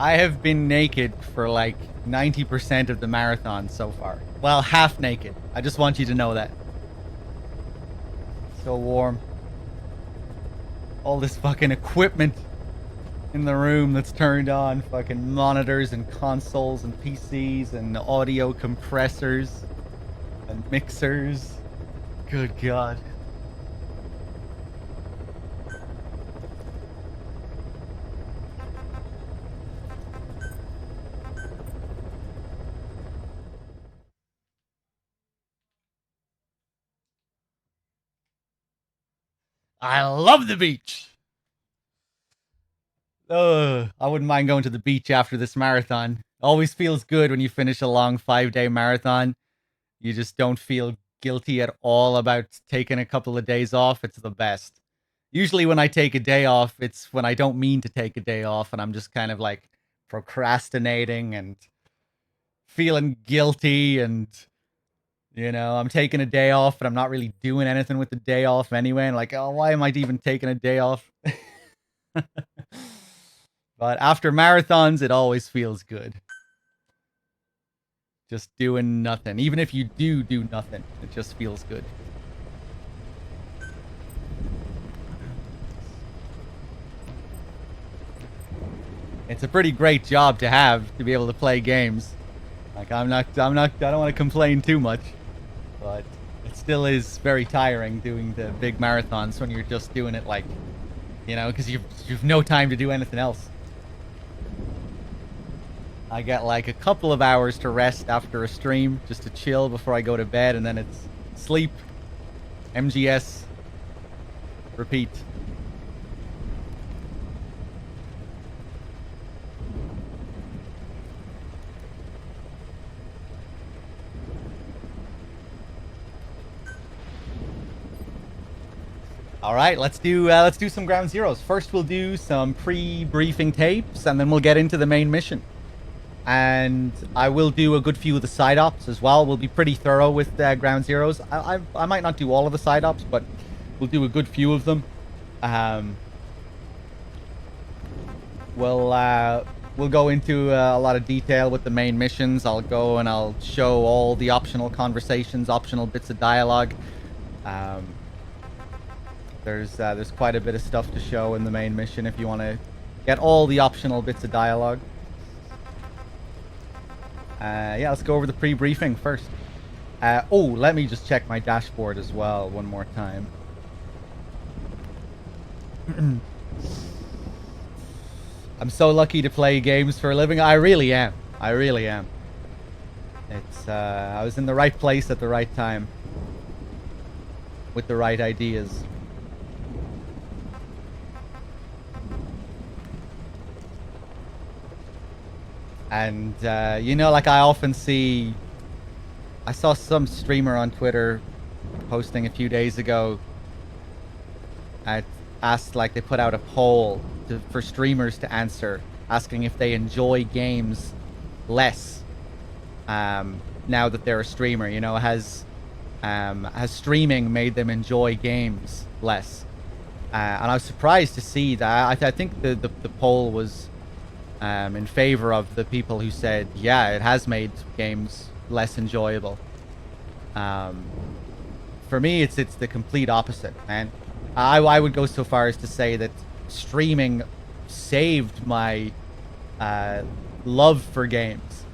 I have been naked for like 90% of the marathon so far. Well, half naked. I just want you to know that. So warm. All this fucking equipment in the room that's turned on. Fucking monitors and consoles and PCs and audio compressors and mixers. Good God. I love the beach. I wouldn't mind going to the beach after this marathon. Always feels good when you finish a long 5-day marathon. You just don't feel guilty at all about taking a couple of days off. It's the best. Usually, when I take a day off, it's when I don't mean to take a day off and I'm just kind of like procrastinating and feeling guilty. And, I'm taking a day off, but I'm not really doing anything with the day off anyway. And like, oh, why am I even taking a day off? But after marathons, it always feels good. Just doing nothing. Even if you do nothing, it just feels good. It's a pretty great job to have, to be able to play games. Like, I don't want to complain too much, but it still is very tiring doing the big marathons when you're just doing it like, because you've no time to do anything else. I get like a couple of hours to rest after a stream, just to chill before I go to bed, and then it's sleep, MGS, repeat. All right, let's do some ground zeros. First, we'll do some pre-briefing tapes, and then we'll get into the main mission. And I will do a good few of the side ops as well. We'll be pretty thorough with ground zeros. I might not do all of the side ops, but we'll do a good few of them. We'll go into a lot of detail with the main missions. I'll go and I'll show all the optional conversations, optional bits of dialogue. There's quite a bit of stuff to show in the main mission if you want to get all the optional bits of dialogue. Yeah, let's go over the pre-briefing first. Let me just check my dashboard as well one more time. I'm so lucky to play games for a living. I really am. I really am. I was in the right place at the right time with the right ideas. And, like I often see, I saw some streamer on Twitter posting a few days ago, asked, like, they put out a poll for streamers to answer, asking if they enjoy games less now that they're a streamer. Has streaming made them enjoy games less? And I was surprised to see that. I think the poll was in favor of the people who said, yeah, it has made games less enjoyable. For me, it's the complete opposite, man. I would go so far as to say that streaming saved my love for games.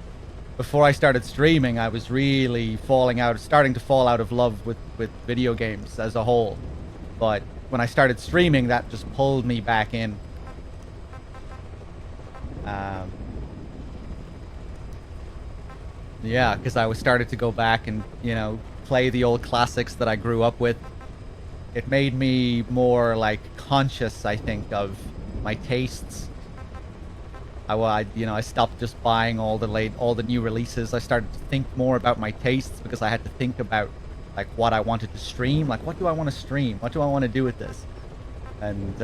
Before I started streaming, I was really starting to fall out of love with video games as a whole. But when I started streaming, that just pulled me back in. Yeah, because I started to go back and, play the old classics that I grew up with. It made me more, like, conscious, I think, of my tastes. I stopped just buying all the new releases. I started to think more about my tastes because I had to think about, like, what I wanted to stream. Like, what do I want to stream? What do I want to do with this? And,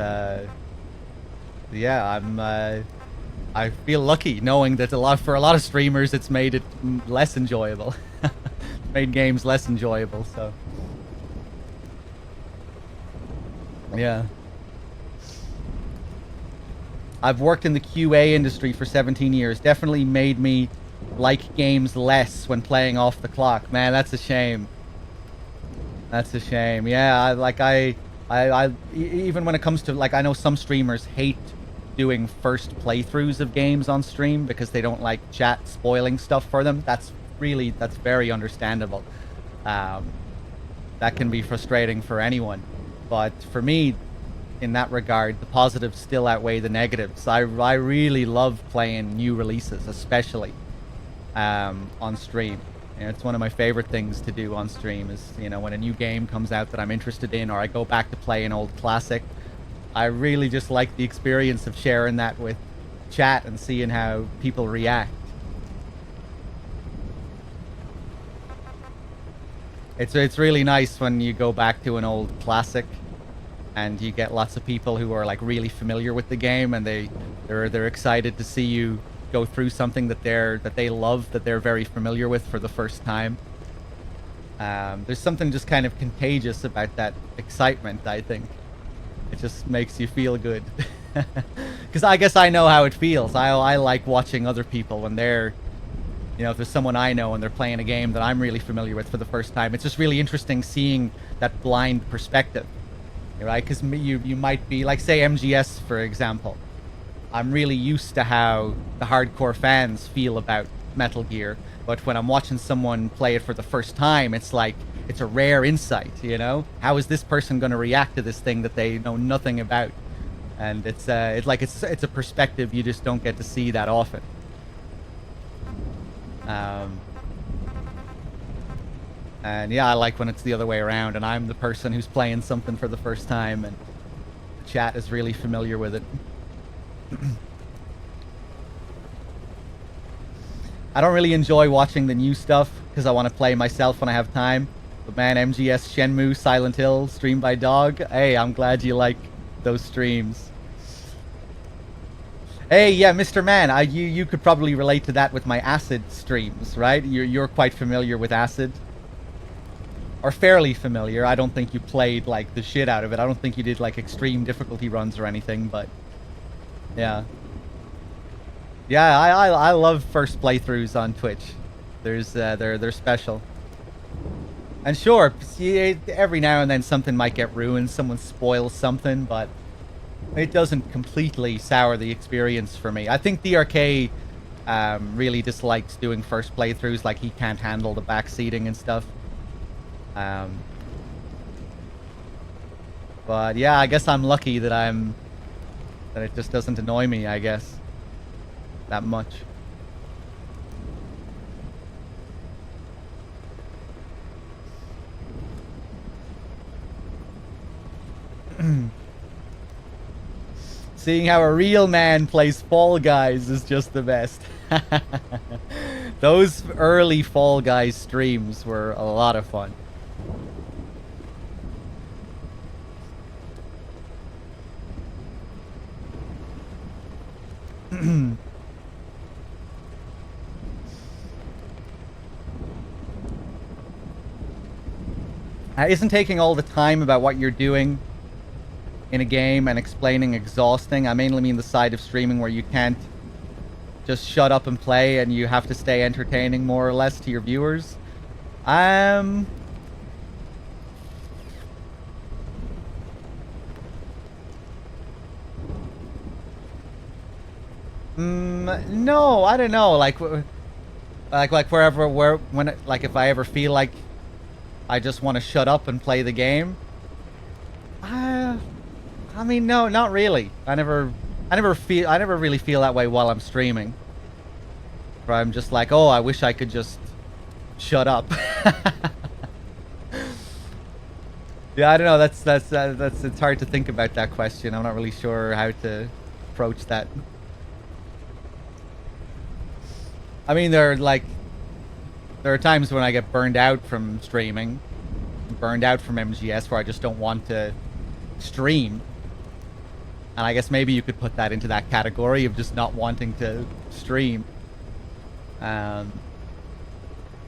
yeah, I feel lucky knowing that for a lot of streamers, it's made it less enjoyable. Made games less enjoyable, so. Yeah. I've worked in the QA industry for 17 years. Definitely made me like games less when playing off the clock. Man, that's a shame. That's a shame. Yeah, even when it comes to, like, I know some streamers hate doing first playthroughs of games on stream because they don't like chat spoiling stuff for them. That's very understandable. That can be frustrating for anyone. But for me, in that regard, the positives still outweigh the negatives. I really love playing new releases, especially on stream. You know, it's one of my favorite things to do on stream is, you know, when a new game comes out that I'm interested in, or I go back to play an old classic, I really just like the experience of sharing that with chat and seeing how people react. It's really nice when you go back to an old classic and you get lots of people who are like really familiar with the game, and they're excited to see you go through something that they love, that they're very familiar with for the first time. There's something just kind of contagious about that excitement, I think. It just makes you feel good. Because I guess I know how it feels. I like watching other people when they're, you know, if there's someone I know and they're playing a game that I'm really familiar with for the first time, it's just really interesting seeing that blind perspective, right? Because you might be, like, say MGS, for example. I'm really used to how the hardcore fans feel about Metal Gear, but when I'm watching someone play it for the first time, it's like, it's a rare insight, you know? How is this person going to react to this thing that they know nothing about? And it's a perspective you just don't get to see that often. And yeah, I like when it's the other way around, and I'm the person who's playing something for the first time, and the chat is really familiar with it. I don't really enjoy watching the new stuff because I want to play myself when I have time. But man, MGS, Shenmue, Silent Hill, streamed by Dog. Hey, I'm glad you like those streams. Hey, yeah, Mr. Man, you could probably relate to that with my Acid streams, right? You're quite familiar with Acid. Or fairly familiar. I don't think you played, like, the shit out of it. I don't think you did, like, extreme difficulty runs or anything, but yeah. Yeah, I love first playthroughs on Twitch. They're special. And sure, every now and then something might get ruined, someone spoils something, but it doesn't completely sour the experience for me. I think DRK really dislikes doing first playthroughs, like he can't handle the backseating and stuff. But yeah, I guess I'm lucky that it just doesn't annoy me, I guess, that much. Seeing how a real man plays Fall Guys is just the best. Those early Fall Guys streams were a lot of fun. Isn't taking all the time about what you're doing in a game and explaining exhausting? I mainly mean the side of streaming where you can't just shut up and play and you have to stay entertaining more or less to your viewers. No, I don't know. Like if I ever feel like I just want to shut up and play the game. I mean, no, not really. I never really feel that way while I'm streaming. Where I'm just like, oh, I wish I could just shut up. Yeah, I don't know. That's it's hard to think about that question. I'm not really sure how to approach that. I mean, there are times when I get burned out from streaming, burned out from MGS, where I just don't want to stream. And I guess maybe you could put that into that category of just not wanting to stream. And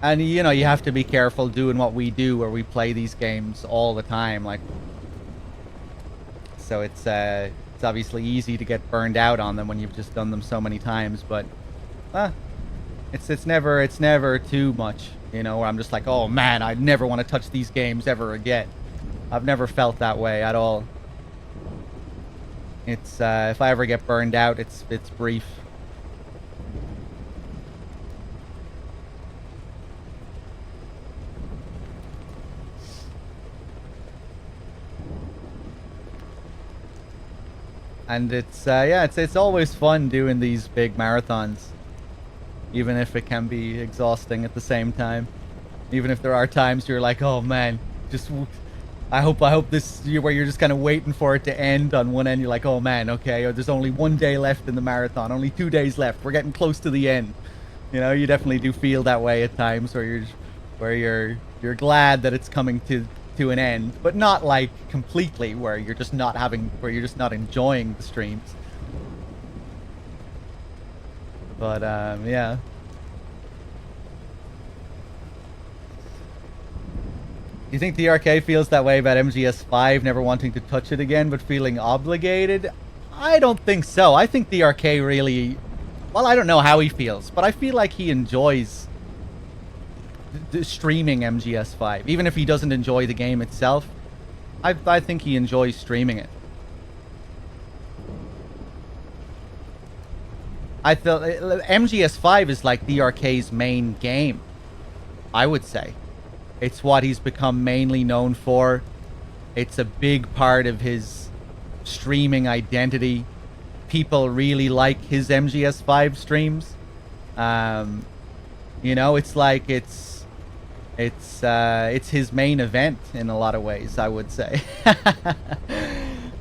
you know, you have to be careful doing what we do, where we play these games all the time, like. So it's It's obviously easy to get burned out on them when you've just done them so many times, but uh, it's never too much, you know, where I'm just like, oh man, I never want to touch these games ever again. I've never felt that way at all. It's if I ever get burned out, it's brief. And it's yeah, it's always fun doing these big marathons, even if it can be exhausting at the same time. Even if there are times you're like, oh man, just I hope this where you're just kind of waiting for it to end on one end. You're like, oh man, okay, there's only one day left in the marathon, only 2 days left. We're getting close to the end. You know, you definitely do feel that way at times, where you're glad that it's coming to an end, but not like completely where you're just not enjoying the streams. But yeah. You think the DRK feels that way about MGS5, never wanting to touch it again, but feeling obligated? I don't think so. I think the DRK really... Well, I don't know how he feels, but I feel like he enjoys streaming MGS5. Even if he doesn't enjoy the game itself, I think he enjoys streaming it. I feel MGS5 is like DRK's main game, I would say. It's what he's become mainly known for. It's a big part of his streaming identity. People really like his MGS5 streams. You know, it's like it's his main event in a lot of ways, I would say.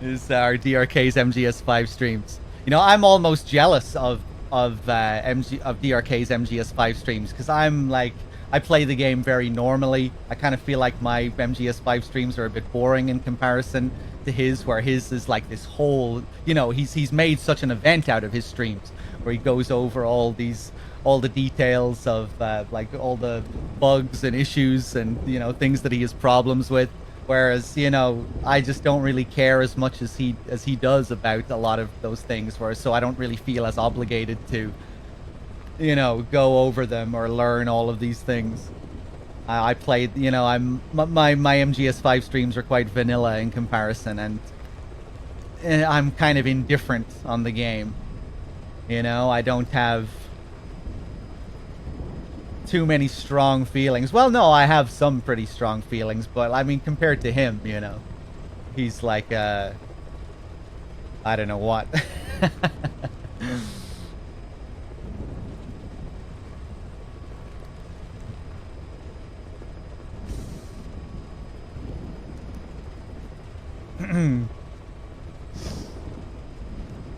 Is our DRK's MGS5 streams. You know, I'm almost jealous of DRK's MGS5 streams because I'm like I play the game very normally. I kind of feel like my MGS5 streams are a bit boring in comparison to his, where his is like this whole, you know, he's made such an event out of his streams where he goes over all the details of like all the bugs and issues and, you know, things that he has problems with. Whereas, you know, I just don't really care as much as he does about a lot of those things. Whereas, so I don't really feel as obligated to, you know, go over them or learn all of these things. I played, you know, my MGS5 streams are quite vanilla in comparison, and I'm kind of indifferent on the game. You know, I don't have too many strong feelings. Well, no, I have some pretty strong feelings, but I mean, compared to him, you know, he's like, I don't know what.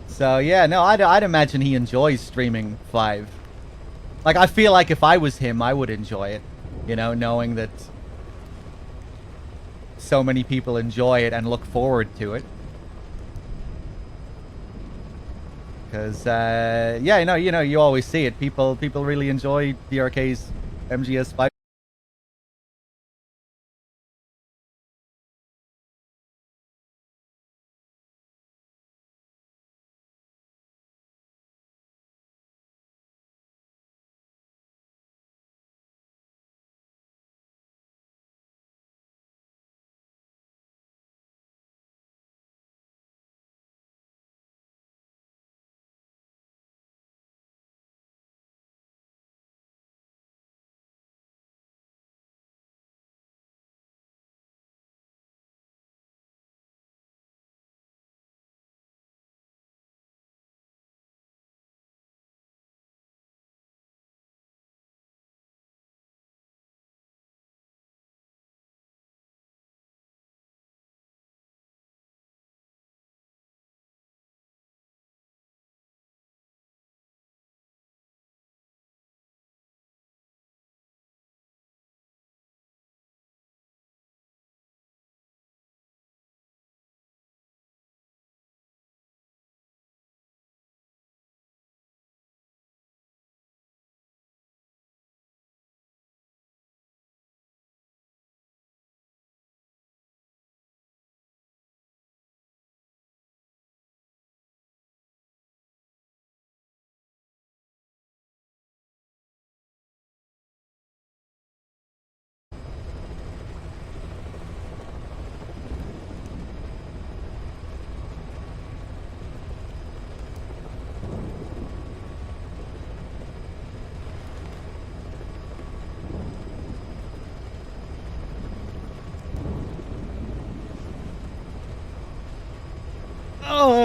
So yeah, no, I'd imagine he enjoys streaming 5. Like, I feel like if I was him, I would enjoy it. You know, knowing that so many people enjoy it and look forward to it. Because, yeah, you always see it. People really enjoy DRK's MGS5.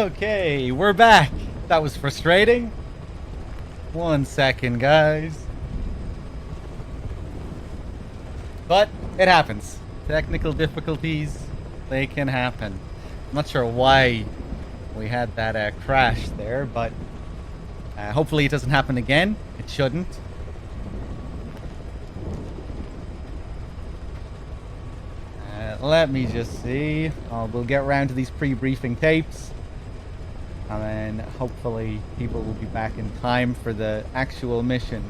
Okay, we're back. That was frustrating. 1 second, guys. But it happens. Technical difficulties, they can happen. I'm not sure why we had that crash there, but hopefully it doesn't happen again. It shouldn't. Let me just see. We'll get around to these pre-briefing tapes. And then hopefully people will be back in time for the actual mission.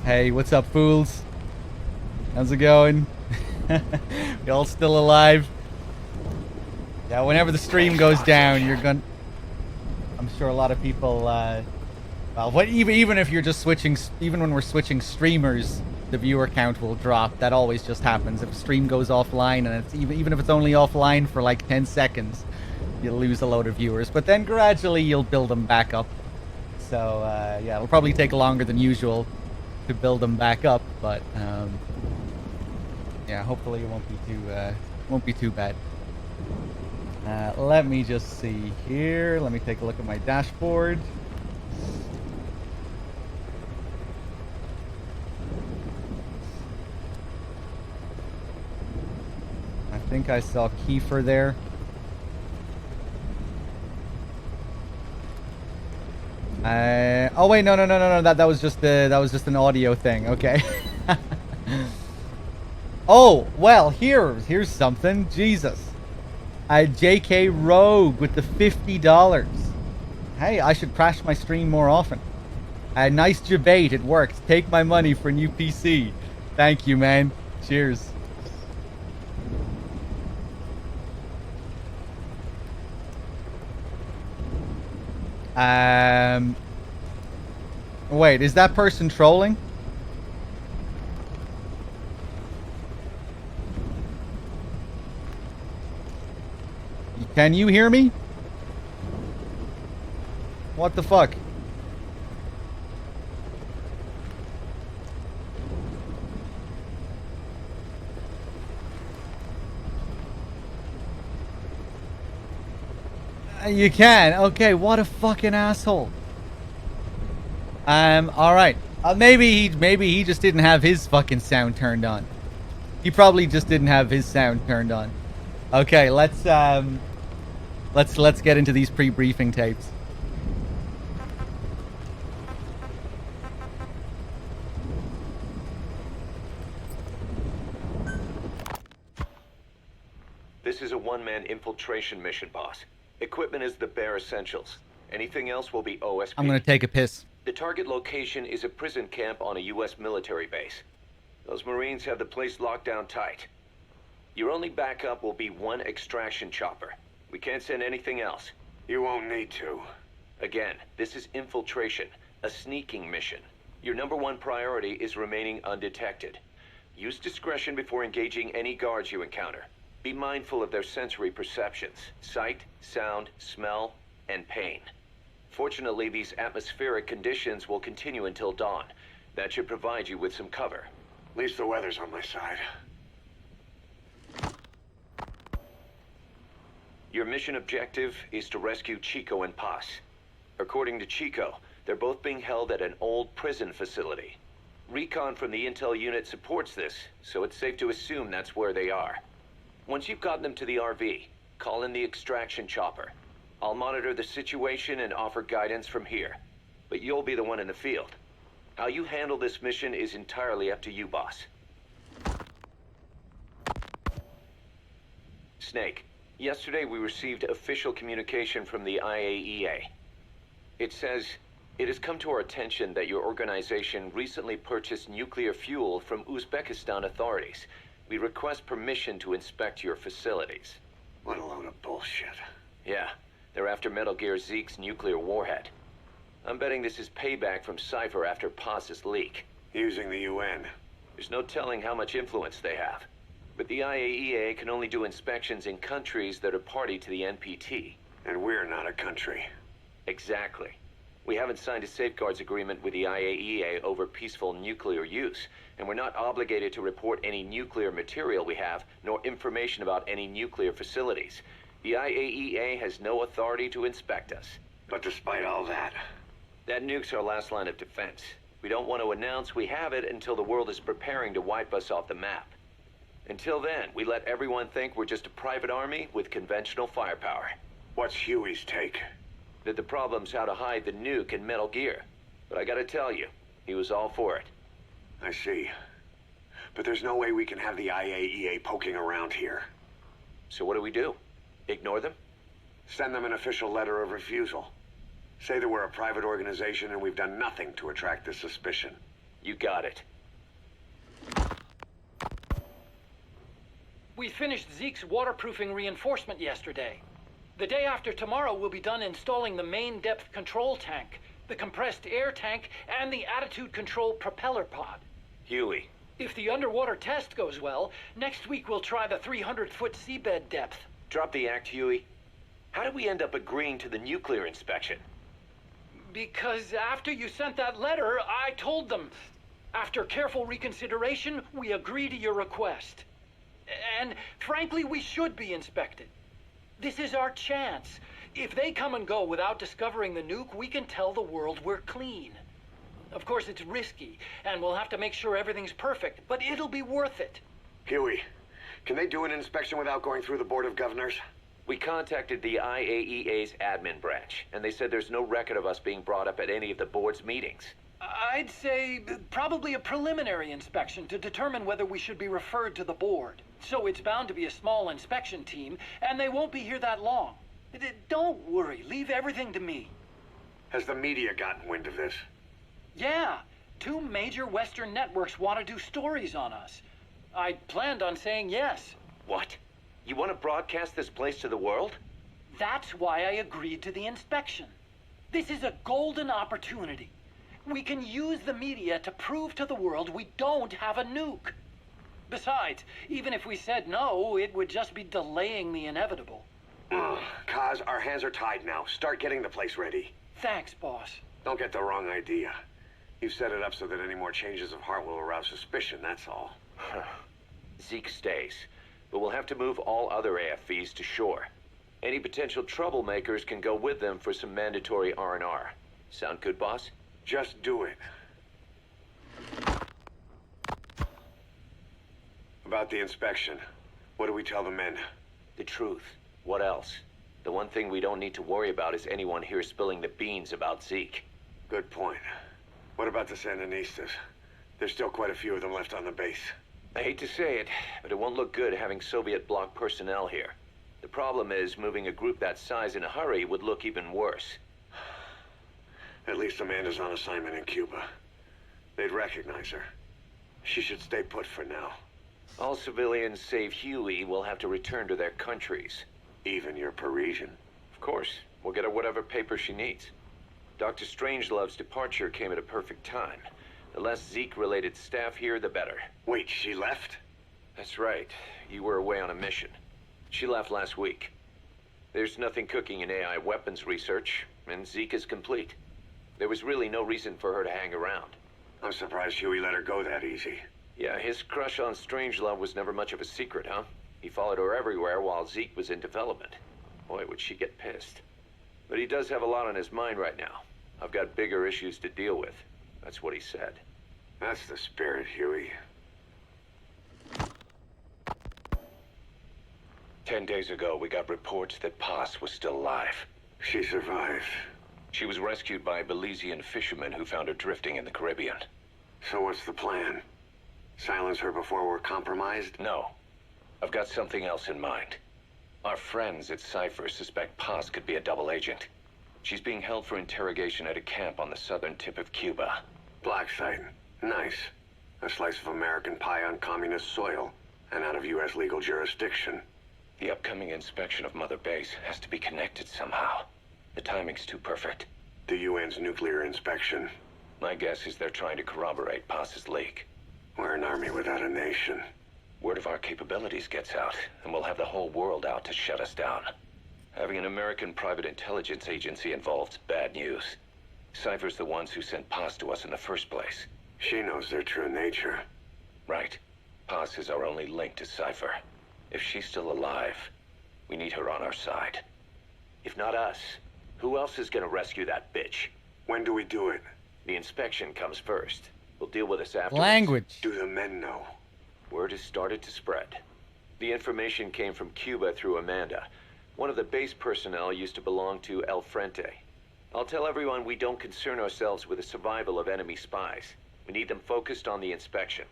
Hey, what's up, fools? How's it going? You all still alive? Yeah, whenever the stream goes down, you're gonna... I'm sure a lot of people, well, even if you're just switching, even when we're switching streamers, the viewer count will drop. That always just happens. If a stream goes offline, and it's even if it's only offline for like 10 seconds, you'll lose a load of viewers. But then gradually you'll build them back up. So, yeah, it'll probably take longer than usual to build them back up, but yeah, hopefully it won't be too bad. Let me just see here. Let me take a look at my dashboard. I think I saw Kiefer there. Oh wait, no. That was just an audio thing. Okay. Oh well, here's something. Jesus. JK Rogue with the $50. Hey, I should crash my stream more often. Nice debate. It worked. Take my money for a new PC. Thank you, man. Cheers. Wait, is that person trolling? Can you hear me? What the fuck? You can. Okay, what a fucking asshole. All right. Maybe he just didn't have his fucking sound turned on. He probably just didn't have his sound turned on. Okay, let's get into these pre-briefing tapes. This is a one-man infiltration mission, boss. Equipment is the bare essentials. Anything else will be OSP. I'm gonna take a piss. The target location is a prison camp on a U.S. military base. Those Marines have the place locked down tight. Your only backup will be one extraction chopper. We can't send anything else. You won't need to. Again, this is infiltration, a sneaking mission. Your #1 priority is remaining undetected. Use discretion before engaging any guards you encounter. Be mindful of their sensory perceptions: sight, sound, smell, and pain. Fortunately, these atmospheric conditions will continue until dawn. That should provide you with some cover. At least the weather's on my side. Your mission objective is to rescue Chico and Paz. According to Chico, they're both being held at an old prison facility. Recon from the intel unit supports this, so it's safe to assume that's where they are. Once you've gotten them to the RV, call in the extraction chopper. I'll monitor the situation and offer guidance from here, but you'll be the one in the field. How you handle this mission is entirely up to you, boss. Snake, yesterday we received official communication from the IAEA. It says, it has come to our attention that your organization recently purchased nuclear fuel from Uzbekistan authorities. We request permission to inspect your facilities. What a load of bullshit. Yeah, they're after Metal Gear Zeke's nuclear warhead. I'm betting this is payback from Cypher after Paz's leak. Using the UN. There's no telling how much influence they have. But the IAEA can only do inspections in countries that are party to the NPT. And we're not a country. Exactly. We haven't signed a safeguards agreement with the IAEA over peaceful nuclear use, and we're not obligated to report any nuclear material we have, nor information about any nuclear facilities. The IAEA has no authority to inspect us. But despite all that, That nuke's our last line of defense. We don't want to announce we have it until the world is preparing to wipe us off the map. Until then, we let everyone think we're just a private army with conventional firepower. what's Huey's take? That the problem's how to hide the nuke in Metal Gear. But I gotta tell you, he was all for it. I see. But there's no way we can have the IAEA poking around here. So what do we do? Ignore them? Send them an official letter of refusal. Say that we're a private organization and we've done nothing to attract this suspicion. You got it. We finished Zeke's waterproofing reinforcement yesterday. The day after tomorrow, we'll be done installing the main depth control tank, the compressed air tank, and the attitude control propeller pod. Huey, If the underwater test goes well, next week we'll try the 300-foot seabed depth. drop the act, Huey. How did we end up agreeing to the nuclear inspection? Because after you sent that letter, I told them. After careful reconsideration, we agree to your request. And frankly, we should be inspected. This is our chance. If they come and go without discovering the nuke, we can tell the world we're clean. Of course, it's risky, and we'll have to make sure everything's perfect, but it'll be worth it. Huey, can they do an inspection without going through the Board of Governors? We contacted the IAEA's admin branch, and they said there's no record of us being brought up at any of the board's meetings. I'd say probably a preliminary inspection to determine whether we should be referred to the board. So it's bound to be a small inspection team, and they won't be here that long. Don't worry, leave everything to me. Has the media gotten wind of this? Yeah, 2 major Western networks want to do stories on us. I planned on saying yes. What? You want to broadcast this place to the world? That's why I agreed to the inspection. This is a golden opportunity. We can use the media to prove to the world we don't have a nuke. Besides, even if we said no, it would just be delaying the inevitable. Ugh, Kaz, our hands are tied now. Start getting the place ready. Thanks, boss. Don't get the wrong idea. You've set it up so that any more changes of heart will arouse suspicion, that's all. Zeke stays, but we'll have to move all other AFVs to shore. Any potential troublemakers can go with them for some mandatory R&R. Sound good, boss? Just do it. About the inspection, what do we tell the men? The truth. What else? The one thing we don't need to worry about is anyone here spilling the beans about Zeke. Good point. What about the Sandinistas? There's still quite a few of them left on the base. I hate to say it, but it won't look good having Soviet bloc personnel here. The problem is, moving a group that size in a hurry would look even worse. At least Amanda's on assignment in Cuba. They'd recognize her. She should stay put for now. All civilians save Huey will have to return to their countries. Even your Parisian. Of course, we'll get her whatever paper she needs. Dr. Strangelove's departure came at a perfect time. The less Zeke-related staff here, the better. Wait, she left? That's right. You were away on a mission. She left last week. There's nothing cooking in AI weapons research, and Zeke is complete. There was really no reason for her to hang around. I'm surprised Huey let her go that easy. Yeah, his crush on Strangelove was never much of a secret, huh? He followed her everywhere while Zeke was in development. Boy, would she get pissed. But he does have a lot on his mind right now. I've got bigger issues to deal with. That's what he said. That's the spirit, Huey. 10 days ago, we got reports that Paz was still alive. She survived. She was rescued by Belizean fishermen who found her drifting in the Caribbean. So what's the plan? Silence her before we're compromised? No. I've got something else in mind. Our friends at Cypher suspect Paz could be a double agent. She's being held for interrogation at a camp on the southern tip of Cuba. Black site. Nice. A slice of American pie on communist soil, and out of U.S. legal jurisdiction. The upcoming inspection of Mother Base has to be connected somehow. The timing's too perfect. The UN's nuclear inspection. My guess is they're trying to corroborate Paz's leak. We're an army without a nation. Word of our capabilities gets out, and we'll have the whole world out to shut us down. Having an American private intelligence agency involved's bad news. Cypher's the ones who sent Paz to us in the first place. She knows their true nature. Right. Paz is our only link to Cypher. If she's still alive, we need her on our side. If not us, who else is gonna rescue that bitch? When do we do it? The inspection comes first. We'll deal with this afterwards. Language. Do the men know? Word has started to spread. The information came from Cuba through Amanda. One of the base personnel used to belong to El Frente. I'll tell everyone we don't concern ourselves with the survival of enemy spies. We need them focused on the inspection.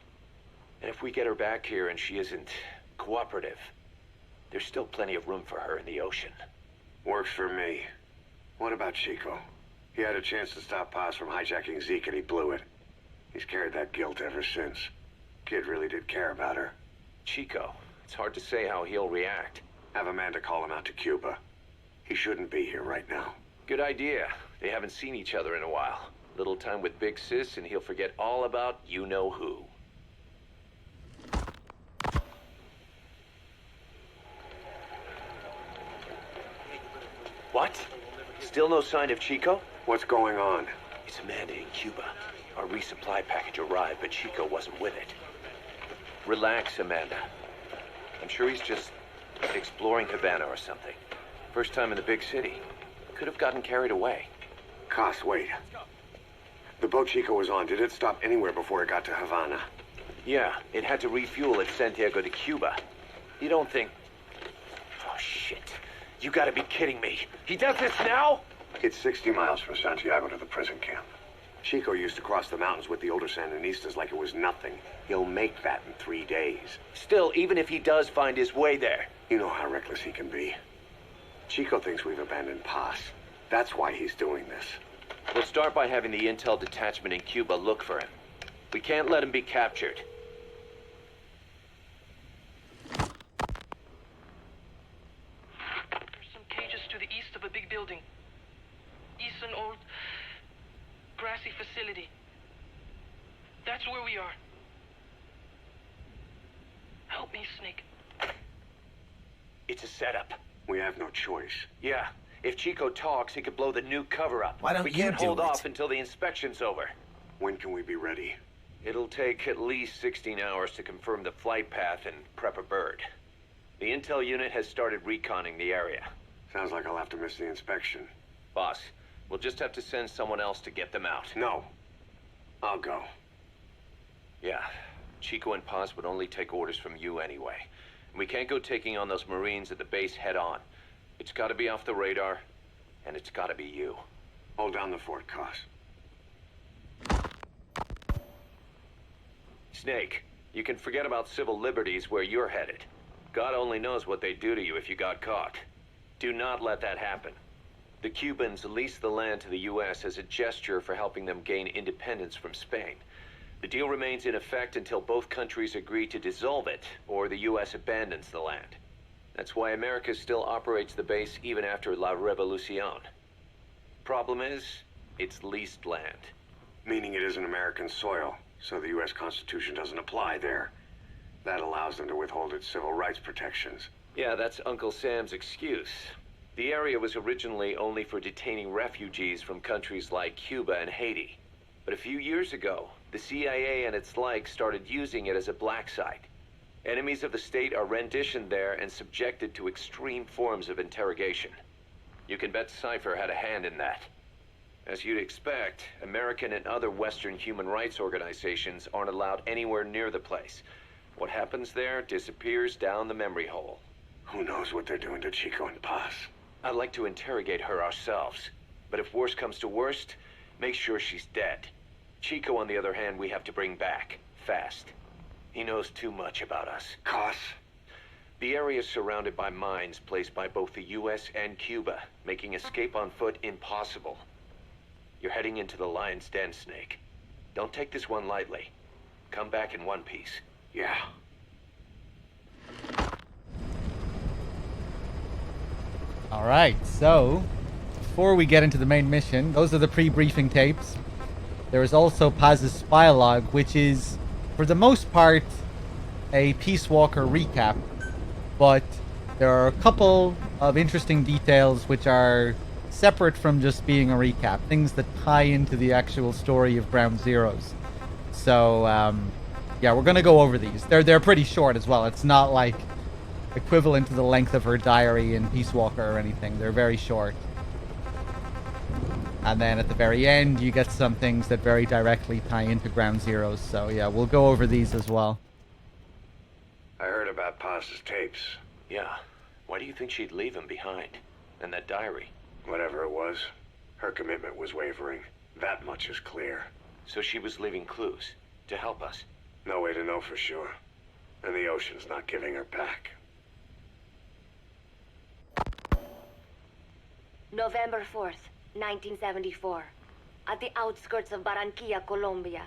And if we get her back here and she isn't cooperative, there's still plenty of room for her in the ocean. Works for me. What about Chico? He had a chance to stop Paz from hijacking Zeke and he blew it. He's carried that guilt ever since. Kid really did care about her. Chico, it's hard to say how he'll react. Have Amanda call him out to Cuba. He shouldn't be here right now. Good idea. They haven't seen each other in a while. Little time with Big Sis and he'll forget all about you-know-who. What? Still no sign of Chico? What's going on? It's Amanda in Cuba. Our resupply package arrived, but Chico wasn't with it. Relax, Amanda. I'm sure he's just exploring Havana or something. First time in the big city. Could have gotten carried away. Cos, wait. The boat Chico was on, did it stop anywhere before it got to Havana? Yeah, it had to refuel at Santiago de Cuba. You don't think... Oh, shit. You gotta be kidding me. He does this now? It's 60 miles from Santiago to the prison camp. Chico used to cross the mountains with the older Sandinistas like it was nothing. He'll make that in 3 days. Still, even if he does find his way there... You know how reckless he can be. Chico thinks we've abandoned Paz. That's why he's doing this. We'll start by having the intel detachment in Cuba look for him. We can't let him be captured. There's some cages to the east of a big building. East an old grassy facility. That's where we are. Help me, Snake. It's a setup. We have no choice. Yeah. If Chico talks, he could blow the new cover up. Why don't we you can't do hold it? off until the inspection's over. When can we be ready? It'll take at least 16 hours to confirm the flight path and prep a bird. The intel unit has started reconning the area. Sounds like I'll have to miss the inspection. Boss, we'll just have to send someone else to get them out. No. I'll go. Yeah. Chico and Paz would only take orders from you anyway. And we can't go taking on those Marines at the base head on. It's gotta be off the radar, and it's gotta be you. Hold down the fort, Cos. Snake, you can forget about civil liberties where you're headed. God only knows what they'd do to you if you got caught. Do not let that happen. The Cubans leased the land to the U.S. as a gesture for helping them gain independence from Spain. The deal remains in effect until both countries agree to dissolve it, or the U.S. abandons the land. That's why America still operates the base even after La Revolucion. Problem is, it's leased land. Meaning it isn't American soil, so the U.S. Constitution doesn't apply there. That allows them to withhold its civil rights protections. Yeah, that's Uncle Sam's excuse. The area was originally only for detaining refugees from countries like Cuba and Haiti. But a few years ago, the CIA and its like started using it as a black site. Enemies of the state are renditioned there and subjected to extreme forms of interrogation. You can bet Cypher had a hand in that. As you'd expect, American and other Western human rights organizations aren't allowed anywhere near the place. What happens there disappears down the memory hole. Who knows what they're doing to Chico and Paz? I'd like to interrogate her ourselves. But if worst comes to worst, make sure she's dead. Chico, on the other hand, we have to bring back. Fast. He knows too much about us. Cos? The area is surrounded by mines placed by both the U.S. and Cuba, making escape on foot impossible. You're heading into the Lion's Den, Snake. Don't take this one lightly. Come back in one piece. Yeah. Alright, so before we get into the main mission, those are the pre-briefing tapes. There is also Paz's spy log, which is, for the most part, a Peace Walker recap. But there are a couple of interesting details which are separate from just being a recap. Things that tie into the actual story of Ground Zeroes. So, yeah, we're gonna go over these. They're pretty short as well. It's not like equivalent to the length of her diary in Peace Walker or anything. They're very short. And then at the very end, you get some things that very directly tie into Ground Zeroes. So yeah, we'll go over these as well. I heard about Paz's tapes. Yeah. Why do you think she'd leave him behind? And that diary? Whatever it was, her commitment was wavering. That much is clear. So she was leaving clues to help us. No way to know for sure. And the ocean's not giving her back. November 4th, 1974. At the outskirts of Barranquilla, Colombia.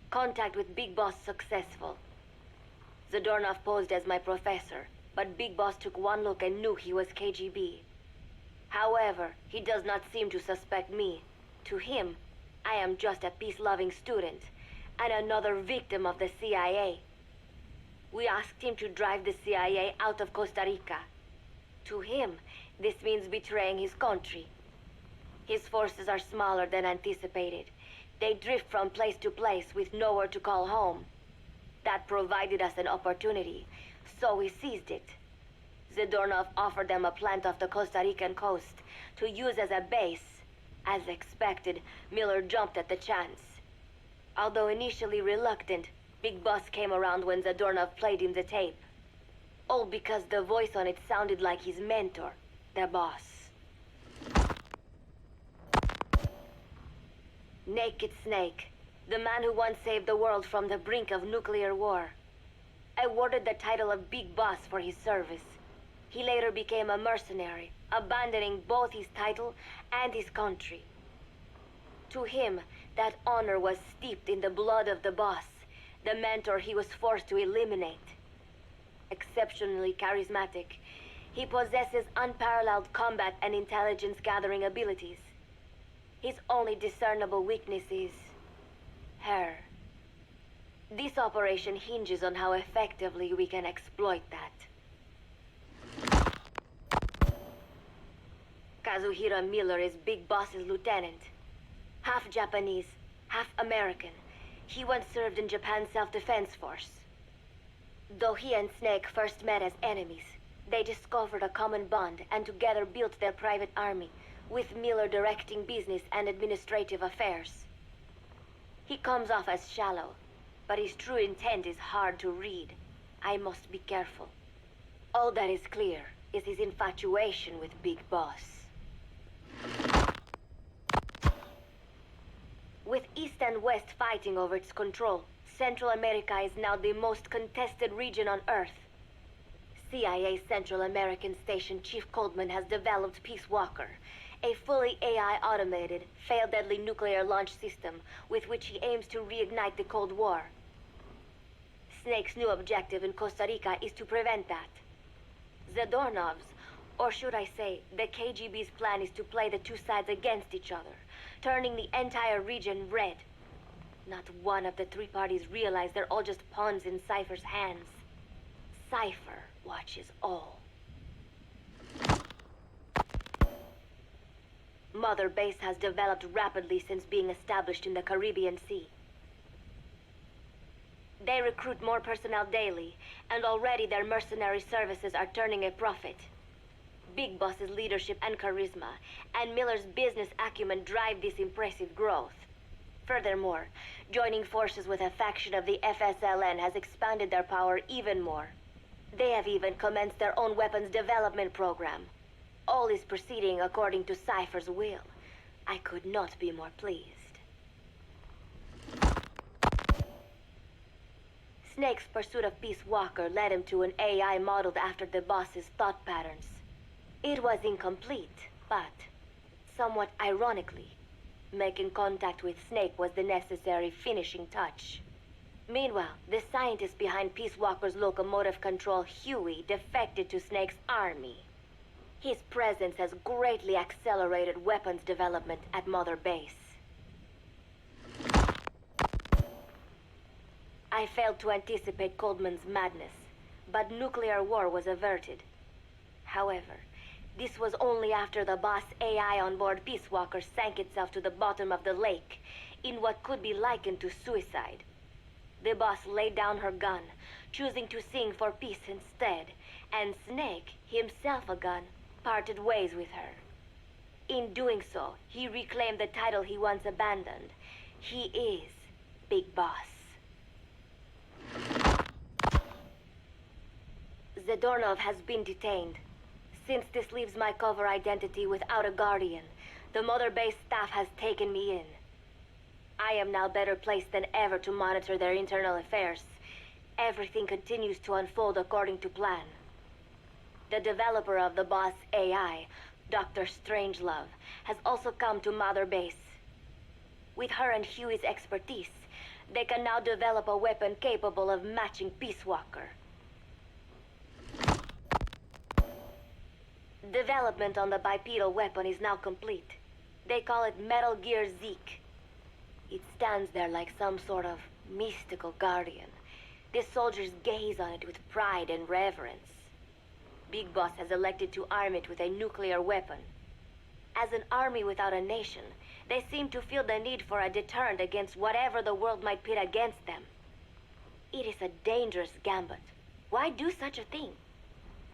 Contact with Big Boss successful. Zadornov posed as my professor, but Big Boss took one look and knew he was KGB. However, he does not seem to suspect me. To him, I am just a peace-loving student, and another victim of the CIA. We asked him to drive the CIA out of Costa Rica. To him, this means betraying his country. His forces are smaller than anticipated. They drift from place to place with nowhere to call home. That provided us an opportunity, so we seized it. Zadornov offered them a plant off the Costa Rican coast to use as a base. As expected, Miller jumped at the chance. Although initially reluctant, Big Boss came around when Zadornov played him the tape. All because the voice on it sounded like his mentor, the boss. Naked Snake, the man who once saved the world from the brink of nuclear war. Awarded the title of Big Boss for his service. He later became a mercenary, abandoning both his title and his country. To him, that honor was steeped in the blood of the boss, the mentor he was forced to eliminate. Exceptionally charismatic, he possesses unparalleled combat and intelligence-gathering abilities. His only discernible weakness is her. This operation hinges on how effectively we can exploit that. Kazuhira Miller is Big Boss's lieutenant. Half Japanese, half American. He once served in Japan's self-defense force. Though he and Snake first met as enemies, they discovered a common bond and together built their private army, with Miller directing business and administrative affairs. He comes off as shallow, but his true intent is hard to read. I must be careful. All that is clear is his infatuation with Big Boss. With East and West fighting over its control, Central America is now the most contested region on Earth. CIA Central American Station Chief Coldman has developed Peace Walker, a fully AI-automated, fail-deadly nuclear launch system with which he aims to reignite the Cold War. Snake's new objective in Costa Rica is to prevent that. Zadornov's, or should I say, the KGB's plan is to play the two sides against each other, turning the entire region red. Not one of the three parties realize they're all just pawns in Cypher's hands. Cypher watches all. Mother Base has developed rapidly since being established in the Caribbean Sea. They recruit more personnel daily, and already their mercenary services are turning a profit. Big Boss's leadership and charisma, and Miller's business acumen drive this impressive growth. Furthermore, joining forces with a faction of the FSLN has expanded their power even more. They have even commenced their own weapons development program. All is proceeding according to Cypher's will. I could not be more pleased. Snake's pursuit of Peace Walker led him to an AI modeled after the boss's thought patterns. It was incomplete, but, somewhat ironically, making contact with Snake was the necessary finishing touch. Meanwhile, the scientist behind Peace Walker's locomotive control, Huey, defected to Snake's army. His presence has greatly accelerated weapons development at Mother Base. I failed to anticipate Coldman's madness, but nuclear war was averted. However, This was only after the boss AI on board Peace Walker sank itself to the bottom of the lake in what could be likened to suicide. The boss laid down her gun, choosing to sing for peace instead, and Snake, himself a gun, parted ways with her. In doing so, he reclaimed the title he once abandoned. He is Big Boss. Zadornov has been detained. Since this leaves my cover identity without a guardian, the Mother Base staff has taken me in. I am now better placed than ever to monitor their internal affairs. Everything continues to unfold according to plan. The developer of the boss AI, Dr. Strangelove, has also come to Mother Base. With her and Huey's expertise, they can now develop a weapon capable of matching Peace Walker. Development on the bipedal weapon is now complete. They call it Metal Gear Zeke. It stands there like some sort of mystical guardian. The soldiers gaze on it with pride and reverence. Big Boss has elected to arm it with a nuclear weapon. As an army without a nation, they seem to feel the need for a deterrent against whatever the world might pit against them. It is a dangerous gambit. Why do such a thing?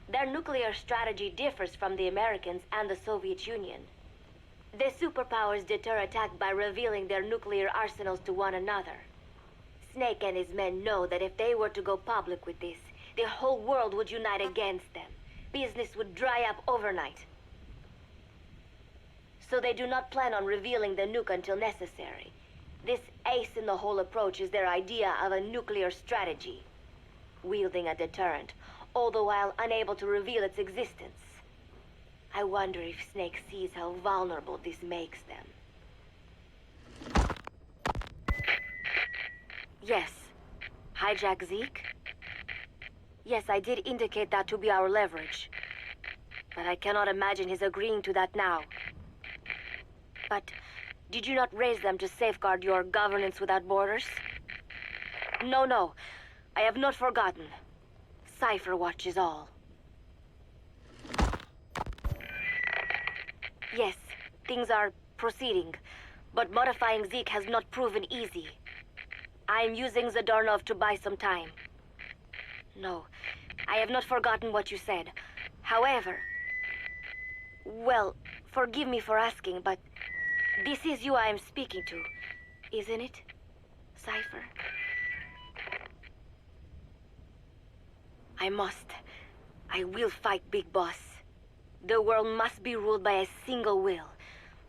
Their nuclear strategy differs from the Americans and the Soviet Union. The superpowers deter attack by revealing their nuclear arsenals to one another. Snake and his men know that if they were to go public with this, the whole world would unite against them. Business would dry up overnight. So they do not plan on revealing the nuke until necessary. This ace-in-the-hole approach is their idea of a nuclear strategy. Wielding a deterrent, all the while unable to reveal its existence. I wonder if Snake sees how vulnerable this makes them. Yes. Hijack Zeke? Yes, I did indicate that to be our leverage. But I cannot imagine his agreeing to that now. But did you not raise them to safeguard your governance without borders? No. I have not forgotten. Cypher watches all. Yes, things are proceeding, but modifying Zeke has not proven easy. I am using Zadornov to buy some time. No, I have not forgotten what you said. However, well, forgive me for asking, but this is you I am speaking to, isn't it, Cypher? I will fight Big Boss. The world must be ruled by a single will.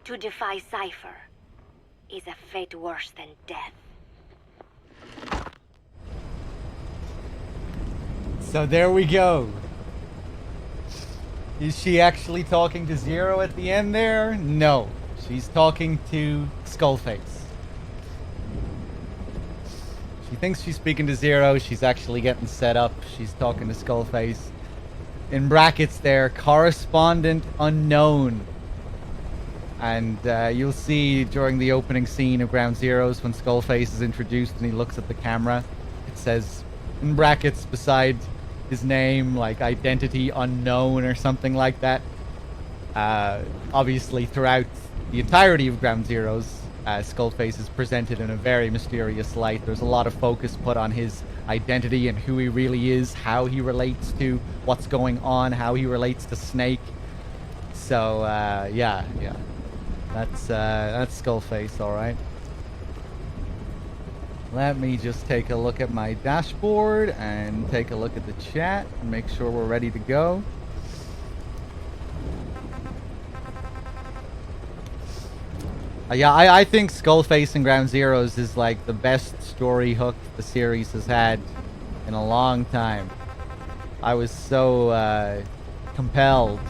To defy Cypher is a fate worse than death. So there we go. Is she actually talking to Zero at the end there? No. She's talking to Skullface. She thinks she's speaking to Zero. She's actually getting set up. She's talking to Skullface. In brackets there, correspondent unknown. And you'll see during the opening scene of Ground Zeroes when Skullface is introduced and he looks at the camera, it says in brackets beside his name, like identity unknown or something like that. Obviously throughout the entirety of Ground Zeroes, Skullface is presented in a very mysterious light. There's a lot of focus put on his identity and who he really is, how he relates to what's going on, how he relates to Snake. So yeah, that's Skullface, all right. Let me just take a look at my dashboard and take a look at the chat and make sure we're ready to go. Yeah, I think Skullface in Ground Zeroes is like the best story hook the series has had in a long time. I was so compelled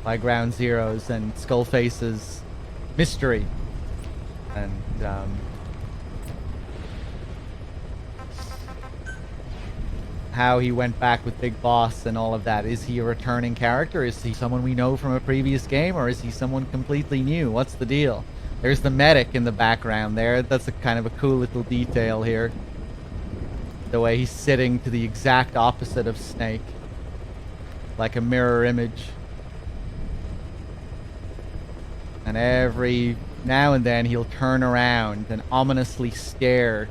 by Ground Zeroes and Skullface's mystery. And how he went back with Big Boss and all of that. Is he a returning character? Is he someone we know from a previous game, or is he someone completely new? What's the deal? There's the medic in the background there. That's a kind of a cool little detail here. The way he's sitting to the exact opposite of Snake. Like a mirror image. And every now and then he'll turn around and ominously stare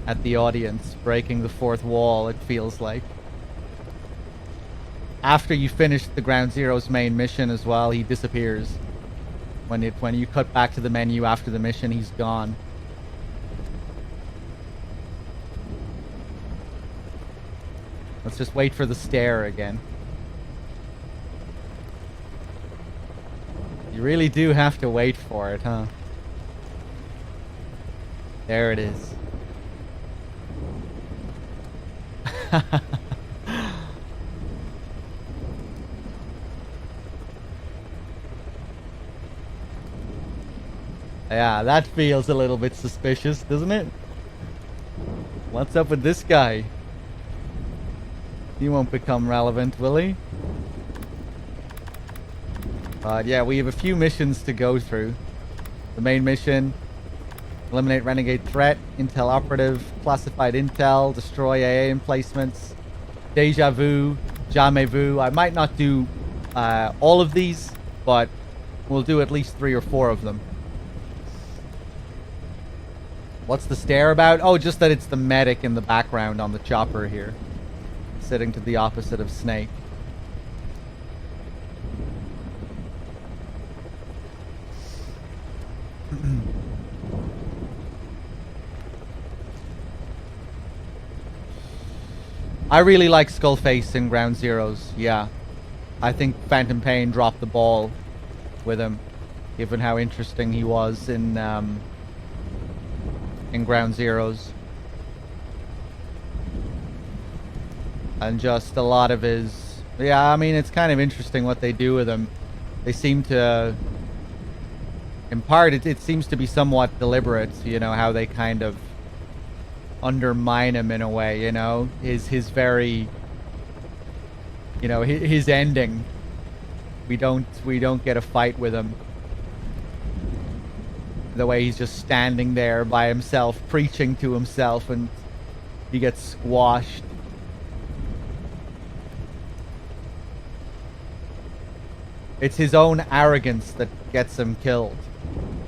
at the audience, breaking the fourth wall, it feels like. After you finish the Ground Zero's main mission as well, he disappears. When you cut back to the menu after the mission, he's gone. Let's just wait for the stare again. You really do have to wait for it, huh? There it is. Yeah, that feels a little bit suspicious, doesn't it? What's up with this guy? He won't become relevant, will he? But yeah, we have a few missions to go through. The main mission: eliminate renegade threat, intel operative, classified intel, destroy AA emplacements, deja vu, jamais vu. I might not do all of these, but we'll do at least 3 or 4 of them. What's the stare about? Oh, just that it's the medic in the background on the chopper here, sitting to the opposite of Snake. I really like Skullface in Ground Zeroes, yeah. I think Phantom Pain dropped the ball with him, given how interesting he was in Ground Zeroes. And just a lot of his... Yeah, I mean, it's kind of interesting what they do with him. They seem to... In part, it seems to be somewhat deliberate, you know, how they kind of undermine him in a way, you know? His very... You know, his ending. We don't get a fight with him. The way he's just standing there by himself, preaching to himself, and he gets squashed. It's his own arrogance that gets him killed.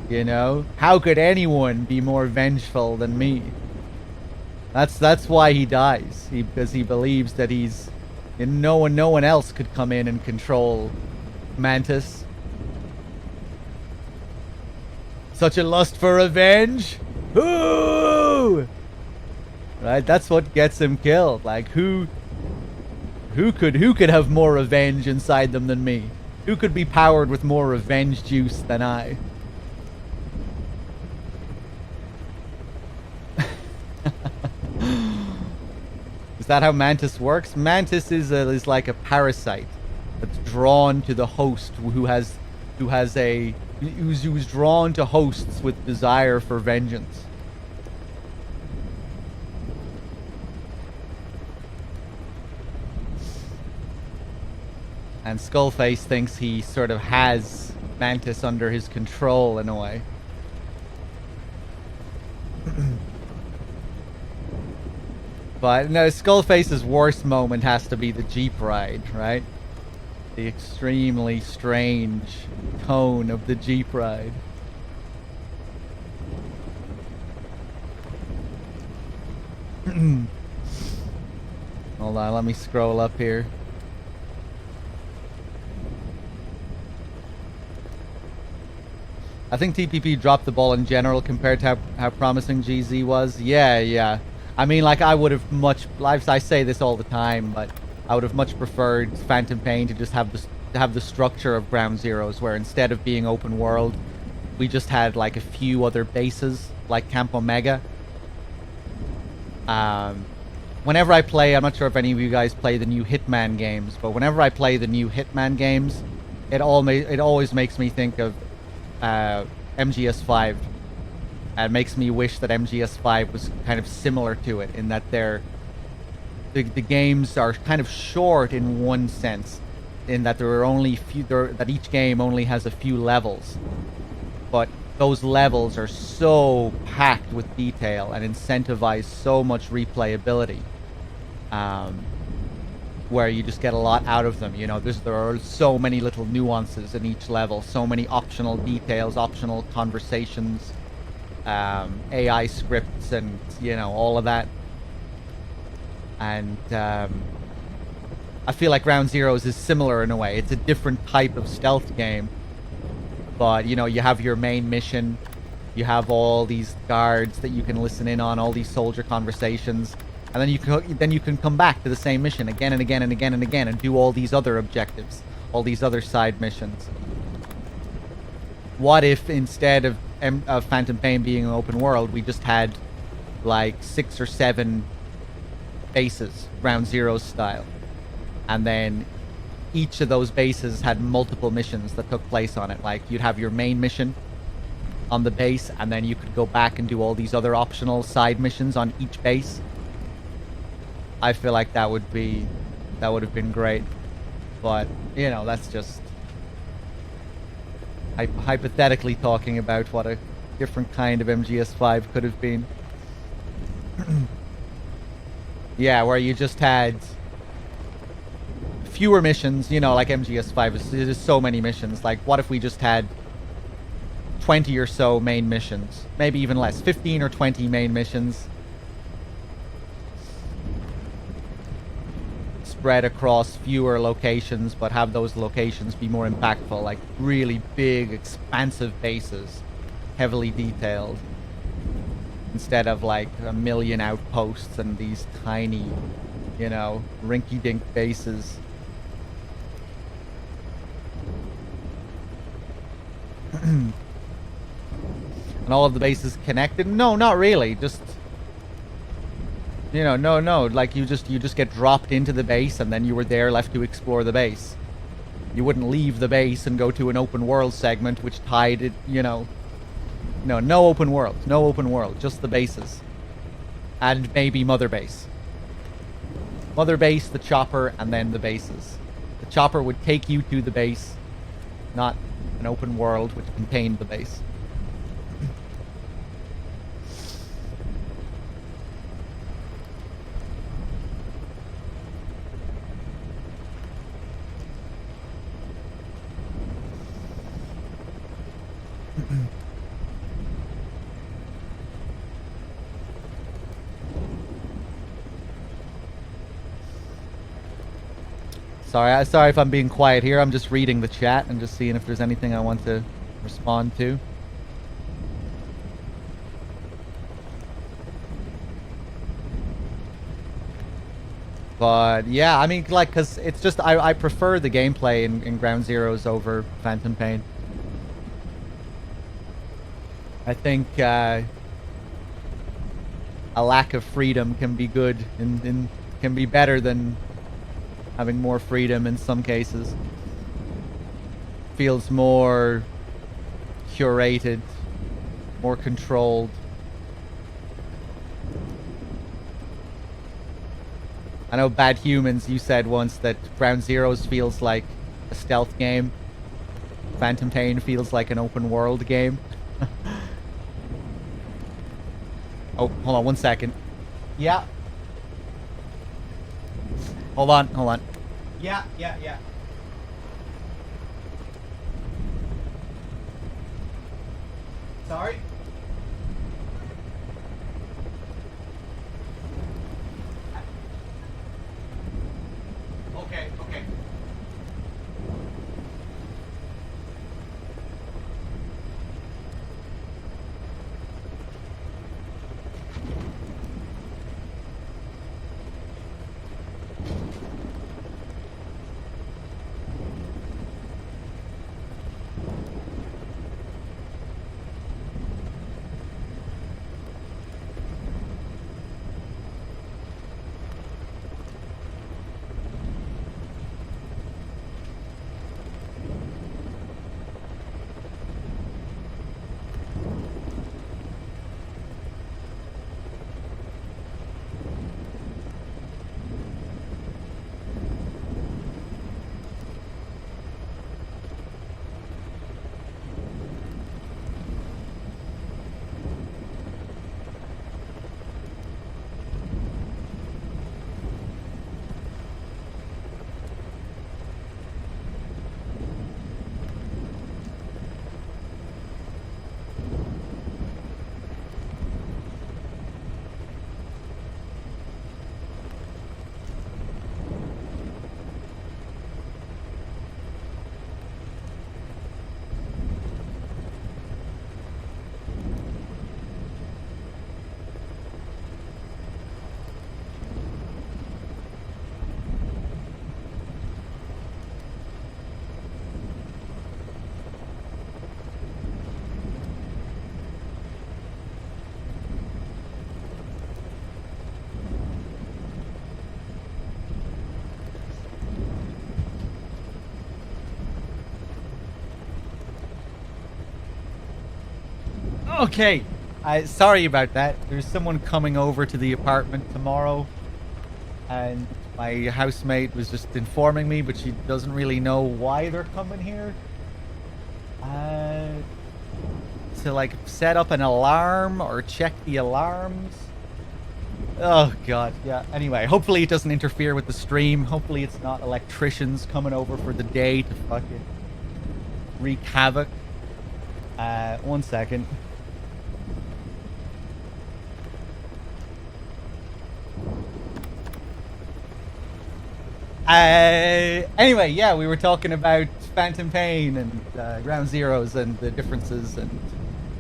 You know? How could anyone be more vengeful than me? That's why he dies. Because he believes that he's... no one else could come in and control Mantis. Such a lust for revenge? Ooh! Right, that's what gets him killed. Like, who could have more revenge inside them than me? Who could be powered with more revenge juice than I? Is that how Mantis works? Mantis is like a parasite that's drawn to the host who's drawn to hosts with desire for vengeance. And Skullface thinks he sort of has Mantis under his control in a way. But no, Skullface's worst moment has to be the Jeep ride, right? The extremely strange tone of the Jeep ride. Hold on, let me scroll up here. I think TPP dropped the ball in general compared to how promising GZ was. Yeah. I mean, like, I would have much... I say this all the time, but I would have much preferred Phantom Pain to just have the structure of Ground Zeroes, where instead of being open world, we just had, like, a few other bases, like Camp Omega. Whenever I play... I'm not sure if any of you guys play the new Hitman games, but whenever I play the new Hitman games, it always makes me think of MGS5. And makes me wish that MGS5 was kind of similar to it, in that the games are kind of short in one sense, in that there are only that each game only has a few levels, but those levels are so packed with detail and incentivize so much replayability. where you just get a lot out of them. You know, there are so many little nuances in each level, so many optional details, optional conversations, AI scripts, and you know, all of that. And I feel like Ground Zeroes is similar in a way. It's a different type of stealth game, but you know, you have your main mission, you have all these guards that you can listen in on, all these soldier conversations. And then you can come back to the same mission again and again and again and again and do all these other objectives, all these other side missions. What if instead of Phantom Pain being an open world, we just had like 6 or 7 bases, Ground Zero style, and then each of those bases had multiple missions that took place on it. Like you'd have your main mission on the base, and then you could go back and do all these other optional side missions on each base. I feel like that would have been great, but you know, that's just hypothetically talking about what a different kind of MGS5 could have been. Yeah, where you just had fewer missions, you know, like MGS5 is there's so many missions. Like, what if we just had 20 or so main missions, maybe even less, 15 or 20 main missions, spread across fewer locations, but have those locations be more impactful, like really big, expansive bases, heavily detailed, instead of like a million outposts and these tiny, you know, rinky-dink bases. And all of the bases connected? No, not really. Just, you know, no. Like you just get dropped into the base, and then you were there left to explore the base. You wouldn't leave the base and go to an open world segment, which tied it. You know, no open world, just the bases, and maybe Mother Base. Mother Base, the chopper, and then the bases. The chopper would take you to the base, not an open world which contained the base. Sorry if I'm being quiet here. I'm just reading the chat and just seeing if there's anything I want to respond to. But yeah, I mean, like, cause it's just I prefer the gameplay in Ground Zeroes over Phantom Pain. I think a lack of freedom can be good and can be better than having more freedom in some cases. Feels more curated, more controlled. I know Bad Humans, you said once that Ground Zeroes feels like a stealth game. Phantom Pain feels like an open world game. Oh, hold on 1 second. Yeah. Hold on. Yeah. Sorry? Okay. Okay. Sorry about that. There's someone coming over to the apartment tomorrow, and my housemate was just informing me, but she doesn't really know why they're coming here. To like set up an alarm or check the alarms. Oh god, yeah. Anyway, hopefully it doesn't interfere with the stream. Hopefully it's not electricians coming over for the day to fucking wreak havoc. 1 second. Anyway, yeah, we were talking about Phantom Pain and Ground Zeroes and the differences and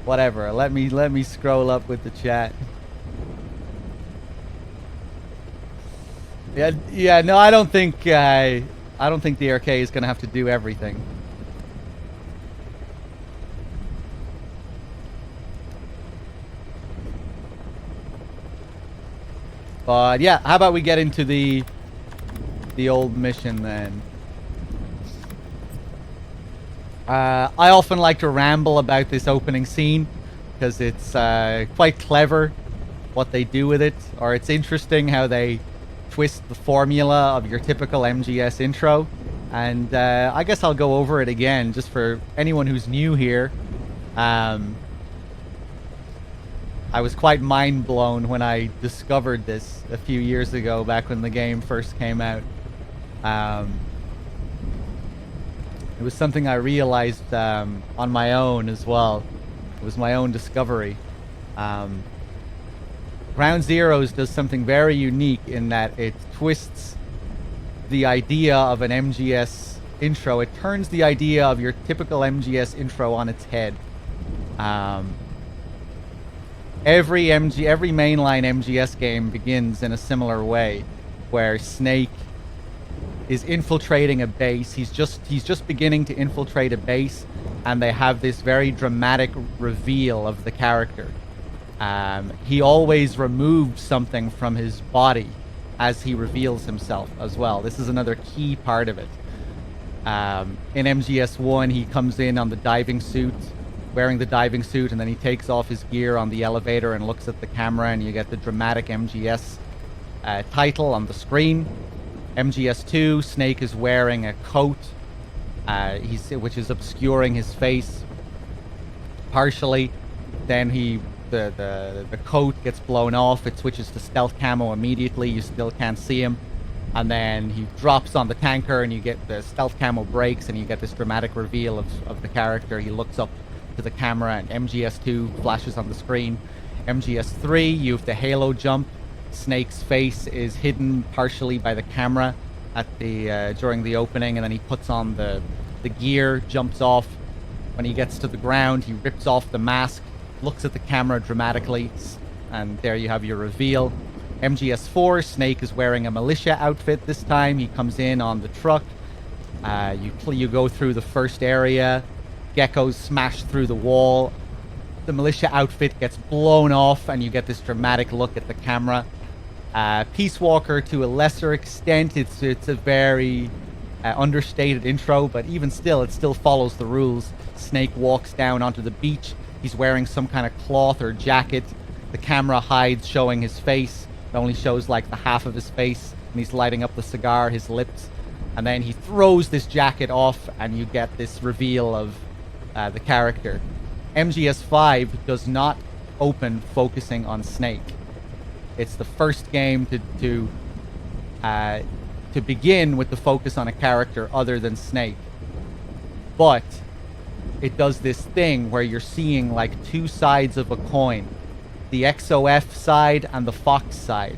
whatever. Let me scroll up with the chat. Yeah, no, I don't think the RK is gonna have to do everything. But yeah, how about we get into the old mission then? I often like to ramble about this opening scene because it's quite clever what they do with it, or it's interesting how they twist the formula of your typical MGS intro. And I guess I'll go over it again just for anyone who's new here. I was quite mind blown when I discovered this a few years ago, back when the game first came out. It was something I realized on my own as well. It was my own discovery. Ground Zeroes does something very unique in that it twists the idea of an MGS intro. It turns the idea of your typical MGS intro on its head. Every mainline MGS game begins in a similar way, where Snake is infiltrating a base. He's just beginning to infiltrate a base, and they have this very dramatic reveal of the character. He always removes something from his body as he reveals himself as well. This is another key part of it. In MGS1, he comes in on the diving suit, wearing the diving suit, and then he takes off his gear on the elevator and looks at the camera, and you get the dramatic MGS title on the screen. MGS2, Snake is wearing a coat, which is obscuring his face partially. Then the coat gets blown off. It switches to stealth camo immediately. You still can't see him. And then he drops on the tanker, and you get the stealth camo breaks, and you get this dramatic reveal of the character. He looks up to the camera, and MGS2 flashes on the screen. MGS3, you have the halo jump. Snake's face is hidden partially by the camera at the during the opening, and then he puts on the gear, jumps off. When he gets to the ground, he rips off the mask, looks at the camera dramatically, and there you have your reveal. MGS4, Snake is wearing a militia outfit this time. He comes in on the truck. You go through the first area. Geckos smash through the wall. The militia outfit gets blown off, and you get this dramatic look at the camera. Peace Walker, to a lesser extent, it's a very understated intro, but even still, it still follows the rules. Snake walks down onto the beach. He's wearing some kind of cloth or jacket. The camera hides, showing his face. It only shows like the half of his face, and he's lighting up the cigar, his lips. And then he throws this jacket off, and you get this reveal of the character. MGS5 does not open focusing on Snake. It's the first game to begin with the focus on a character other than Snake. But it does this thing where you're seeing like two sides of a coin. The XOF side and the Fox side.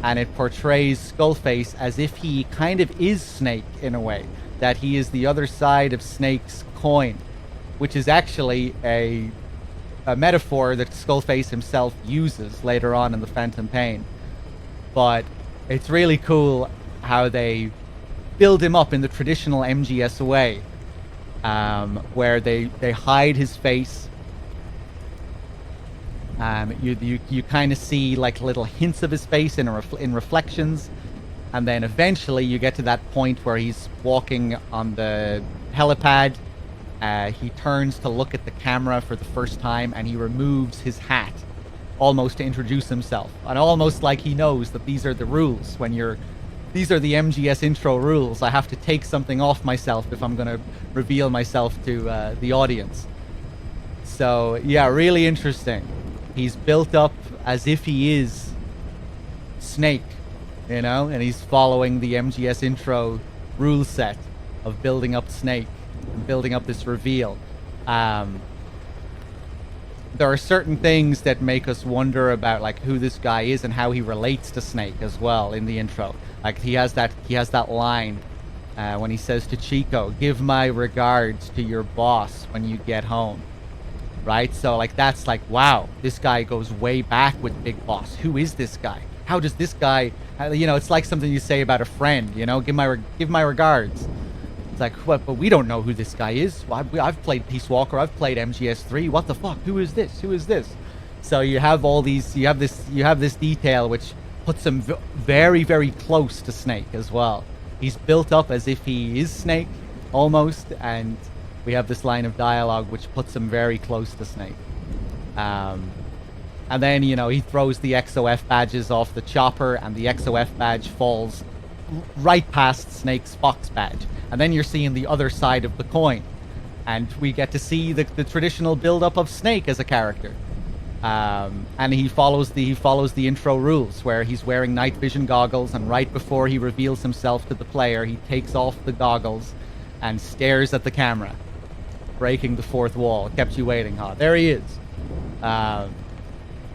And it portrays Skullface as if he kind of is Snake in a way. That he is the other side of Snake's coin. Which is actually a metaphor that Skullface himself uses later on in the Phantom Pain. But it's really cool how they build him up in the traditional MGS way, where they hide his face. You kind of see like little hints of his face in reflections, and then eventually you get to that point where he's walking on the helipad, He turns to look at the camera for the first time, and he removes his hat, almost to introduce himself, and almost like he knows that these are the rules. These are the MGS intro rules. I have to take something off myself if I'm gonna reveal myself to the audience. So yeah, really interesting. He's built up as if he is Snake, you know, and he's following the MGS intro rule set of building up Snake and building up this reveal. There are certain things that make us wonder about like who this guy is and how he relates to Snake as well in the intro. Like he has that line when he says to Chico, "Give my regards to your boss when you get home." Right? So like that's like, wow, this guy goes way back with Big Boss. Who is this guy? How does this guy, you know, it's like something you say about a friend, you know, give my regards. It's like, what? But we don't know who this guy is. I've played Peace Walker. I've played MGS3. What the fuck? Who is this? Who is this? So you have all these. You have this detail which puts him very, very close to Snake as well. He's built up as if he is Snake almost, and we have this line of dialogue which puts him very close to Snake. And then, you know, he throws the XOF badges off the chopper, and the XOF badge falls right past Snake's Fox badge. And then you're seeing the other side of the coin, and we get to see the traditional build-up of Snake as a character. And he follows the intro rules, where he's wearing night vision goggles, and right before he reveals himself to the player, he takes off the goggles and stares at the camera, breaking the fourth wall. Kept you waiting, huh? There he is.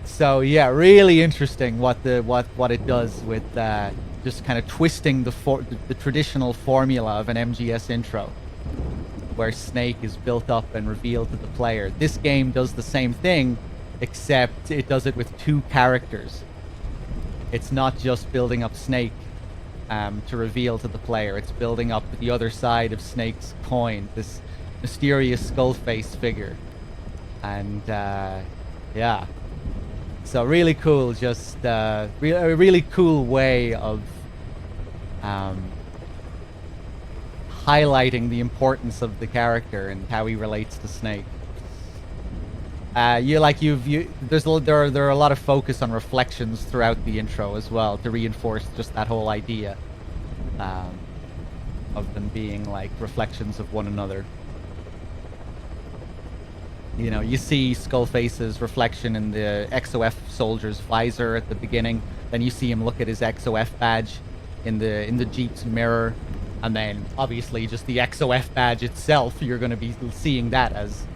So yeah, really interesting what it does with just kind of twisting the traditional formula of an MGS intro, where Snake is built up and revealed to the player. This game does the same thing, except it does it with two characters. It's not just building up Snake to reveal to the player. It's building up the other side of Snake's coin, this mysterious Skullface figure. And yeah. So really cool, just a really cool way of highlighting the importance of the character and how he relates to Snake. There are a lot of focus on reflections throughout the intro as well, to reinforce just that whole idea of them being like reflections of one another. You know, you see Skullface's reflection in the XOF soldier's visor at the beginning. Then you see him look at his XOF badge in the Jeep's mirror, and then obviously just the XOF badge itself. You're going to be seeing that is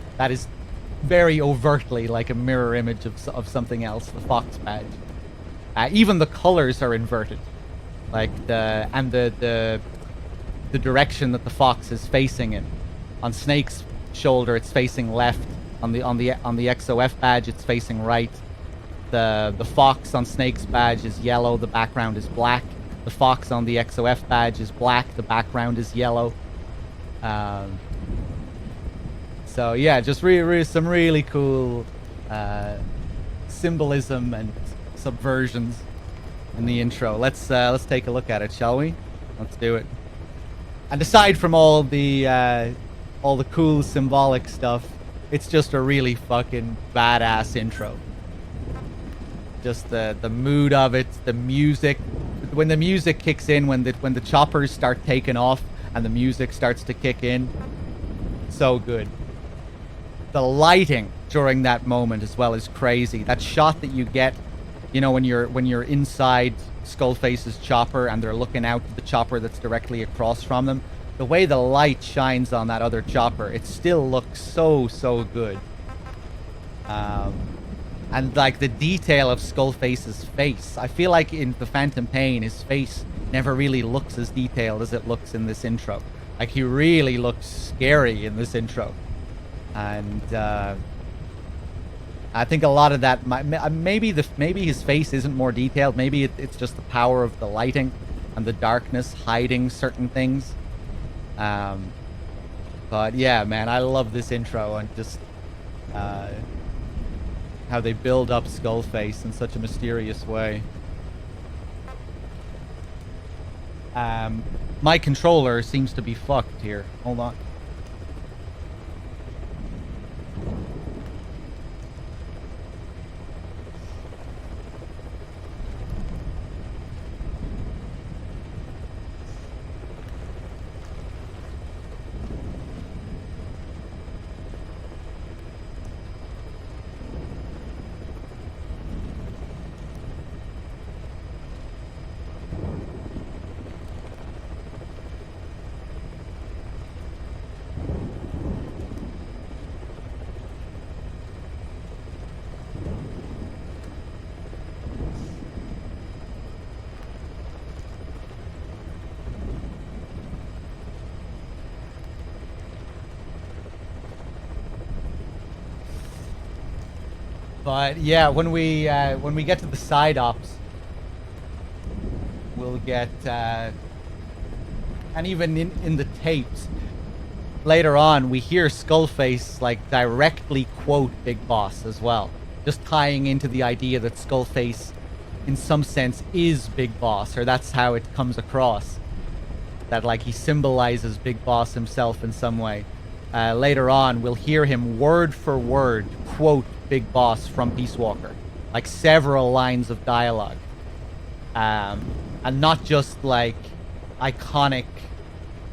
very overtly like a mirror image of something else, the Fox badge. Even the colors are inverted, like the direction that the Fox is facing in. On Snake's shoulder, it's facing left. On the XOF badge, it's facing right. The Fox on Snake's badge is yellow. The background is black. The Fox on the XOF badge is black. The background is yellow. So yeah, just some really cool symbolism and subversions in the intro. Let's take a look at it, shall we? Let's do it. And aside from all the cool symbolic stuff, it's just a really fucking badass intro. Just the mood of it, the music. When the music kicks in, when the choppers start taking off and the music starts to kick in, so good. The lighting during that moment as well is crazy. That shot that you get, you know, when you're inside Skullface's chopper and they're looking out to the chopper that's directly across from them. The way the light shines on that other chopper, it still looks so good. And like the detail of Skullface's face, I feel like in The Phantom Pain, his face never really looks as detailed as it looks in this intro. Like he really looks scary in this intro. And I think a lot of that maybe his face isn't more detailed. Maybe it's just the power of the lighting and the darkness hiding certain things. But yeah, man, I love this intro and just how they build up Skullface in such a mysterious way. My controller seems to be fucked here. Hold on. But yeah, when we get to the side ops, we'll get and even in the tapes later on, we hear Skullface like directly quote Big Boss as well, just tying into the idea that Skullface, in some sense, is Big Boss, or that's how it comes across. That like he symbolizes Big Boss himself in some way. Later on, we'll hear him word for word quote Big Boss from Peace Walker, like several lines of dialogue, and not just like iconic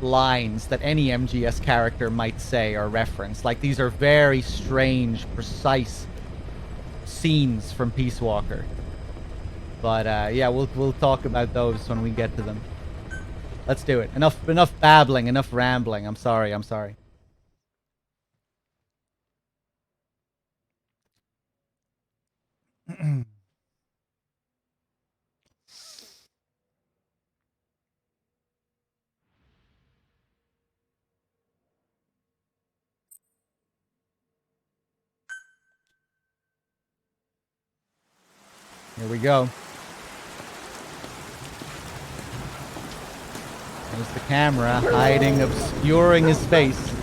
lines that any MGS character might say or reference. Like these are very strange, precise scenes from Peace Walker. But yeah, we'll talk about those when we get to them. Let's do it. Enough babbling, enough rambling. I'm sorry. Here we go. There's the camera hiding, obscuring his face.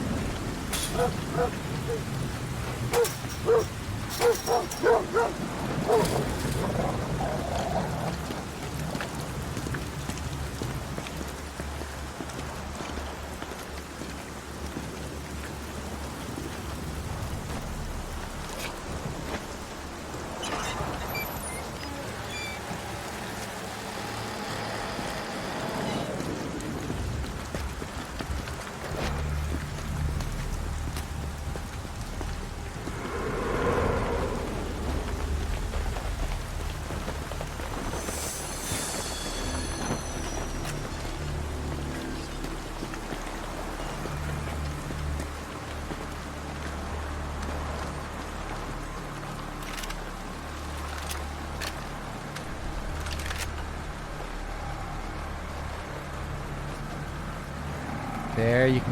There, you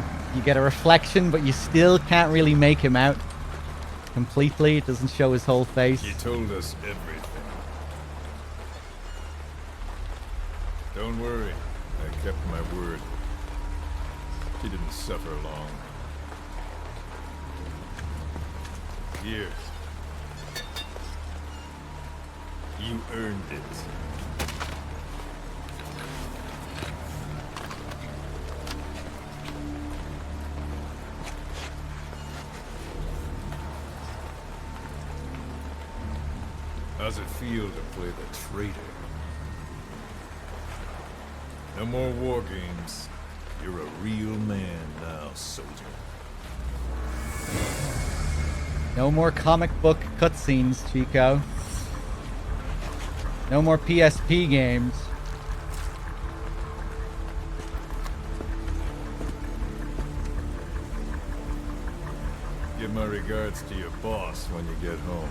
get a reflection, but you still can't really make him out completely. It doesn't show his whole face. He told us everything. Don't worry, I kept my word. He didn't suffer long. Here. You earned it. How's it feel to play the traitor? No more war games. You're a real man now, soldier. No more comic book cutscenes, Chico. No more PSP games. Give my regards to your boss when you get home.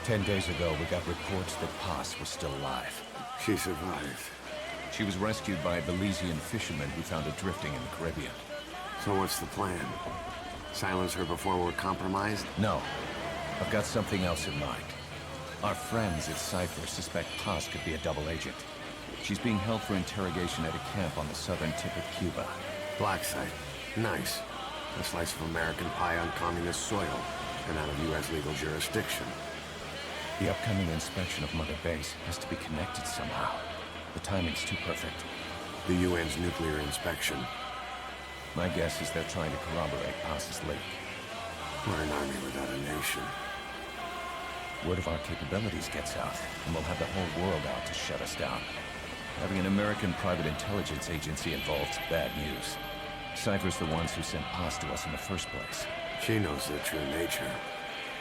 Ten days ago, we got reports that Paz was still alive. She survived. She was rescued by a Belizean fisherman who found her drifting in the Caribbean. So what's the plan? Silence her before we're compromised? No. I've got something else in mind. Our friends at Cypher suspect Paz could be a double agent. She's being held for interrogation at a camp on the southern tip of Cuba. Black site. Nice. A slice of American pie on communist soil, and out of U.S. legal jurisdiction. The upcoming inspection of Mother Base has to be connected somehow. The timing's too perfect. The UN's nuclear inspection. My guess is they're trying to corroborate Paz's leak. We're an army without a nation. Word of our capabilities gets out, and we'll have the whole world out to shut us down. Having an American private intelligence agency involved's bad news. Cypher's the ones who sent Paz to us in the first place. She knows their true nature.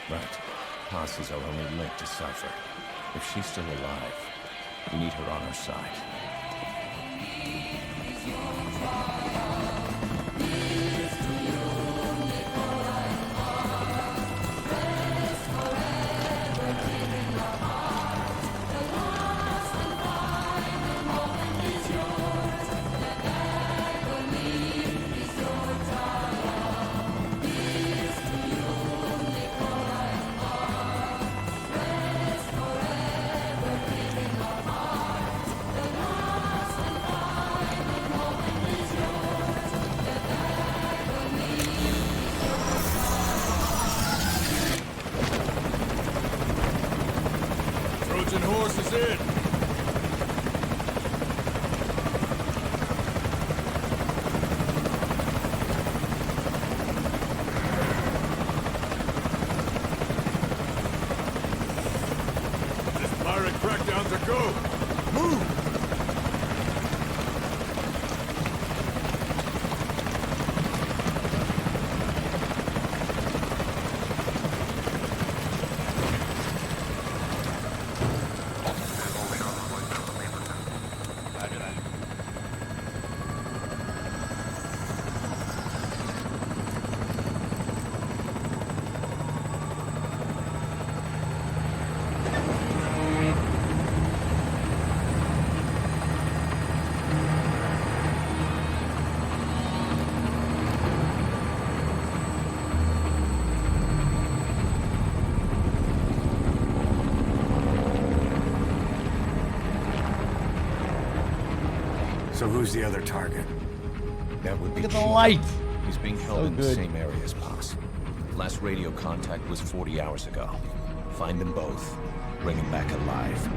Right. Paz is our only link to Cypher. If she's still alive, we need her on our side. Trojan horse is in! This pirate crackdown's a go! Move! So who's the other target? That would be Look at the Chico. light. He's being held So in the good. same area as Paz. Last radio contact was 40 hours ago. Find them both. Bring them back alive.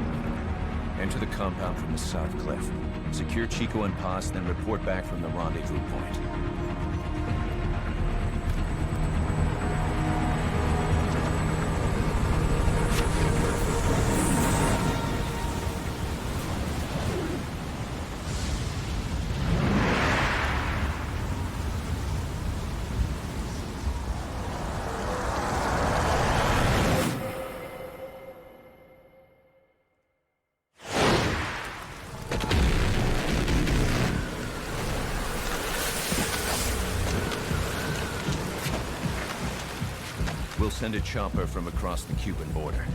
Enter the compound from the south cliff. Secure Chico and Paz, then report back from the rendezvous point. We'll send a chopper from across the Cuban border.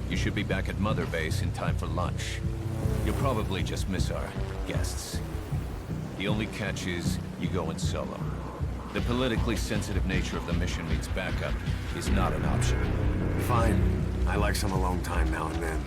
You should be back at Mother Base in time for lunch. You'll probably just miss our guests. The only catch is you go in solo. The politically sensitive nature of the mission means backup is not an option. Fine. I like some alone time now and then.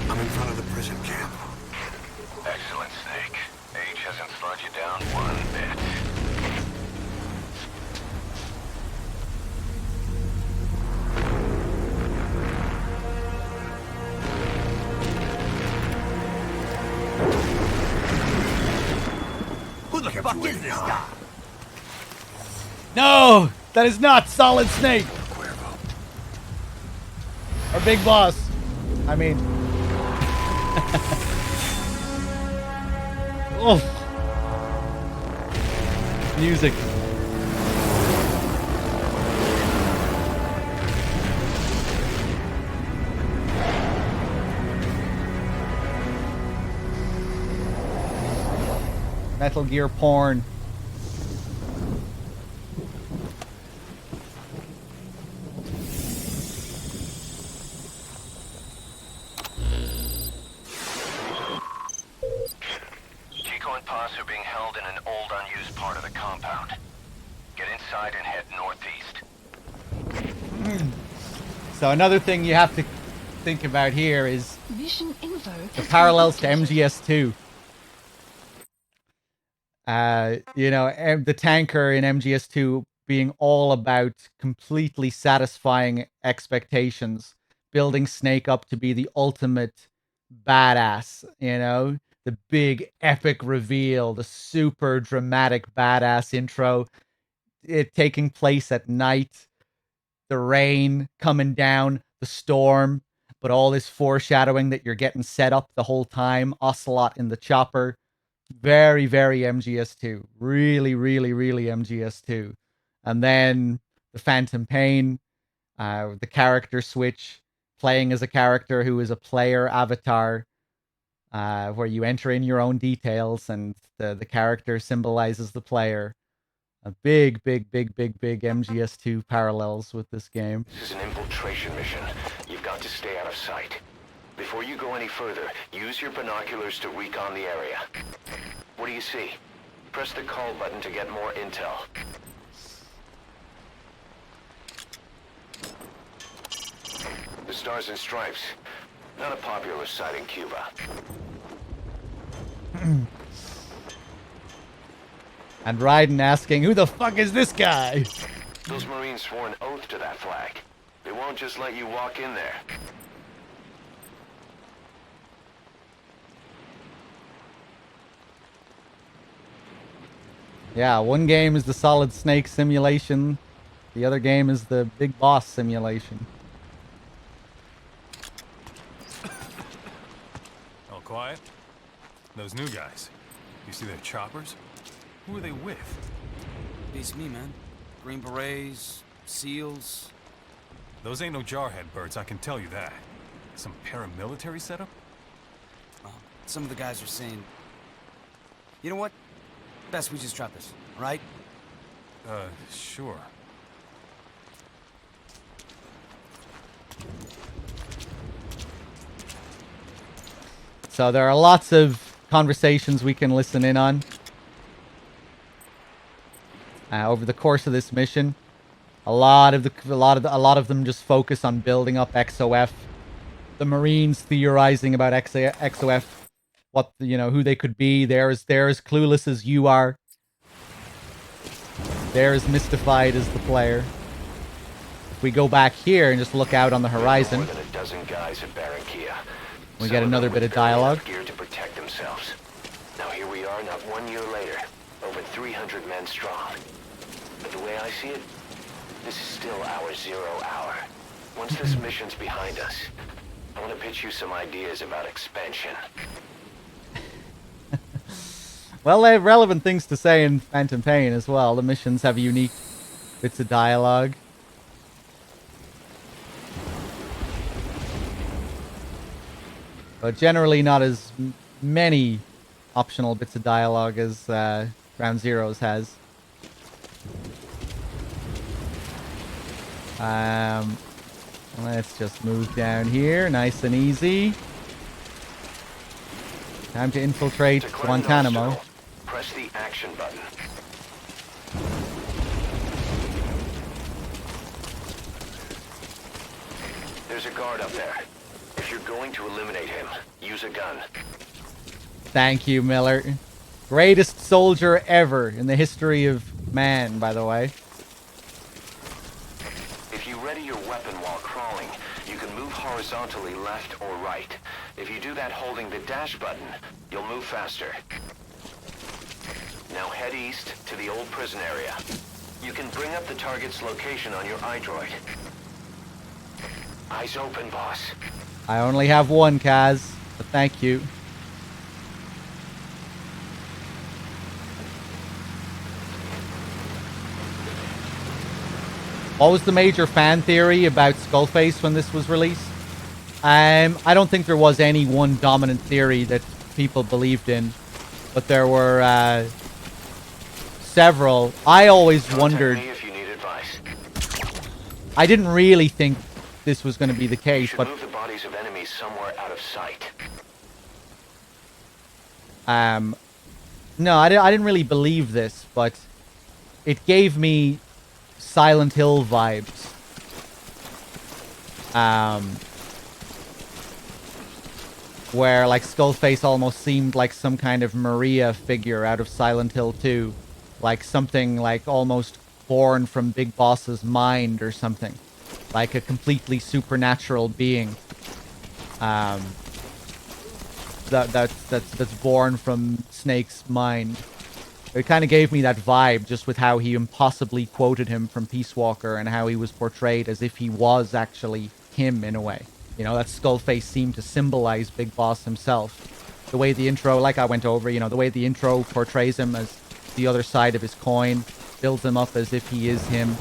I'm in front of the prison camp. Excellent, Snake. Age hasn't slowed you down one bit. Who the fuck is this guy? No, that is not Solid Snake. Cuervo. Our big boss. I mean. Oh. Music. Metal Gear porn. part of the compound. Get inside and head northeast. So another thing you have to think about here is Mission info. the parallels to MGS2. The tanker in MGS2 being all about completely satisfying expectations, building Snake up to be the ultimate badass, the big epic reveal, the super dramatic badass intro, it taking place at night, the rain coming down, the storm, but all this foreshadowing that you're getting set up the whole time, Ocelot in the chopper. Very, very MGS2. Really, really, really MGS2. And then the Phantom Pain, the character switch, playing as a character who is a player avatar, where you enter in your own details and the character symbolizes the player. A big, big, big, big, big MGS2 parallels with this game. This is an infiltration mission. You've got to stay out of sight. Before you go any further, use your binoculars to recon the area. What do you see? Press the call button to get more intel. The Stars and Stripes. Not a popular sight in Cuba. And Raiden asking, who the fuck is this guy? Those Marines swore an oath to that flag. They won't just let you walk in there. Yeah, one game is the Solid Snake simulation. The other game is the Big Boss simulation. All quiet? Those new guys. You see their choppers? Who are they with? Beats me, man. Green Berets, SEALs. Those ain't no jarhead birds, I can tell you that. Some paramilitary setup? Some of the guys are saying... You know what? Best we just drop this, right? Sure. So there are lots of conversations we can listen in on over the course of this mission. A lot of them just focus on building up XOF. The Marines theorizing about XOF, who they could be. They're as clueless as you are. They're as mystified as the player. If we go back here and just look out on the horizon, More than a dozen guys at Barranquilla. we get another bit of dialogue. Gear to protect themselves. Now here we are, not 1 year later, over 300 men strong. But the way I see it, this is still our 0 hour. Once this mission's behind us, I want to pitch you some ideas about expansion. Well, they have relevant things to say in Phantom Pain as well. The missions have unique bits of dialogue. But generally not as many optional bits of dialogue as Ground Zeroes has. Let's just move down here, nice and easy. Time to infiltrate Guantanamo. Press the action button. There's a guard up there. If you're going to eliminate him, use a gun. Thank you, Miller. Greatest soldier ever in the history of man, by the way. If you ready your weapon while crawling, you can move horizontally left or right. If you do that holding the dash button, you'll move faster. Now head east to the old prison area. You can bring up the target's location on your iDroid. Eyes open, boss. I only have one, Kaz, but thank you. What was the major fan theory about Skullface when this was released? I don't think there was any one dominant theory that people believed in, but there were several. I always wondered. Contact me if you need advice. I didn't really think this was going to be the You case, should but move the bodies of enemies somewhere out of sight. No, I didn't really believe this, but it gave me Silent Hill vibes. Where like Skullface almost seemed like some kind of Maria figure out of Silent Hill 2. Like something like almost born from Big Boss's mind or something. Like a completely supernatural being. That's born from Snake's mind. It kind of gave me that vibe just with how he impossibly quoted him from Peace Walker and how he was portrayed as if he was actually him in a way. You know, that Skullface seemed to symbolize Big Boss himself. The way the intro, like I went over, you know, the way the intro portrays him as the other side of his coin, builds him up as if he is him,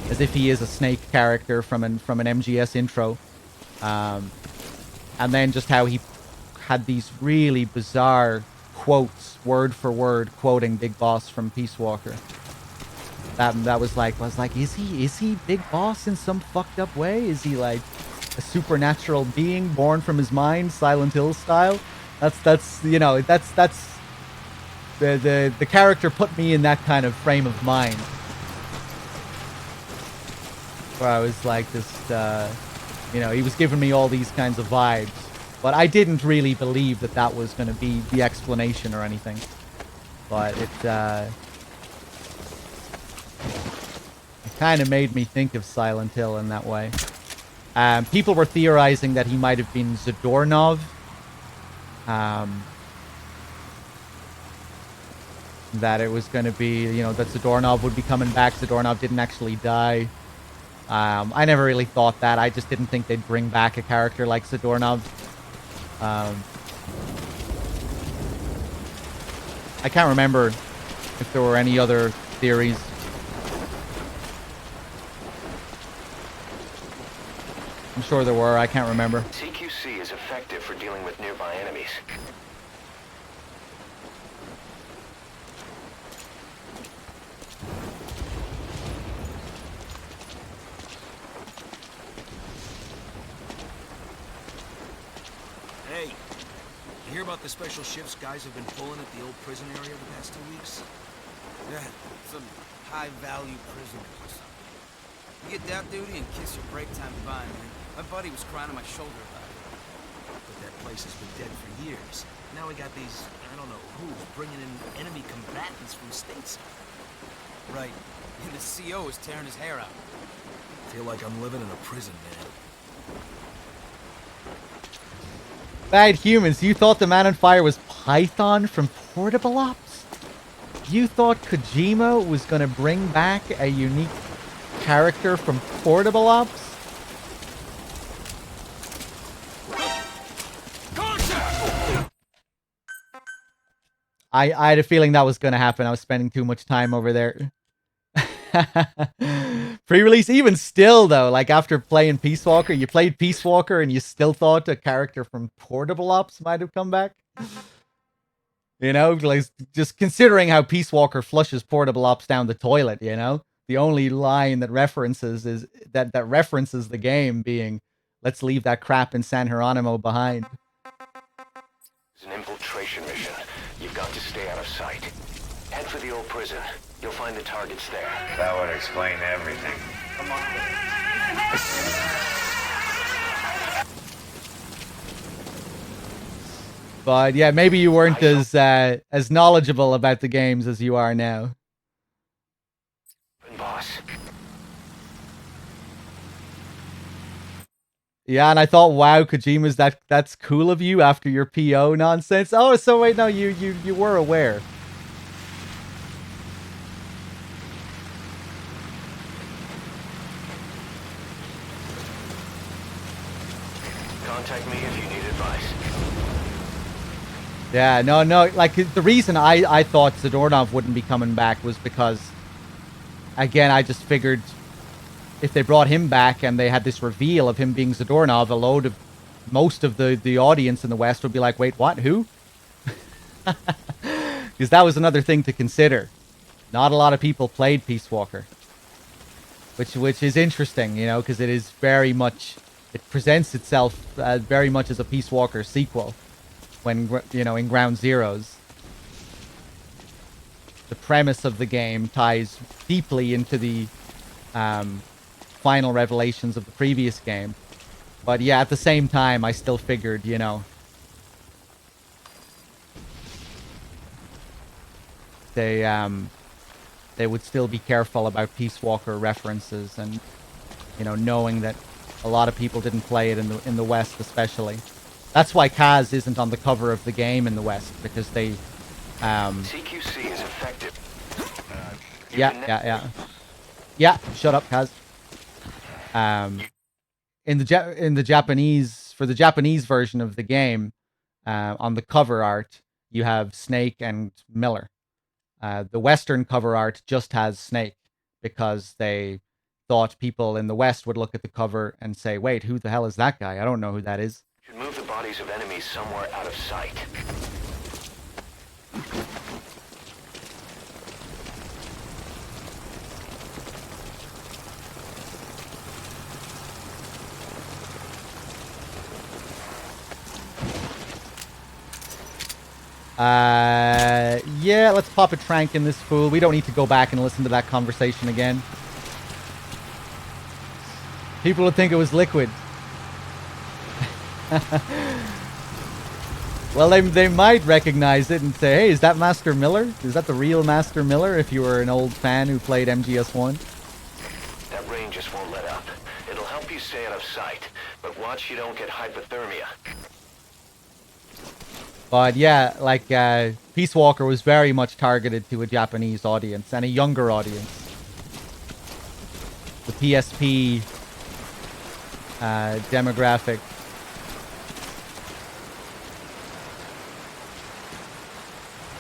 as if he is a Snake character from an MGS intro. And then just how he had these really bizarre quotes, word for word, quoting Big Boss from Peace Walker. That was like, is he Big Boss in some fucked up way? Is he like a supernatural being born from his mind, Silent Hill style? That's you know, that's the character put me in that kind of frame of mind. Where I was like just you know, he was giving me all these kinds of vibes. But I didn't really believe that that was going to be the explanation or anything. But it kind of made me think of Silent Hill in that way. People were theorizing that he might have been Zadornov. That it was going to be, you know, that Zadornov would be coming back. Zadornov didn't actually die. I never really thought that. I just didn't think they'd bring back a character like Zadornov. I can't remember if there were any other theories. I'm sure there were, I can't remember. CQC is effective for dealing with nearby enemies. Hey, you hear about the special shifts guys have been pulling at the old prison area the past 2 weeks? Yeah, some high-value prisoners or something. You get down duty and kiss your break time goodbye, man. My buddy was crying on my shoulder about it. But that place has been dead for years. Now we got these, I don't know who, bringing in enemy combatants from stateside. Right. And the CO is tearing his hair out. Feel like I'm living in a prison, man. Bad humans, you thought the Man on Fire was Python from Portable Ops? You thought Kojima was gonna bring back a unique character from Portable Ops? I had a feeling that was gonna happen. I was spending too much time over there. Pre-release, even still though, like after playing Peace Walker, you played Peace Walker and you still thought a character from Portable Ops might have come back. You know, like just considering how Peace Walker flushes Portable Ops down the toilet, you know? The only line that references is that references the game being, let's leave that crap in San Geronimo behind. It's an infiltration mission. You've got to stay out of sight. Head for the old prison. You'll find the targets there. That would explain everything. But yeah, maybe you weren't as knowledgeable about the games as you are now. Boss. Yeah, and I thought, wow, Kojima's that's cool of you after your PO nonsense. Oh, so wait, no, you were aware. Contact me if you need advice. Yeah, no, like the reason I thought Zadornov wouldn't be coming back was because, again, I just figured if they brought him back and they had this reveal of him being Zadornov, most of the audience in the West would be like, wait, what, who? Because that was another thing to consider. Not a lot of people played Peace Walker. Which is interesting, you know, because it is very much, it presents itself very much as a Peace Walker sequel when, you know, in Ground Zeroes. the premise of the game ties deeply into the final revelations of the previous game. But yeah, at the same time, I still figured, you know, they would still be careful about Peace Walker references, and you know, knowing that a lot of people didn't play it in the West, especially. That's why Kaz isn't on the cover of the game in the West, because they CQC is effective. Yeah, shut up, Kaz. In the Japanese, for the Japanese version of the game, on the cover art, you have Snake and Miller. The Western cover art just has Snake, because they thought people in the West would look at the cover and say, wait, who the hell is that guy? I don't know who that is. Should move the bodies of enemies somewhere out of sight. Yeah, let's pop a trank in this fool. We don't need to go back and listen to that conversation again. People would think it was liquid. Well, they might recognize it and say, hey, is that Master Miller? Is that the real Master Miller, if you were an old fan who played MGS1? That rain just won't let up. It'll help you stay out of sight, but watch you don't get hypothermia. But yeah, like, Peace Walker was very much targeted to a Japanese audience and a younger audience. The PSP demographic.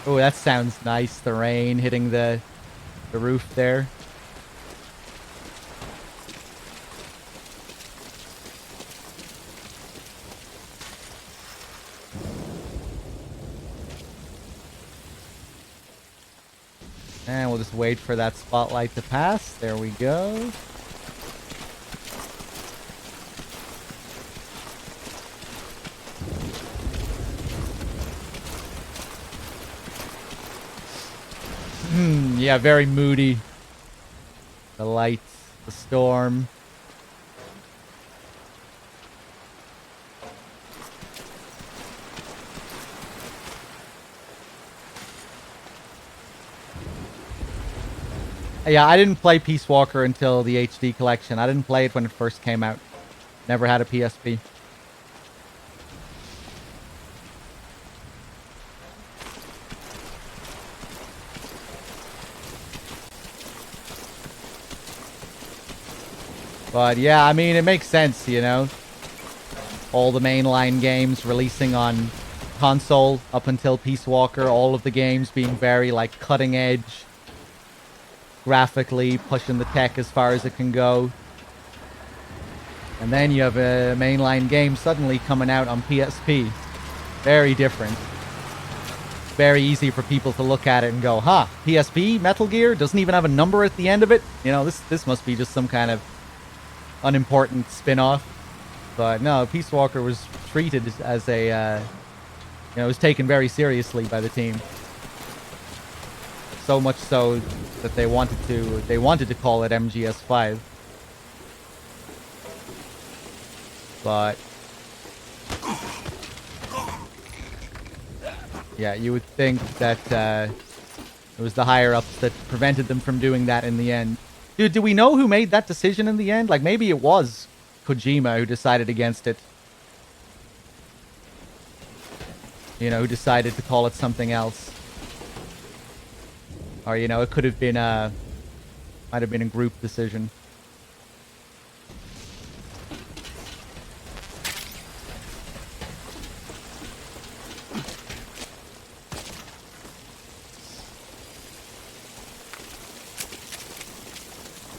Oh, that sounds nice. The rain hitting the roof there. And we'll just wait for that spotlight to pass. There we go. Yeah, very moody. The lights, the storm. Yeah, I didn't play Peace Walker until the HD collection. I didn't play it when it first came out. Never had a PSP. But yeah, I mean, it makes sense, you know? All the mainline games releasing on console up until Peace Walker, all of the games being very, like, cutting edge. Graphically, pushing the tech as far as it can go. And then you have a mainline game suddenly coming out on PSP. Very different. Very easy for people to look at it and go, huh, PSP, Metal Gear, doesn't even have a number at the end of it? You know, this must be just some kind of unimportant spin-off. But no, Peace Walker was treated as a, you know, it was taken very seriously by the team. So much so that they wanted to call it MGS5. But yeah, you would think that it was the higher-ups that prevented them from doing that in the end. Dude, do we know who made that decision in the end? Like, maybe it was Kojima who decided against it. You know, who decided to call it something else. Or, you know, it could have been a... might have been a group decision.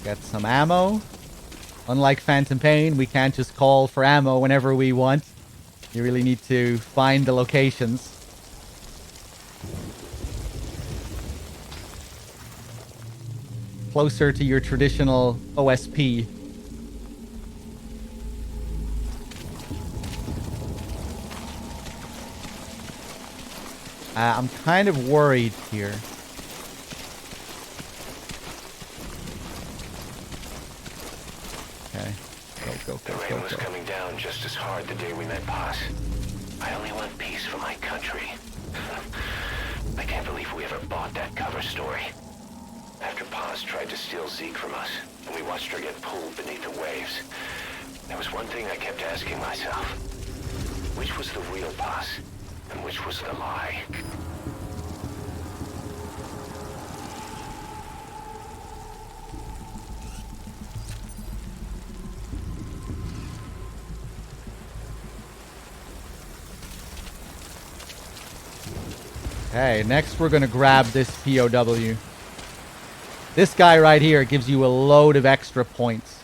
Got some ammo. Unlike Phantom Pain, we can't just call for ammo whenever we want. You really need to find the locations. Closer to your traditional OSP. I'm kind of worried here. go, The rain was coming down just as hard the day we met Paz. I only want peace for my country. I can't believe we ever bought that cover story. After Paz tried to steal Zeke from us, and we watched her get pulled beneath the waves, there was one thing I kept asking myself. Which was the real Paz, and which was the lie? Okay, next we're gonna grab this POW. This guy right here gives you a load of extra points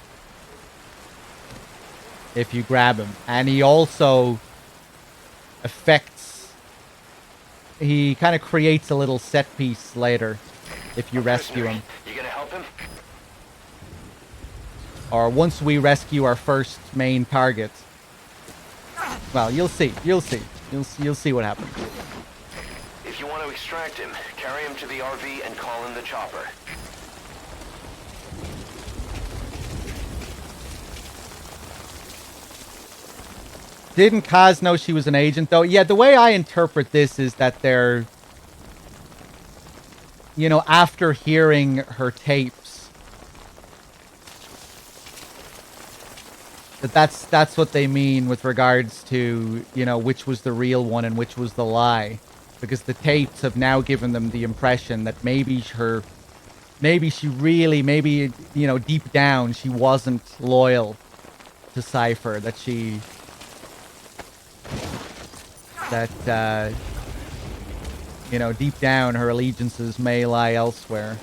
if you grab him. And he also affects... He kind of creates a little set piece later if you rescue him. You gonna help him? Or once we rescue our first main target. Well, you'll see. You'll see. You'll see what happens. If you want to extract him, carry him to the RV and call in the chopper. Didn't Kaz know she was an agent, though? Yeah, the way I interpret this is that they're... You know, after hearing her tapes... That's what they mean with regards to, you know, which was the real one and which was the lie. Because the tapes have now given them the impression that maybe she really, you know, deep down, she wasn't loyal to Cypher. That you know, deep down, her allegiances may lie elsewhere.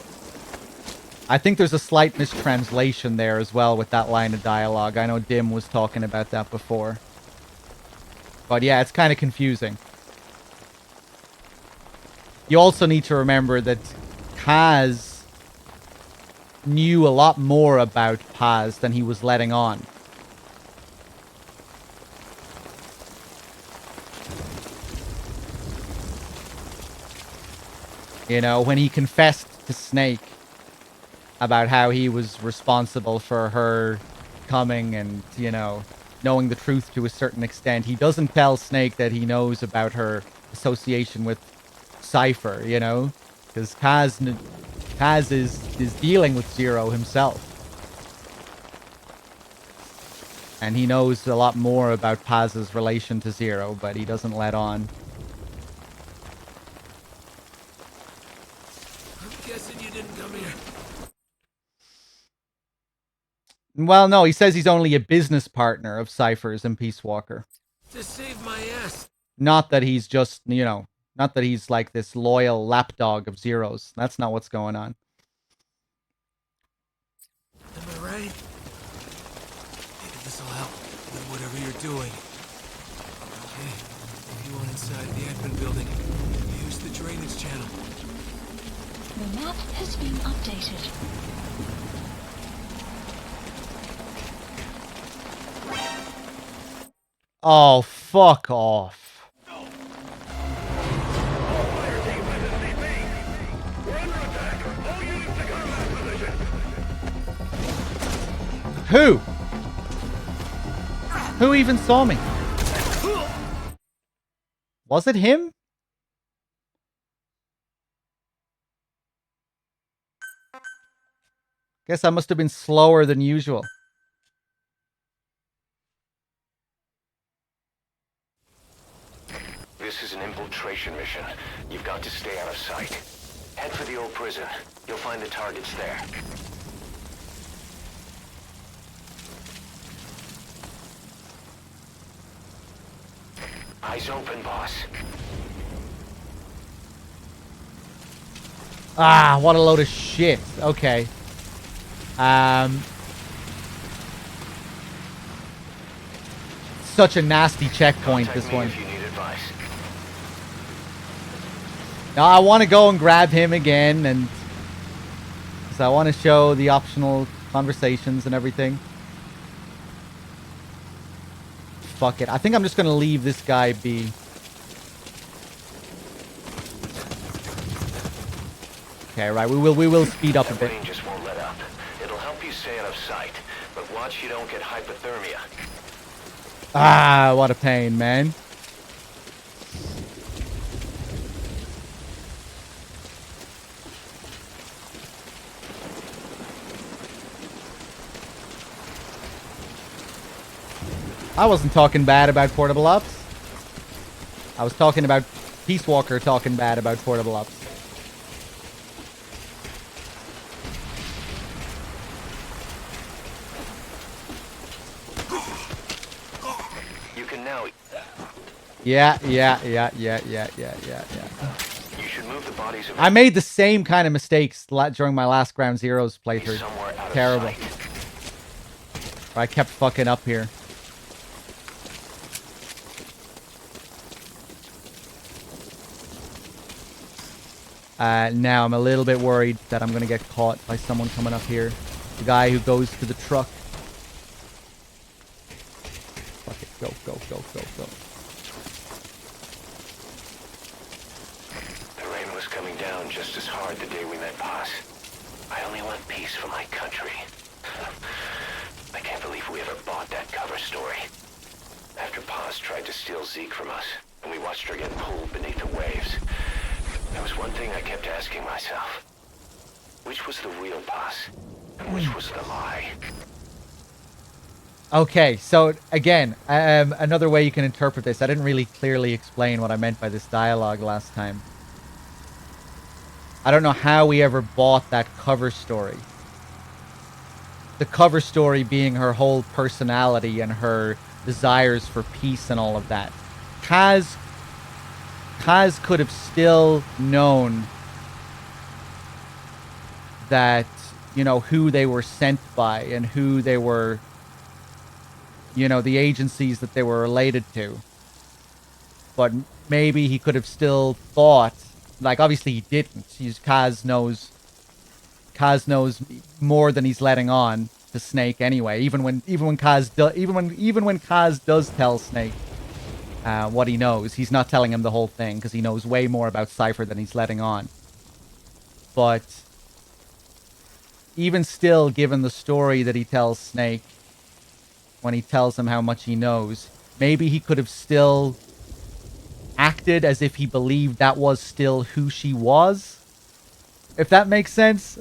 I think there's a slight mistranslation there as well with that line of dialogue. I know Dim was talking about that before. But yeah, it's kind of confusing. You also need to remember that Kaz knew a lot more about Paz than he was letting on. You know, when he confessed to Snake about how he was responsible for her coming and, you know, knowing the truth to a certain extent, he doesn't tell Snake that he knows about her association with Cypher, you know? Because Kaz is dealing with Zero himself. And he knows a lot more about Paz's relation to Zero, but he doesn't let on. I'm guessing you didn't come here. Well, no, he says he's only a business partner of Cypher's and Peace Walker. To save my ass. Not that he's just, you know, not that he's like this loyal lapdog of Zero's. That's not what's going on. Am I right? Maybe this'll help with whatever you're doing. Okay, if you want inside the admin building, use the drainage channel. The map has been updated. Oh, fuck off. Who? Who even saw me? Was it him? Guess I must have been slower than usual. This is an infiltration mission. You've got to stay out of sight. Head for the old prison. You'll find the targets there. Eyes open, boss. Ah, what a load of shit. Okay. Such a nasty checkpoint, this one. If you need advice. Now I want to go and grab him again, and because I want to show the optional conversations and everything. Fuck it. I think I'm just going to leave this guy be. Okay, right. We will speed up a bit. Just won't let up. It'll help you stay out of sight, but watch you don't get hypothermia. Ah, what a pain, man. I wasn't talking bad about Portable Ops. I was talking about Peace Walker talking bad about Portable Ops. You can now... Yeah. You should move the bodies of... I made the same kind of mistakes during my last Ground Zeroes playthrough. somewhere out of Terrible. sight. I kept fucking up here. Now I'm a little bit worried that I'm gonna get caught by someone coming up here. The guy who goes to the truck. Fuck it. Go. The rain was coming down just as hard the day we met Paz. I only want peace for my country. I can't believe we ever bought that cover story. After Paz tried to steal Zeke from us, and we watched her get pulled beneath the waves, there was one thing I kept asking myself. Which was the real Paz, and which was the lie? Okay, so again, another way you can interpret this. I didn't really clearly explain what I meant by this dialogue last time. I don't know how we ever bought that cover story. The cover story being her whole personality and her desires for peace and all of that. Kaz could have still known that, you know, who they were sent by and who they were, you know, the agencies that they were related to. But maybe he could have still thought, like, obviously he didn't. Kaz knows more than he's letting on to Snake anyway. Even when Kaz does tell Snake what he knows, he's not telling him the whole thing because he knows way more about Cypher than he's letting on. But even still, given the story that he tells Snake when he tells him how much he knows, maybe he could have still acted as if he believed that was still who she was. If that makes sense.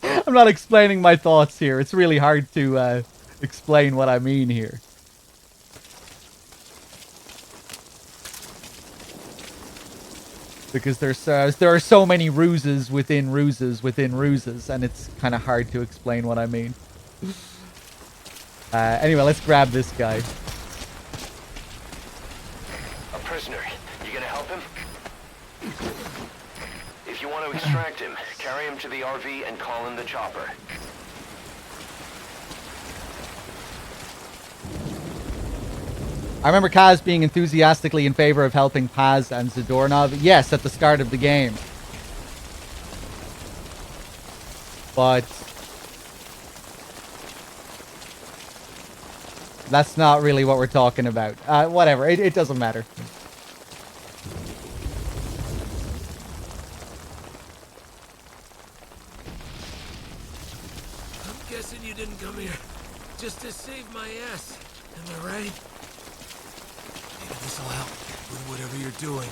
I'm not explaining my thoughts here. It's really hard to explain what I mean here. Because there are so many ruses within ruses within ruses, and it's kind of hard to explain what I mean. Anyway, let's grab this guy. A prisoner. You gonna help him? If you want to extract him, carry him to the RV and call in the chopper. I remember Kaz being enthusiastically in favor of helping Paz and Zadornov. Yes, at the start of the game. But that's not really what we're talking about. Whatever, it doesn't matter. I'm guessing you didn't come here just to save my ass. Am I right? Maybe this'll help with whatever you're doing.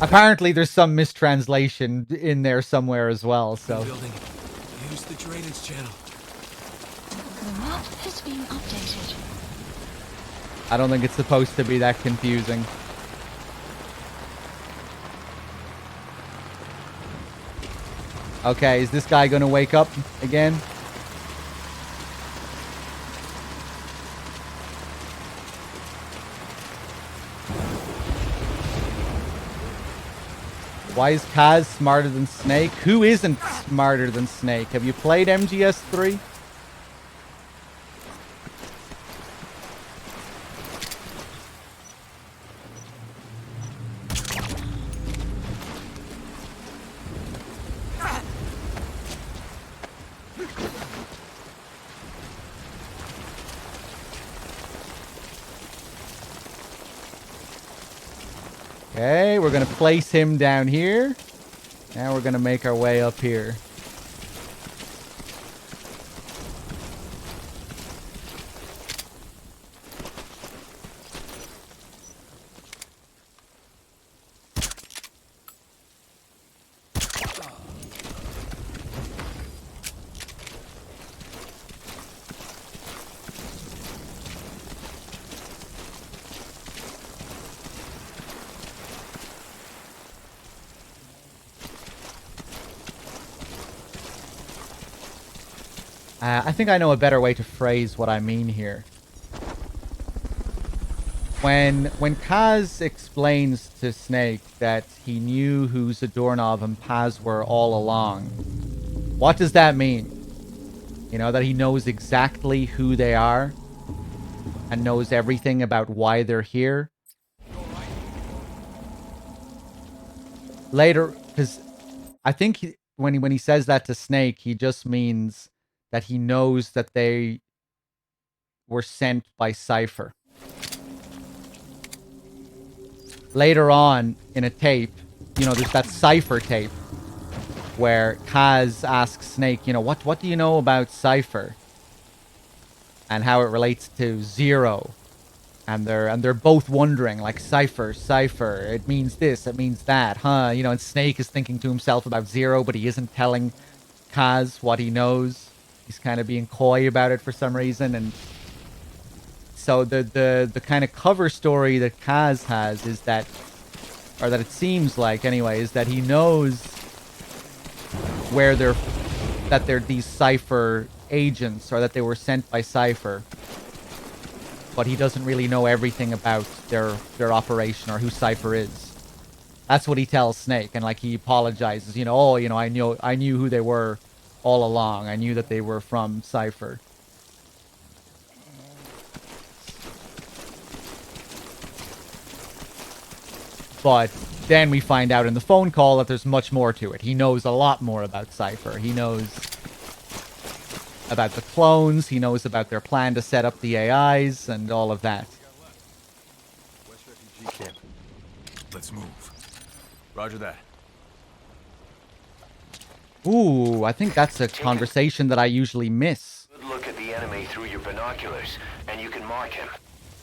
Apparently there's some mistranslation in there somewhere as well, so. Building. Use the drainage channel. The map is being updated. I don't think it's supposed to be that confusing. Okay, is this guy gonna wake up again? Why is Kaz smarter than Snake? Who isn't smarter than Snake? Have you played MGS3? Okay, we're gonna place him down here. Now we're gonna make our way up here. I think I know a better way to phrase what I mean here. When Kaz explains to Snake that he knew who Zadornov and Paz were all along, what does that mean? You know, that he knows exactly who they are and knows everything about why they're here? Later, because I think when he says that to Snake, he just means that he knows that they were sent by Cypher. Later on in a tape, you know, there's that Cypher tape where Kaz asks Snake, you know, what do you know about Cypher? And how it relates to Zero. And they're both wondering, like, Cypher, it means this, it means that, huh? You know, and Snake is thinking to himself about Zero, but he isn't telling Kaz what he knows. He's kind of being coy about it for some reason, and so the kind of cover story that Kaz has is that, or that it seems like anyway, is that he knows where they're these Cypher agents, or that they were sent by Cypher, but he doesn't really know everything about their operation or who Cypher is. That's what he tells Snake, and like he apologizes, you know, oh, you know, I knew who they were all along. I knew that they were from Cypher. But then we find out in the phone call that there's much more to it. He knows a lot more about Cypher. He knows about the clones. He knows about their plan to set up the AIs and all of that. West Refugee Camp. Let's move. Roger that. Ooh, I think that's a conversation that I usually miss. Good look at the enemy through your binoculars, and you can mark him.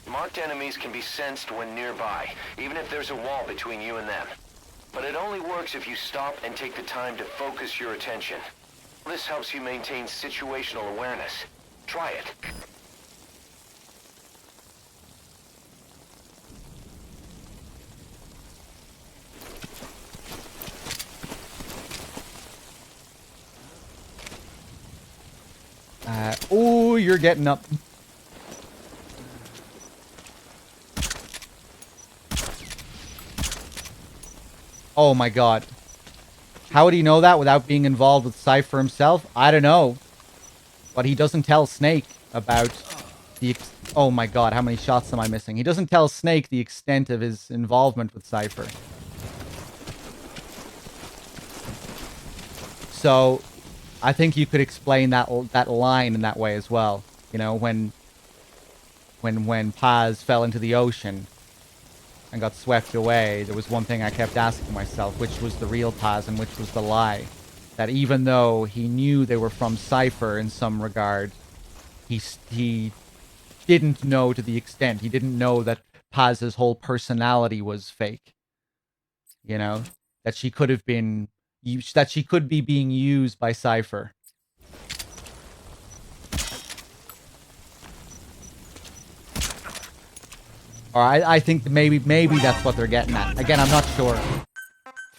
Marked enemies can be sensed when nearby, even if there's a wall between you and them. But it only works if you stop and take the time to focus your attention. This helps you maintain situational awareness. Try it. Oh, you're getting up. Oh my god. How would he know that without being involved with Cypher himself? I don't know. But he doesn't tell Snake about the... Oh my god, how many shots am I missing? He doesn't tell Snake the extent of his involvement with Cypher. So, I think you could explain that line in that way as well. You know, when Paz fell into the ocean and got swept away, there was one thing I kept asking myself, which was the real Paz and which was the lie. That even though he knew they were from Cypher in some regard, he didn't know to the extent. He didn't know that Paz's whole personality was fake. You know? That she could have been... that she could be being used by Cypher. Or I think maybe that's what they're getting at. Again, I'm not sure.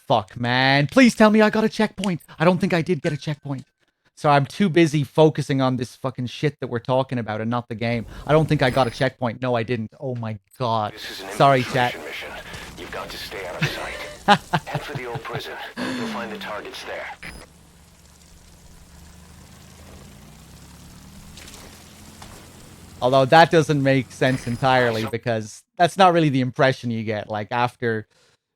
Fuck, man. Please tell me I got a checkpoint. I don't think I did get a checkpoint. So I'm too busy focusing on this fucking shit that we're talking about and not the game. I don't think I got a checkpoint. No, I didn't. Oh my god. Sorry, chat. Mission. You've got to stay out of sight. Head for the old prison. You'll find the targets there. Although that doesn't make sense entirely, because that's not really the impression you get. Like, after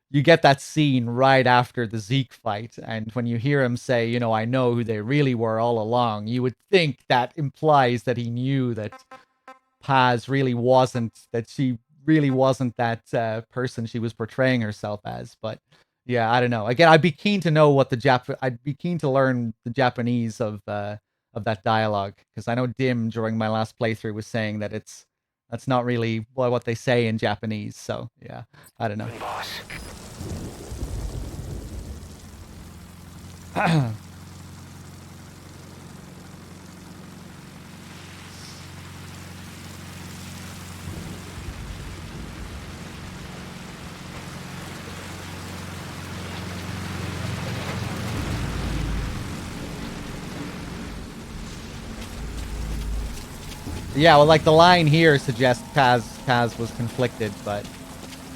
you get that scene right after the Zeke fight, and when you hear him say, you know, I know who they really were all along, you would think that implies that he knew that Paz really wasn't, that she really wasn't that person she was portraying herself as. But yeah, I don't know. Again, I'd be keen to know what I'd be keen to learn the Japanese of that dialogue, because I know Dim during my last playthrough was saying that that's not really what they say in Japanese. So yeah, I don't know. Yeah, well, like the line here suggests Kaz was conflicted, but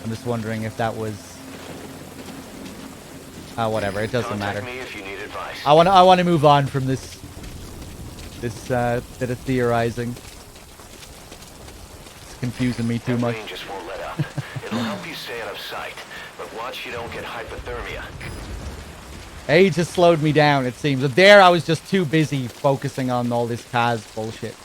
I'm just wondering if that was. Whatever. It doesn't matter. Contact me if you need advice. I want to move on from this bit of theorizing. It's confusing me too much. Rain just won't let up. It'll help you stay out of sight, but watch you don't get hypothermia. Age has slowed me down, it seems. But there, I was just too busy focusing on all this Kaz bullshit.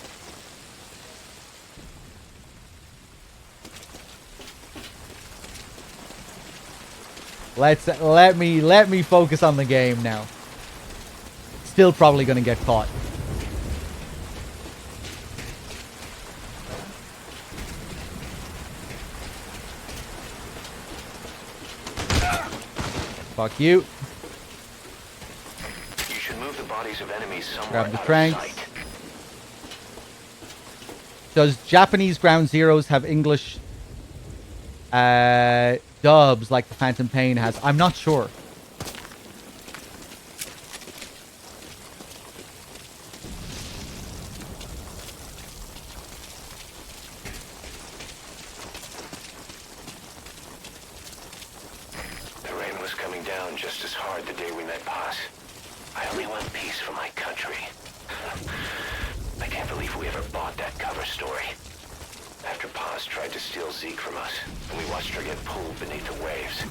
Let me focus on the game now. Still probably gonna get caught. Fuck you. You should move the bodies of enemies somewhere Grab the out of cranks. sight. Does Japanese Ground Zeroes have English dubs like the Phantom Pain has? I'm not sure. The rain was coming down just as hard the day we met Paz. I only want peace for my country. I can't believe we ever bought that cover story. After Paz tried to steal Zeke from us, and we watched her get pulled beneath the waves,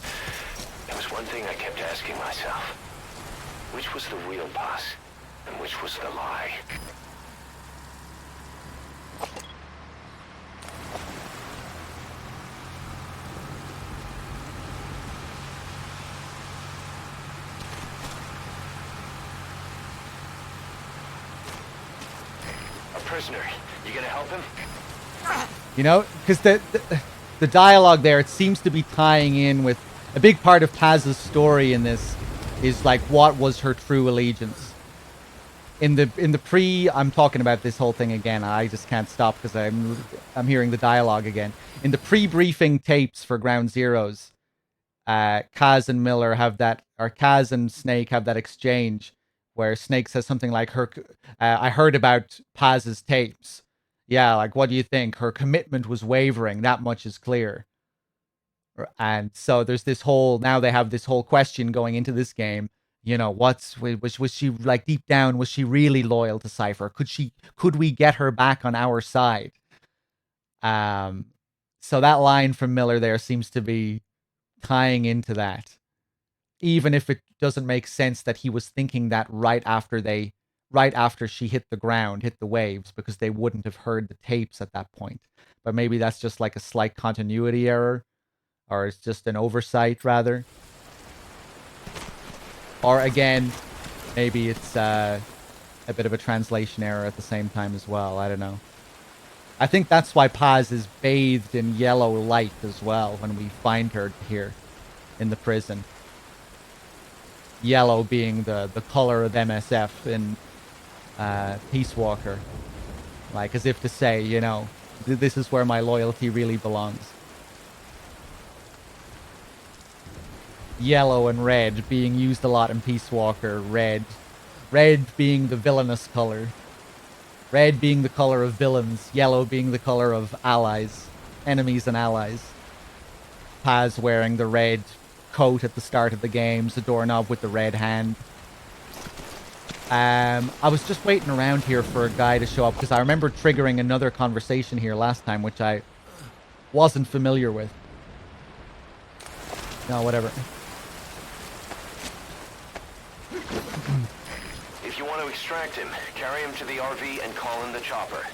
there was one thing I kept asking myself. Which was the real Paz, and which was the lie? A prisoner. You gonna help him? You know, because the dialogue there, it seems to be tying in with a big part of Paz's story in this is like what was her true allegiance. In the pre, I'm talking about this whole thing again. I just can't stop because I'm hearing the dialogue again. In the pre-briefing tapes for Ground Zeroes, Kaz and Miller have that, or Kaz and Snake have that exchange where Snake says something like, I heard about Paz's tapes. Yeah, like, what do you think? Her commitment was wavering. That much is clear. And so there's this whole, now they have this whole question going into this game. You know, was she, like, deep down, was she really loyal to Cypher? Could we get her back on our side? So that line from Miller there seems to be tying into that. Even if it doesn't make sense that he was thinking that right after she hit the ground, hit the waves, because they wouldn't have heard the tapes at that point. But maybe that's just like a slight continuity error, or it's just an oversight, rather. Or again, maybe it's a bit of a translation error at the same time as well. I don't know. I think that's why Paz is bathed in yellow light as well when we find her here in the prison. Yellow being the color of MSF in Peace Walker. Like, as if to say, you know, this is where my loyalty really belongs. Yellow and red being used a lot in Peace Walker. Red being the villainous color. Red being the color of villains. Yellow being the color of allies. Enemies and allies. Paz wearing the red coat at the start of the game. The doorknob with the red hand. I was just waiting around here for a guy to show up because I remember triggering another conversation here last time, which I wasn't familiar with. No, whatever. If you want to extract him, carry him to the RV and call in the chopper.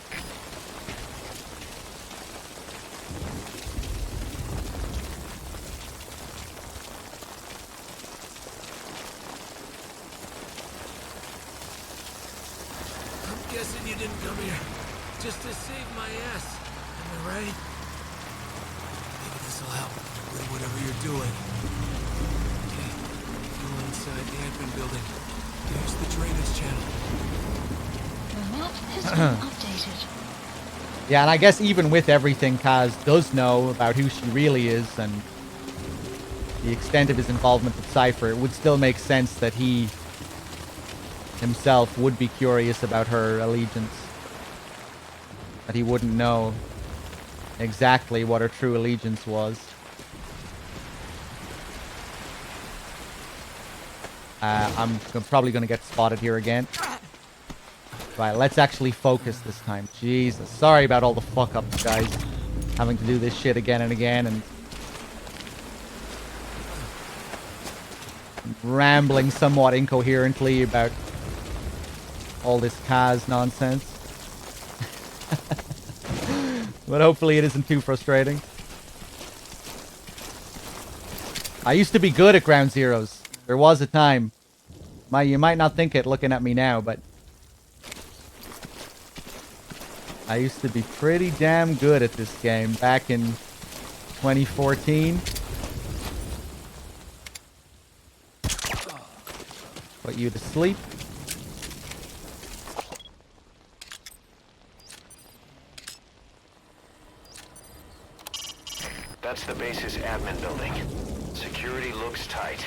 I'm guessing you didn't come here just to save my ass. Am I right? Maybe this'll help with whatever you're doing. Okay, go inside the admin building. There's the drainage channel. The map has been updated. Yeah, and I guess even with everything Kaz does know about who she really is and the extent of his involvement with Cypher, it would still make sense that he himself would be curious about her allegiance. that he wouldn't know exactly what her true allegiance was. I'm probably going to get spotted here again. Right, let's actually focus this time. Jesus. Sorry about all the fuck-ups, guys. Having to do this shit again and again, and rambling somewhat incoherently about all this Kaz nonsense. But hopefully it isn't too frustrating. I used to be good at Ground Zeroes. There was a time. You might not think it looking at me now, but I used to be pretty damn good at this game back in 2014. Put you to sleep. That's the base's admin building. Security looks tight.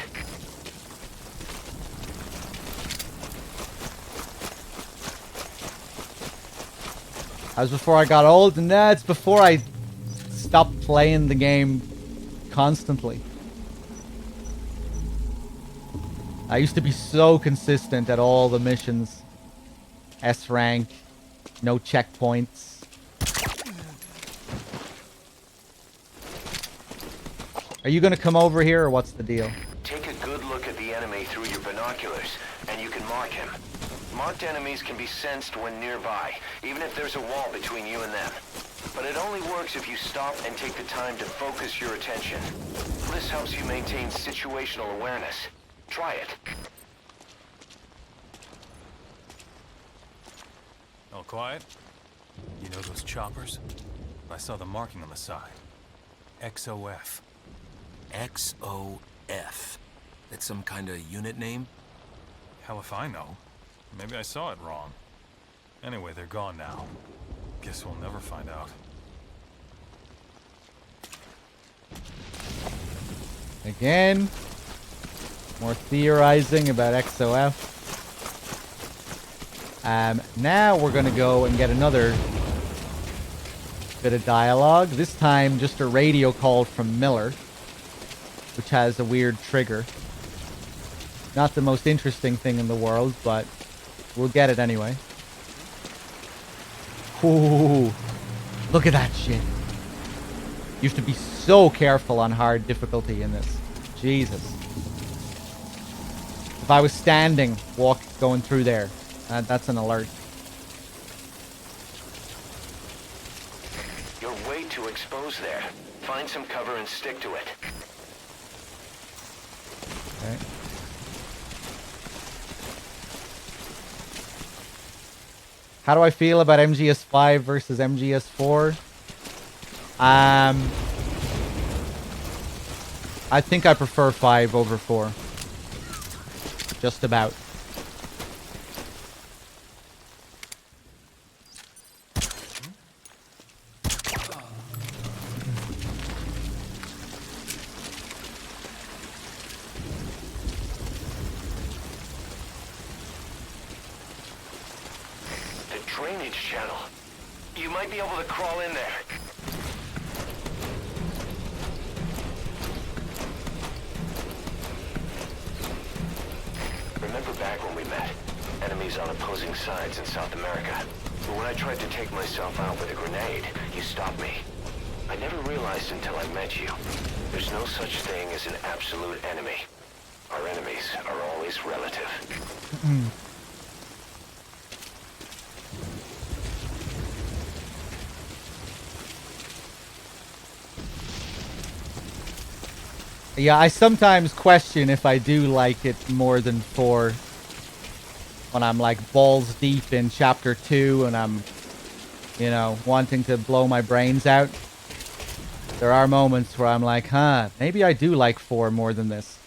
That was before I got old, and that's before I stopped playing the game constantly. I used to be so consistent at all the missions. S rank, no checkpoints. Are you gonna come over here, or what's the deal? Take a good look at the enemy through your binoculars, and you can mark him. Marked enemies can be sensed when nearby, even if there's a wall between you and them. But it only works if you stop and take the time to focus your attention. This helps you maintain situational awareness. Try it. All quiet? You know those choppers? I saw the marking on the side. XOF. XOF. That's some kind of unit name? Hell if I know. Maybe I saw it wrong. Anyway, they're gone now. Guess we'll never find out. Again. More theorizing about XOF. Now we're gonna go and get another bit of dialogue. This time just a radio call from Miller, which has a weird trigger. Not the most interesting thing in the world, but we'll get it anyway. Ooh, look at that shit. You have to be so careful on hard difficulty in this. Jesus. If I was standing, going through there, that's an alert. You're way too exposed there. Find some cover and stick to it. Okay. How do I feel about MGS5 versus MGS4? I think I prefer 5 over 4. Just about. Drainage channel. You might be able to crawl in there. Remember back when we met? Enemies on opposing sides in South America. But when I tried to take myself out with a grenade, you stopped me. I never realized until I met you. There's no such thing as an absolute enemy. Our enemies are always relative. Yeah, I sometimes question if I do like it more than 4. When I'm like balls deep in chapter 2 and I'm, you know, wanting to blow my brains out. There are moments where I'm like, huh, maybe I do like 4 more than this.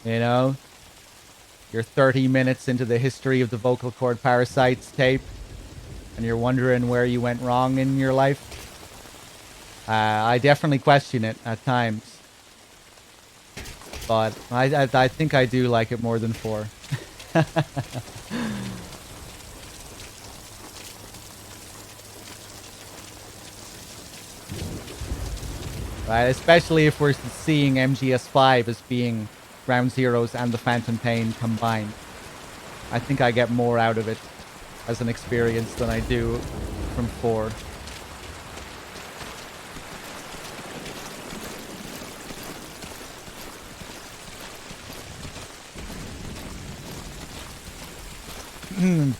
You know? You're 30 minutes into the history of the vocal cord parasites tape, and you're wondering where you went wrong in your life. I definitely question it at times. But I think I do like it more than 4. right? Especially if we're seeing MGS5 as being Ground Zeroes and the Phantom Pain combined. I think I get more out of it as an experience than I do from 4.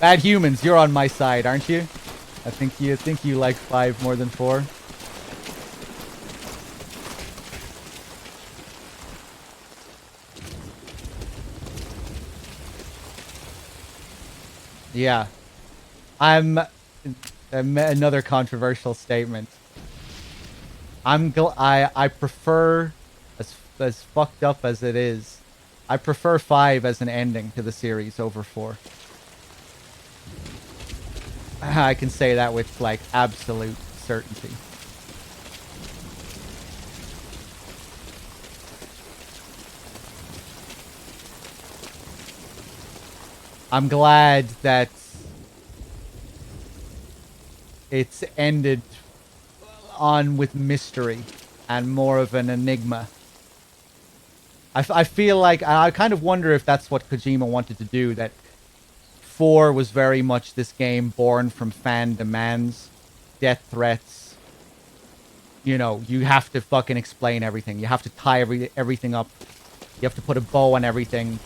Bad Humans, you're on my side, aren't you? I think you like 5 more than 4. Yeah. I'm another controversial statement. I prefer, as fucked up as it is, I prefer 5 as an ending to the series over 4. I can say that with like absolute certainty. I'm glad that it's ended on with mystery and more of an enigma. I feel like I kind of wonder if that's what Kojima wanted to do, that 4 was very much this game born from fan demands, death threats. You know, you have to fucking explain everything. You have to tie everything up. You have to put a bow on everything.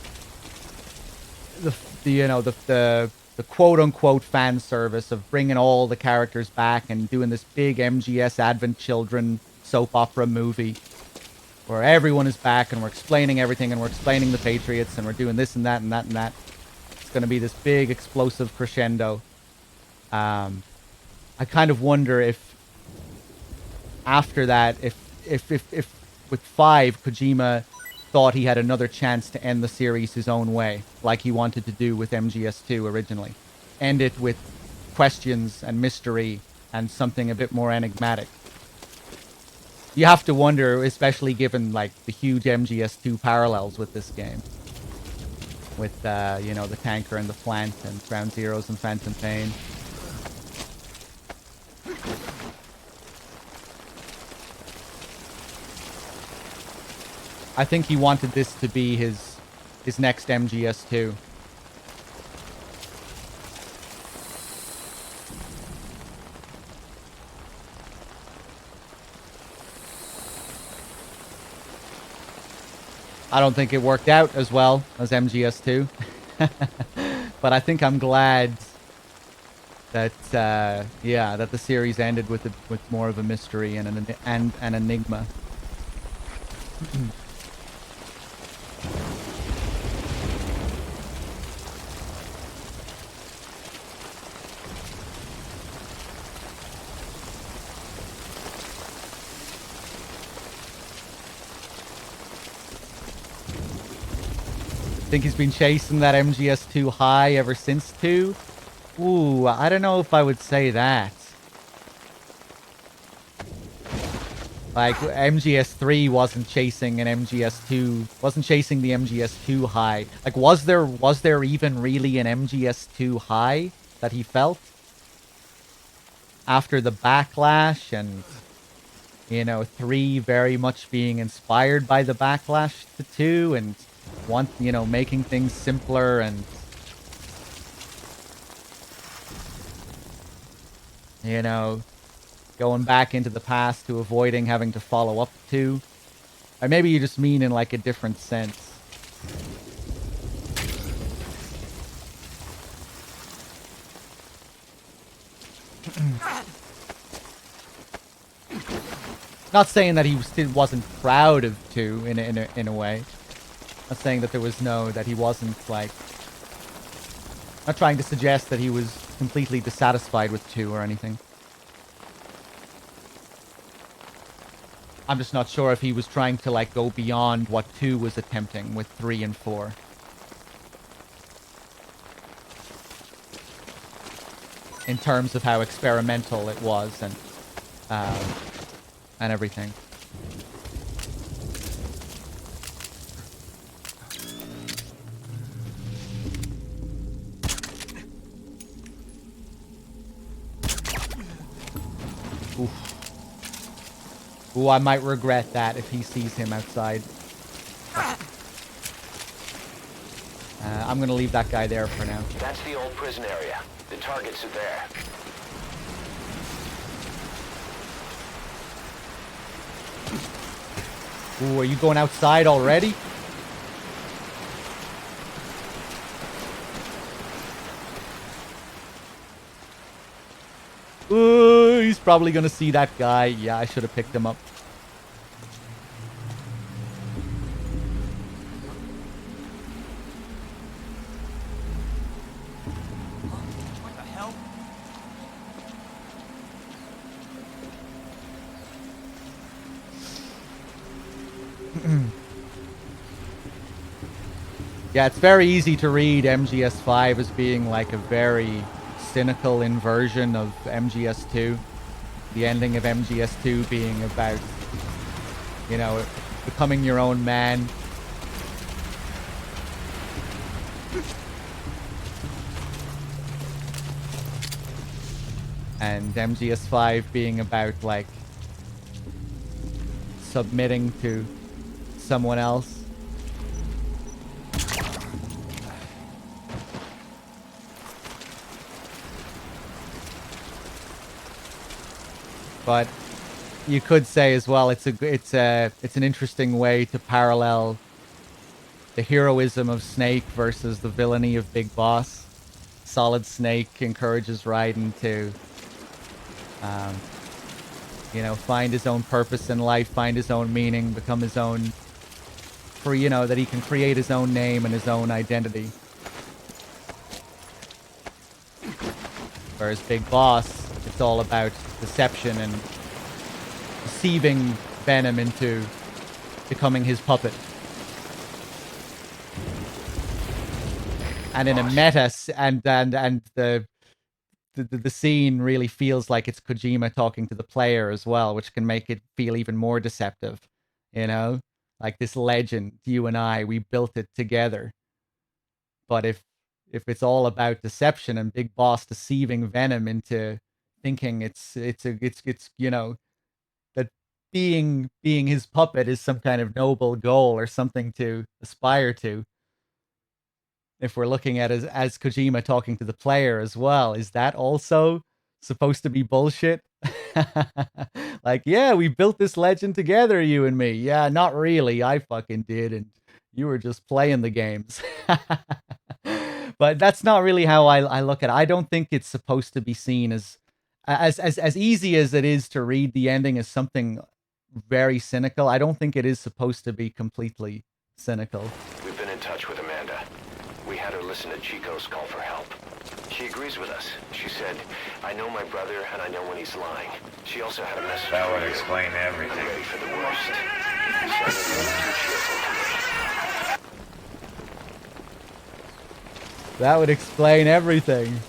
The quote-unquote fan service of bringing all the characters back and doing this big MGS Advent Children soap opera movie where everyone is back and we're explaining everything and we're explaining the Patriots and we're doing this and that and that and that. It's going to be this big explosive crescendo. I kind of wonder if after that, if with 5, Kojima thought he had another chance to end the series his own way, like he wanted to do with MGS2 originally. End it with questions and mystery and something a bit more enigmatic. You have to wonder, especially given like the huge MGS2 parallels with this game. With, you know, the tanker and the plant and Ground Zeroes and Phantom Pain. I think he wanted this to be his next MGS2. I don't think it worked out as well as MGS2. But I think I'm glad that, yeah, that the series ended with more of a mystery and an enigma. Think he's been chasing that MGS2 high ever since 2? Ooh, I don't know if I would say that. Like, MGS3 wasn't chasing an MGS2, wasn't chasing the MGS2 high. Like, was there even really an MGS2 high that he felt? After the backlash and, you know, 3 very much being inspired by the backlash to 2 and you know, making things simpler and, you know, going back into the past to avoiding having to follow up to. Or maybe you just mean in like a different sense. Not saying that he wasn't proud of 2 in a way. Not saying that there was that he wasn't like... Not trying to suggest that he was completely dissatisfied with 2 or anything. I'm just not sure if he was trying to like go beyond what 2 was attempting with 3 and 4. In terms of how experimental it was and everything. Ooh, I might regret that if he sees him outside. I'm gonna leave that guy there for now. That's the old prison area. The targets are there. Ooh, are you going outside already? Ooh, he's probably gonna see that guy. Yeah, I should have picked him up. What the hell? Yeah, it's very easy to read MGS5 as being like a very cynical inversion of MGS2. The ending of MGS2 being about, you know, becoming your own man. And MGS5 being about, like, submitting to someone else. But you could say as well, it's an interesting way to parallel the heroism of Snake versus the villainy of Big Boss. Solid Snake encourages Raiden to, you know, find his own purpose in life, find his own meaning, become his own, you know, that he can create his own name and his own identity. Whereas Big Boss, it's all about deception and deceiving Venom into becoming his puppet. And in a meta, and the scene really feels like it's Kojima talking to the player as well, which can make it feel even more deceptive. You know, like this legend, you and I, we built it together. But if it's all about deception and Big Boss deceiving Venom into thinking it's you know, that being his puppet is some kind of noble goal or something to aspire to. If we're looking at it as Kojima talking to the player as well, is that also supposed to be bullshit? Like, yeah, we built this legend together, you and me. Yeah, not really. I fucking did, and you were just playing the games. But that's not really how I look at it. I don't think it's supposed to be seen as easy as it is to read the ending as something very cynical. I don't think it is supposed to be completely cynical. We've been in touch with Amanda. We had her listen to Chico's call for help. She agrees with us. She said, I know my brother and I know when he's lying. She also had a message. That would explain everything. I'm ready for the worst. Sounded a little too cheerful to me. That would explain everything.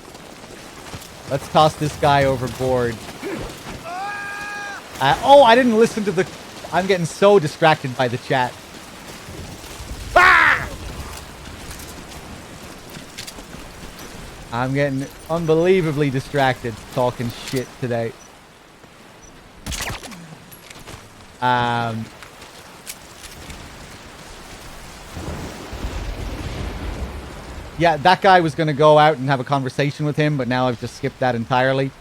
Let's toss this guy overboard. Oh, I didn't listen to the... I'm getting so distracted by the chat. Ah! I'm getting unbelievably distracted talking shit today. Yeah, that guy was going to go out and have a conversation with him, but now I've just skipped that entirely.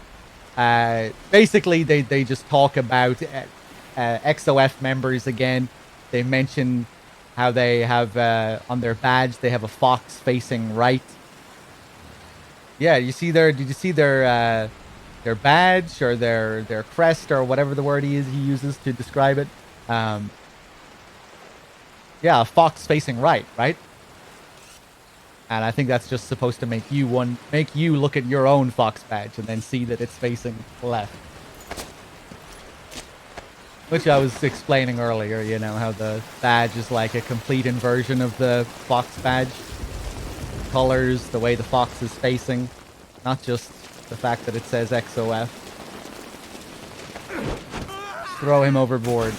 Basically, they just talk about XOF members again. They mention how they have, on their badge, they have a fox facing right. Yeah, did you see their badge or their crest or whatever the word he uses to describe it? Yeah, a fox facing right? And I think that's just supposed to make you look at your own fox badge and then see that it's facing left. Which I was explaining earlier, you know, how the badge is like a complete inversion of the fox badge. Colors, the way the fox is facing, not just the fact that it says XOF. Throw him overboard.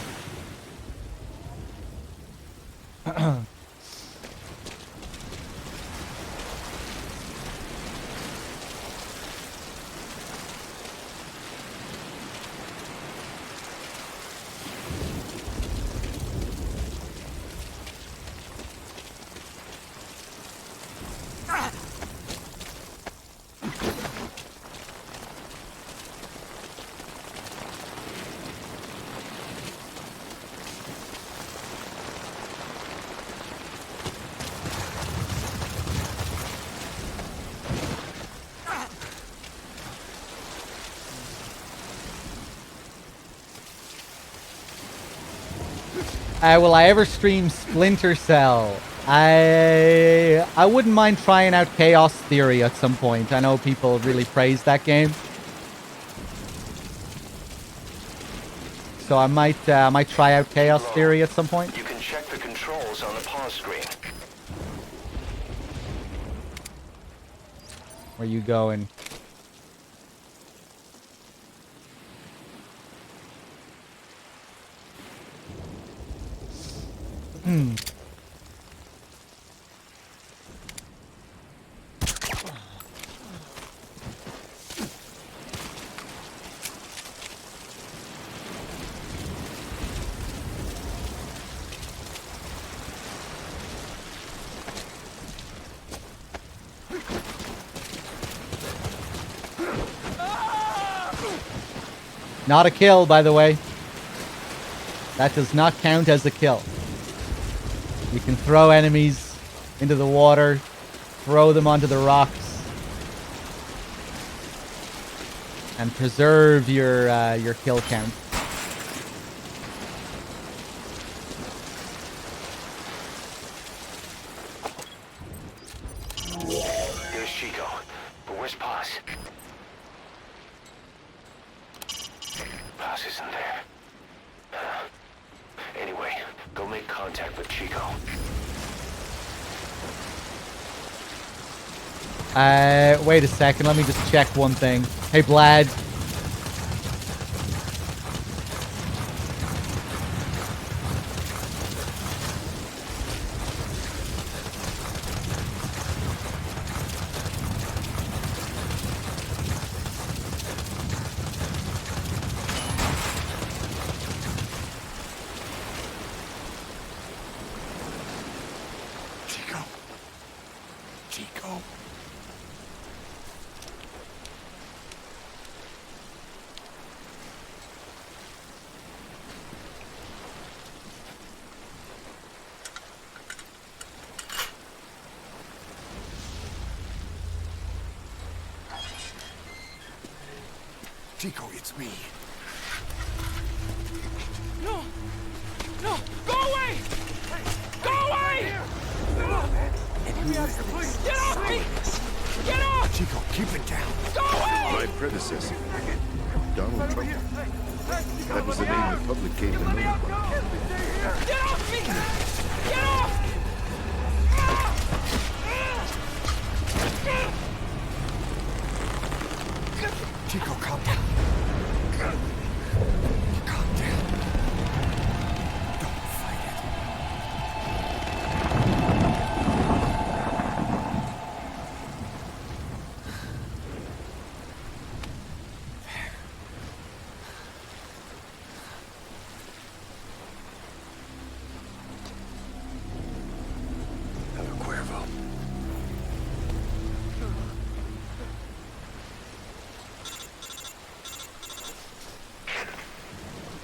Will I ever stream Splinter Cell? I wouldn't mind trying out Chaos Theory at some point. I know people really praise that game. So I might try out Chaos Theory at some point. You can check the controls on the pause screen. Where you going? Not a kill, by the way. That does not count as a kill. You can throw enemies into the water, throw them onto the rocks, and preserve your kill count. Here's Chico. But where's Paz? Paz isn't there. Anyway, go make contact with Chico. Wait a second. Let me just check one thing. Hey, Vlad. Chico. Chico, it's me. No! No! Go away! Go away! Get off me! Get off! Chico, keep it down. Go away! My predecessor, Donald Trump. That was the name the public came to know. Get off me! Get off! Chico, calm down. Calm down. Don't fight it. Hello, Cuervo.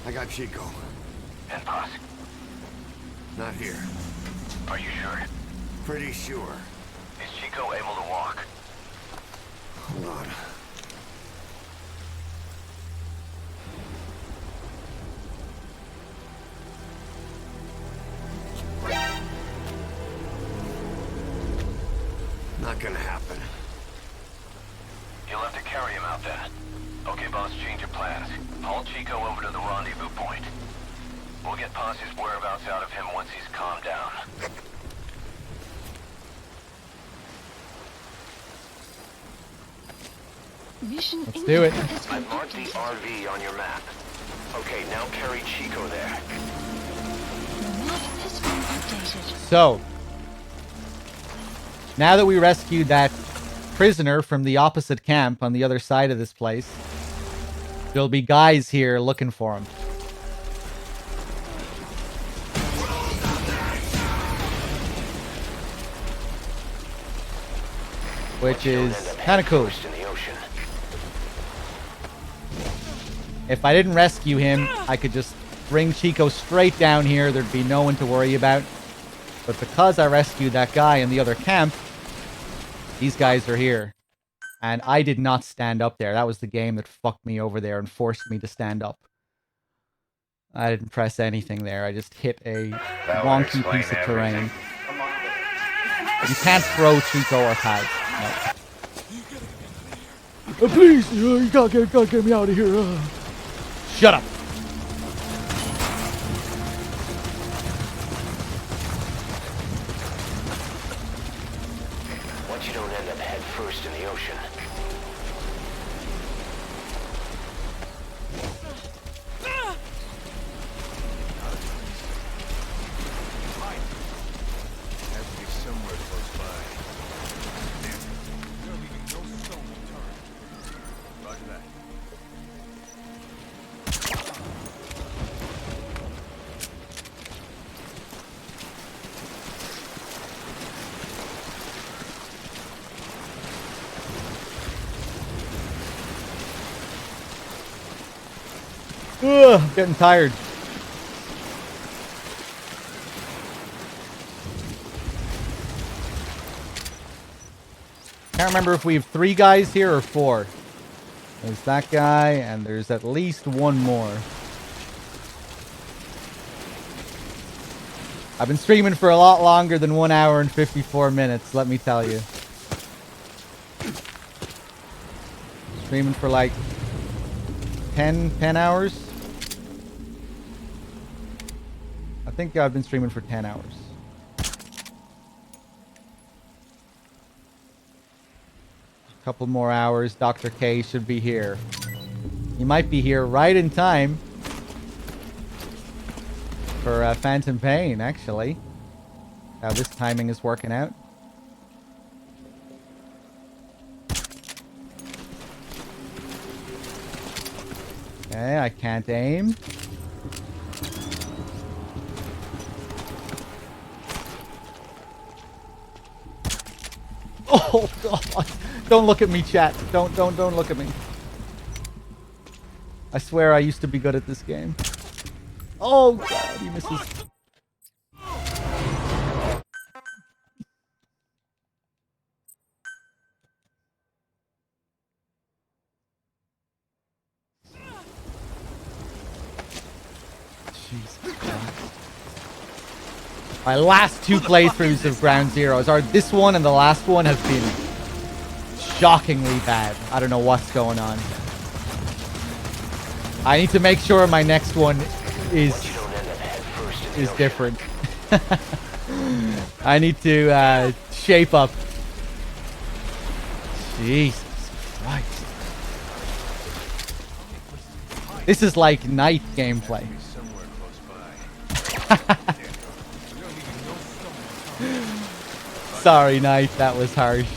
I got Chico. And Paz? Not here. Are you sure? Pretty sure. Is Chico able to walk? Hold on. Not gonna happen. You'll have to carry him out then. Okay, boss, change your plans. Haul Chico over to the rendezvous point. We'll get Paz's whereabouts out of him once he's calmed down. Mission Let's do it. has been I've marked the updated. RV on your map. Okay, now carry Chico there. The map has been updated. So, now that we rescued that prisoner from the opposite camp on the other side of this place, there'll be guys here looking for him. Which is kind of cool. First in the ocean. If I didn't rescue him, I could just bring Chico straight down here. There'd be no one to worry about. But because I rescued that guy in the other camp, these guys are here. And I did not stand up there. That was the game that fucked me over there and forced me to stand up. I didn't press anything there. I just hit a That would wonky explain piece of terrain. everything. You can't throw Chico or Paz. No. Please, you gotta get me out of here. Shut up. Once you don't end up head first in the ocean. Has to be somewhere close by. You're leaving no stone unturned. Roger that. Ugh, I'm getting tired. Can't remember if we have 3 guys here or 4. There's that guy, and there's at least one more. I've been streaming for a lot longer than 1 hour and 54 minutes, let me tell you. Streaming for like 10 hours? I think I've been streaming for 10 hours. A couple more hours, Dr. K should be here. He might be here right in time for Phantom Pain, actually. How this timing is working out. Okay, I can't aim. Oh god! Don't look at me, chat. Don't look at me. I swear I used to be good at this game. Oh god, he misses. Jesus Christ. My last 2 playthroughs of Ground Zeroes are this one and the last one have been shockingly bad. I don't know what's going on. I need to make sure my next one is different. I need to shape up. Jesus Christ. This is like night gameplay. Sorry, Knight, that was harsh.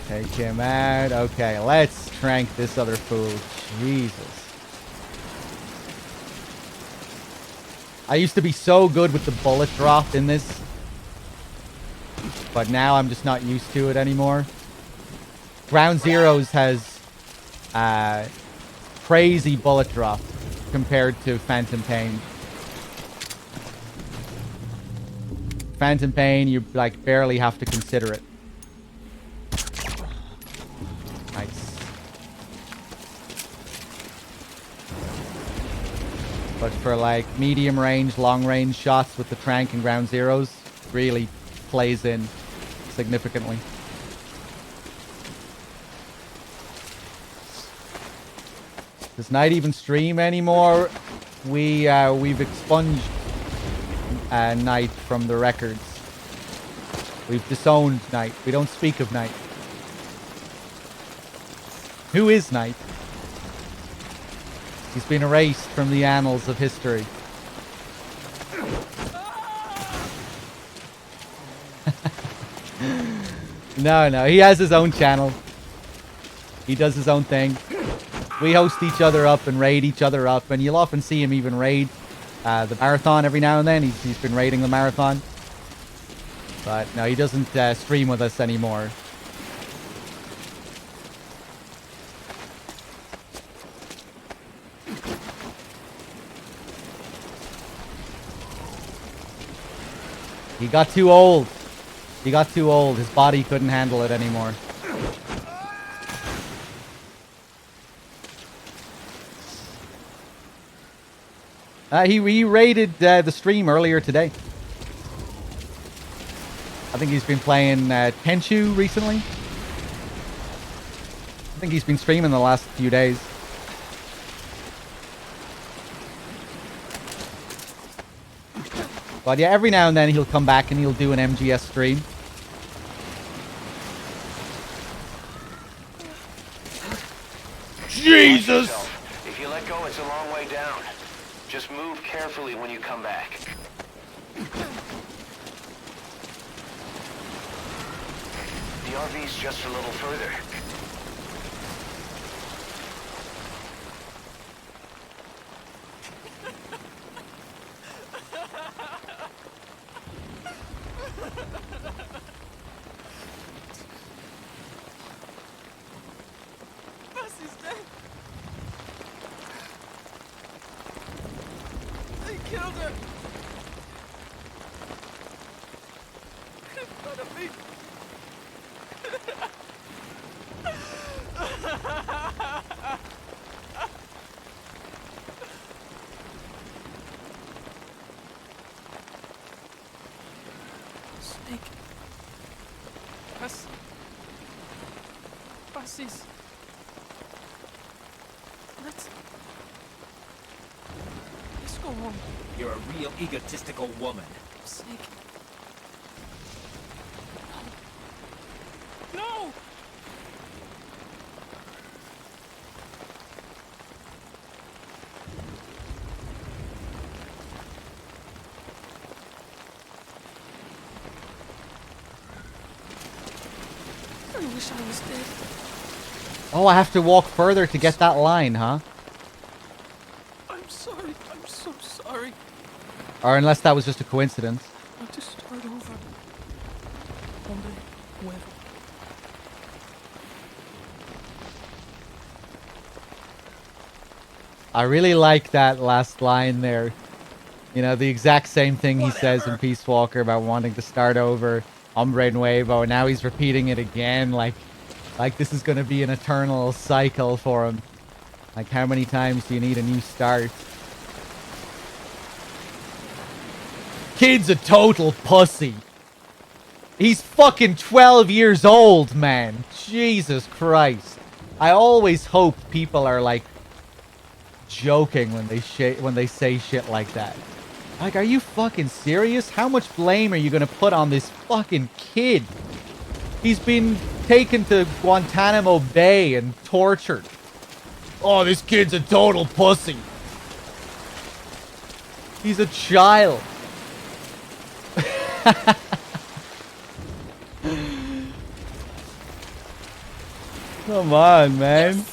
Take him out. Okay, let's trank this other fool. Jesus. I used to be so good with the bullet drop in this. But now I'm just not used to it anymore. Ground Zeroes has crazy bullet drop compared to Phantom Pain. Phantom Pain, you like barely have to consider it. Nice. But for like medium range, long range shots with the Trank and Ground Zeroes, really plays in significantly. Does Knight even stream anymore? We've expunged Knight from the records. We've disowned Knight. We don't speak of Knight. Who is Knight? He's been erased from the annals of history. No, he has his own channel. He does his own thing. We host each other up and raid each other up, and you'll often see him even raid the marathon every now and then. He's been raiding the marathon. But no, he doesn't stream with us anymore. He got too old. He got too old. His body couldn't handle it anymore. He raided the stream earlier today. I think he's been playing Tenchu recently. I think he's been streaming the last few days. But yeah, every now and then he'll come back and he'll do an MGS stream. Jesus! If you let go, it's a long way down. Just move carefully when you come back. The RV's just a little further. Bessie's dead. They killed her. In front of me. Snake. Bessie's. Let's go home. You're a real egotistical woman. Snake. No! I wish I was dead. Oh, I have to walk further to get that line, huh? I'm sorry. I'm so sorry. Or unless that was just a coincidence. I want to start over. Hombre nuevo. I really like that last line there. You know, the exact same thing he says in Peace Walker about wanting to start over. Hombre nuevo. And now he's repeating it again. Like this is going to be an eternal cycle for him. Like, how many times do you need a new start? Kid's a total pussy. He's fucking 12 years old, man. Jesus Christ. I always hope people are, like, joking when they say shit like that. Like, are you fucking serious? How much blame are you gonna put on this fucking kid? He's been taken to Guantanamo Bay and tortured. Oh, this kid's a total pussy. He's a child. Come on, man.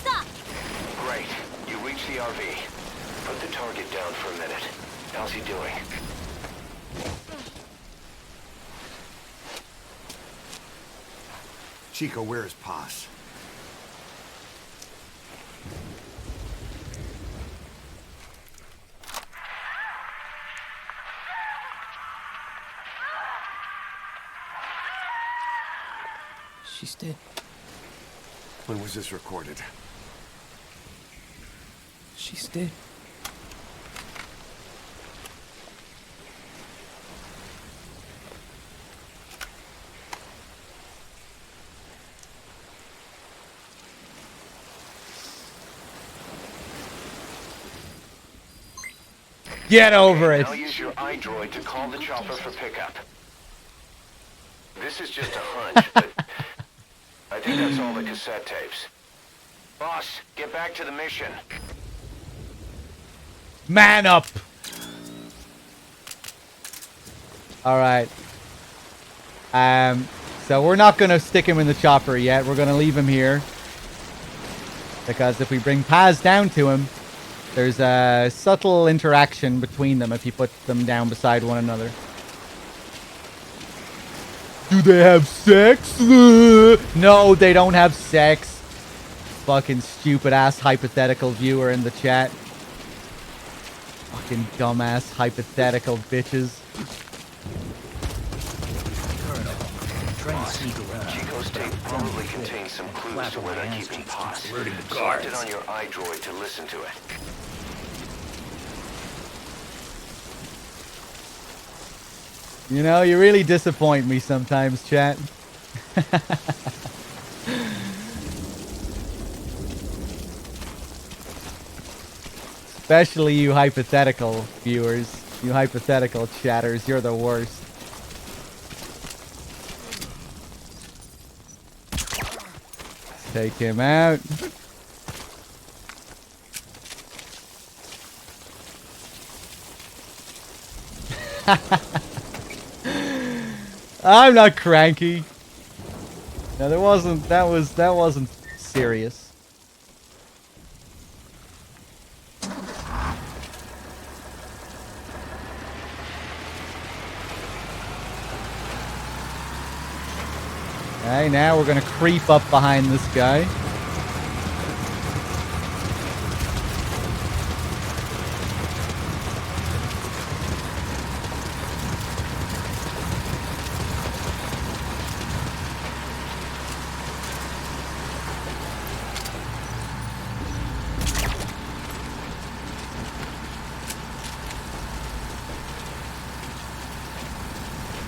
Great. You reached the RV. Put the target down for a minute. How's he doing? Chico, where is Paz? She's dead. When was this recorded? She's dead. Get over it. Now use your iDroid to call the chopper for pickup. This is just a hunch, but I think that's all the cassette tapes. Boss, get back to the mission. Man up. All right. So we're not going to stick him in the chopper yet. We're going to leave him here. Because if we bring Paz down to him, there's a subtle interaction between them if you put them down beside one another. Do they have sex? No, they don't have sex. Fucking stupid ass hypothetical viewer in the chat. Fucking dumbass hypothetical bitches. sneak around. Chico's tape probably contains some clues to where they're keeping Paz. Select it on your iDroid to listen to it. You know, you really disappoint me sometimes, chat. Especially you hypothetical viewers. You hypothetical chatters, you're the worst. Let's take him out. I'm not cranky. No, that wasn't serious. Okay, now we're gonna creep up behind this guy.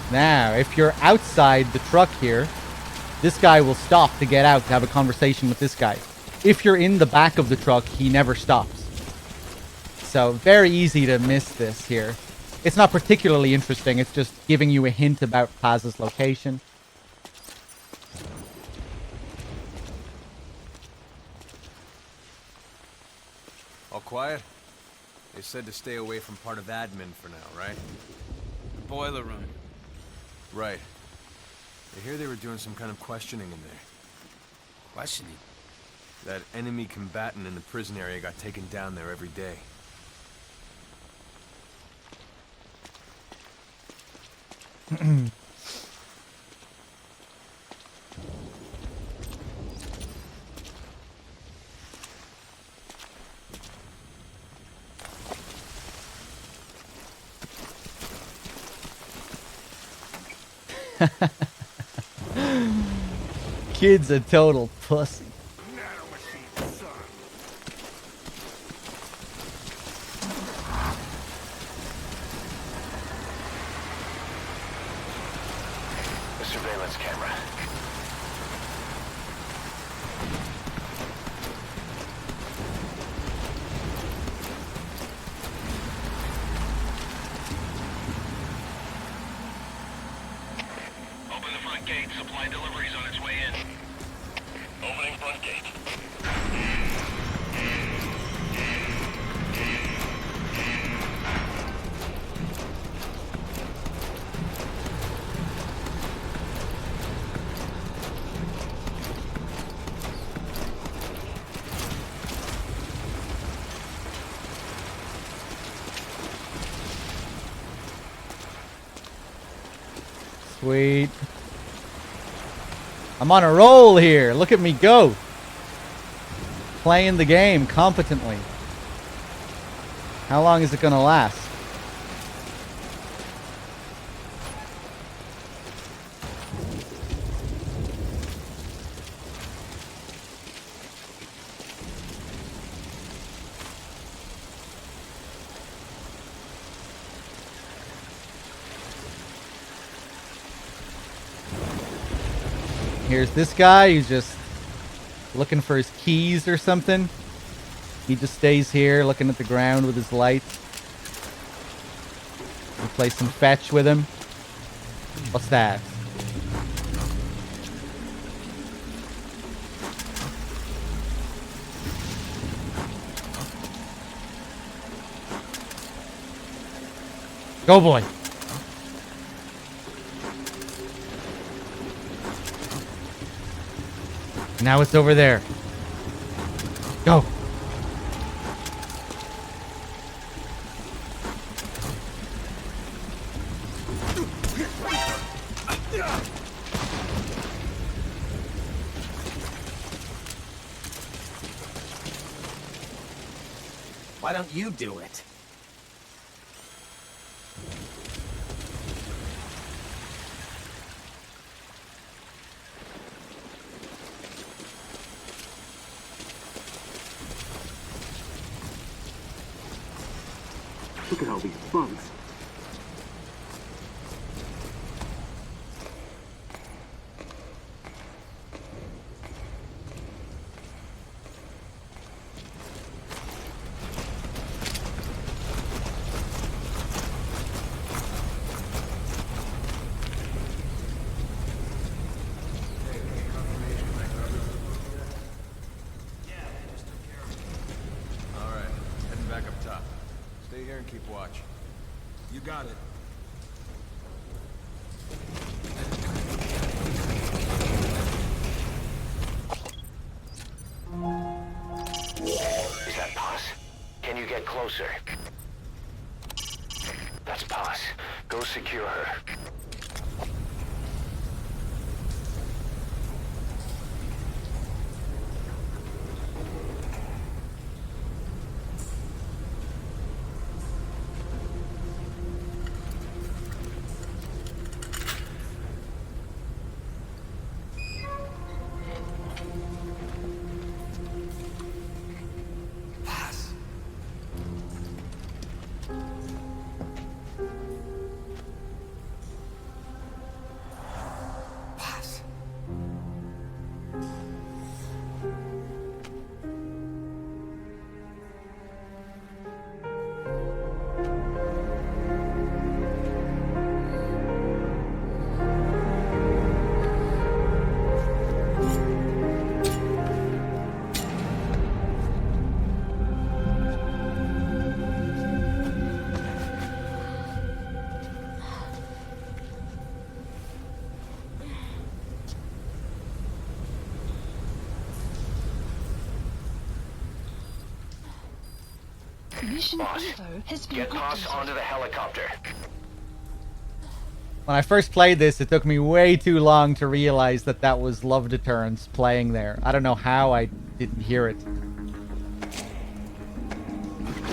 Now, if you're outside the truck here, this guy will stop to get out to have a conversation with this guy. If you're in the back of the truck, he never stops. So, very easy to miss this here. It's not particularly interesting, it's just giving you a hint about Paz's location. All quiet? They said to stay away from part of admin for now, right? The boiler room. Right. I hear they were doing some kind of questioning in there. Questioning? That enemy combatant in the prison area got taken down there every day. Kid's a total pussy. The surveillance camera. Open the front gate. Supply deliveries on its way in. Opening front gate. Sweet. I'm on a roll here. Look at me go. Playing the game competently. How long is it gonna last? Here's this guy who's just looking for his keys or something. He just stays here looking at the ground with his light. We'll play some fetch with him. What's that? Go, boy. Now it's over there. Go. Why don't you do it? Look at all these bugs. Alright, heading back up top. Stay here and keep watch. You got it. Is that Paz? Can you get closer? That's Paz. Go secure her. Mission Boss, info has been get Paz updated. onto the helicopter. When I first played this, it took me way too long to realize that that was Love Deterrence playing there. I don't know how I didn't hear it.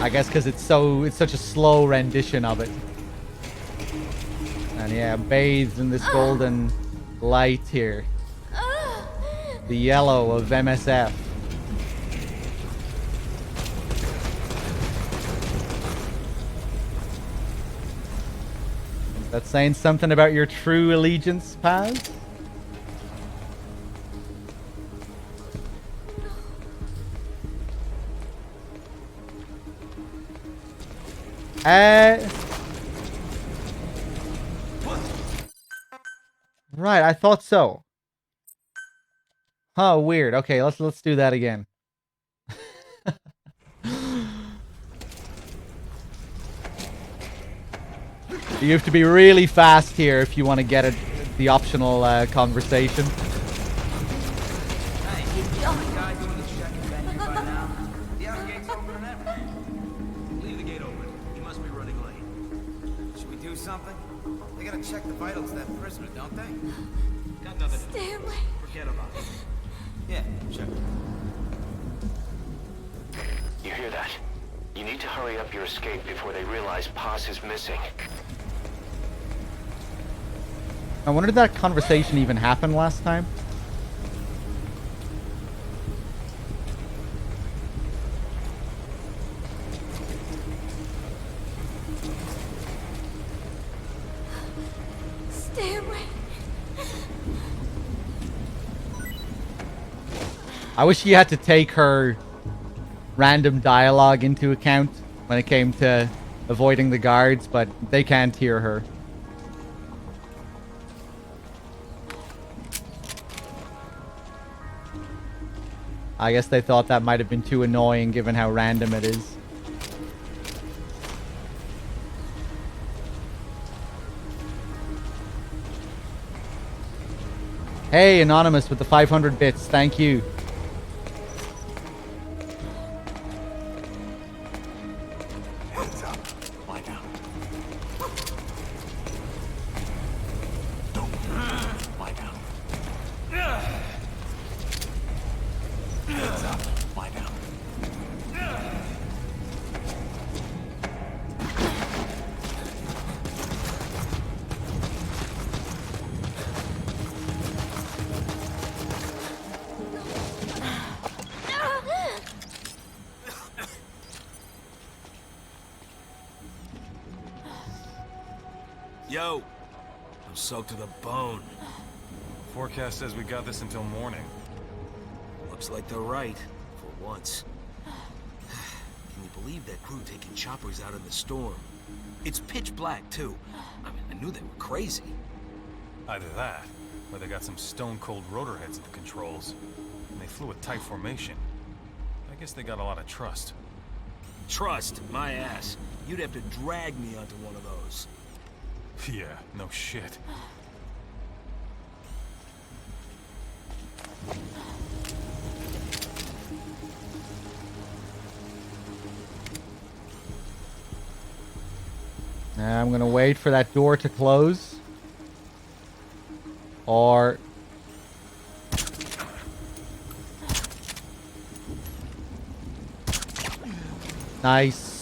I guess because it's such a slow rendition of it. And yeah, bathed in this golden light here. The yellow of MSF. That's saying something about your true allegiance, Paz? Right, I thought so. Oh, weird. Okay, let's do that again. You have to be really fast here if you want to get the optional conversation. Hey, the guy doing the checking been here by now. The outer gate's open and everything. Leave the gate open. He must be running late. Should we do something? They gotta check the vitals of that prisoner, don't they? Got nothing to do. Stay away. Forget about it. Yeah, check. You hear that? You need to hurry up your escape before they realize Paz is missing. I wonder did that conversation even happen last time? Stay away. I wish you had to take her random dialogue into account when it came to avoiding the guards, but they can't hear her. I guess they thought that might have been too annoying given how random it is. Hey, Anonymous with the 500 bits. Thank you. Hands up. Lie down. Don't move. Lie down. Hands up. Lie down. go. I'm soaked to the bone. Forecast says we got this until morning. Looks like they're right, for once. Can you believe that crew taking choppers out in the storm? It's pitch black, too. I mean, I knew they were crazy. Either that, or they got some stone-cold rotor heads at the controls. And they flew a tight formation. I guess they got a lot of trust. Trust? My ass. You'd have to drag me onto one of those. Yeah, no shit. Now I'm gonna wait for that door to close. Or... Nice.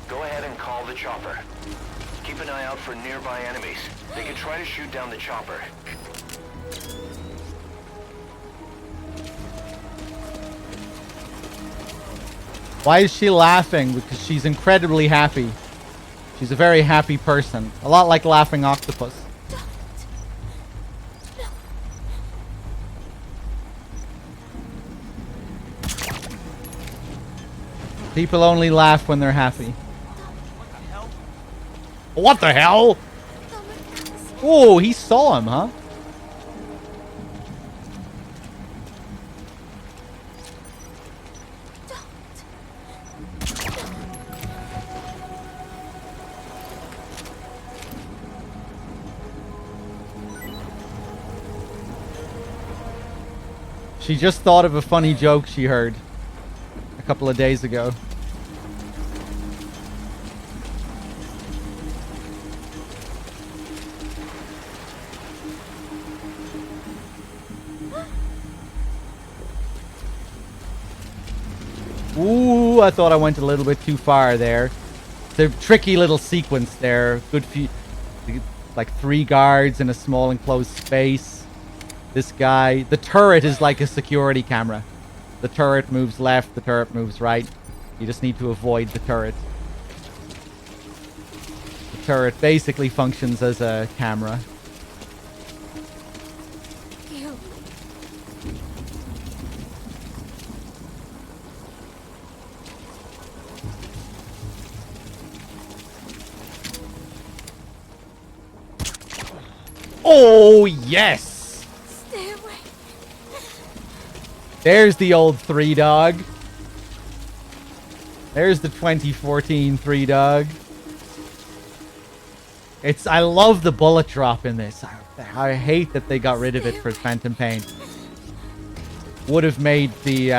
Go ahead and call the chopper. Keep an eye out for nearby enemies. They can try to shoot down the chopper. Why is she laughing? Because she's incredibly happy. She's a very happy person. A lot like Laughing Octopus. People only laugh when they're happy. What the hell? Oh, he saw him, huh? She just thought of a funny joke she heard a couple of days ago. Ooh, I thought I went a little bit too far there. It's a tricky little sequence there. Good few, like 3 guards in a small enclosed space. This guy, the turret is like a security camera. The turret moves left, the turret moves right. You just need to avoid the turret. The turret basically functions as a camera. Oh, yes! Stay away. There's the old 3-Dog. There's the 2014 3-Dog. I love the bullet drop in this. I hate that they got rid of it for Phantom Pain. Would have made the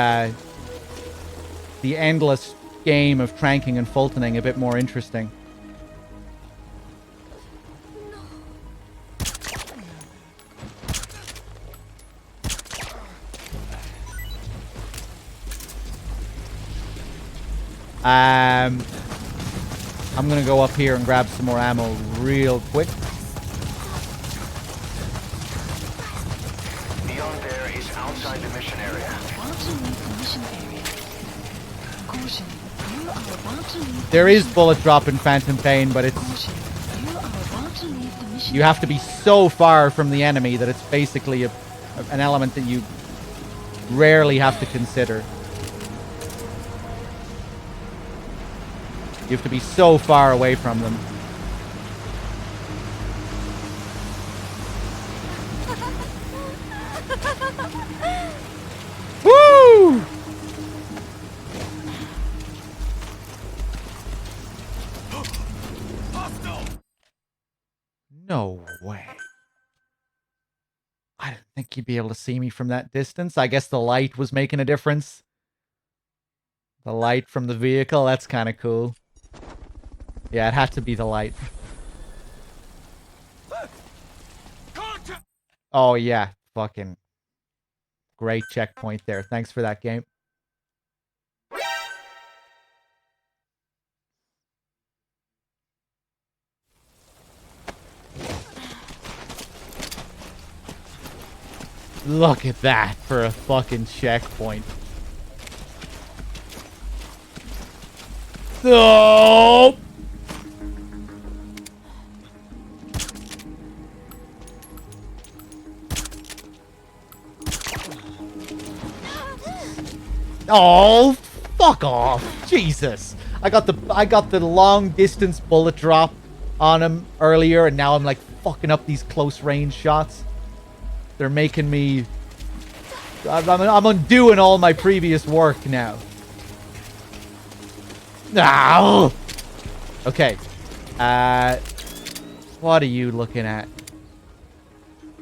endless game of tranking and Fultoning a bit more interesting. I'm gonna go up here and grab some more ammo real quick. Beyond there is outside the mission area. About to leave the mission area. Caution, you are about to leave. There is bullet drop in Phantom Pain, but it's... Caution, you are about to leave the mission. You have to be so far from the enemy that it's basically an element that you rarely have to consider. You have to be so far away from them. Woo! No way. I didn't think you'd be able to see me from that distance. I guess the light was making a difference. The light from the vehicle, that's kind of cool. Yeah, it had to be the light. Oh, yeah. Fucking great checkpoint there. Thanks for that, game. Look at that for a fucking checkpoint. No! Oh, fuck off. Jesus. I got the long distance bullet drop on him earlier, and now I'm like fucking up these close range shots. They're making me... I'm undoing all my previous work now. Ow! Okay. What are you looking at?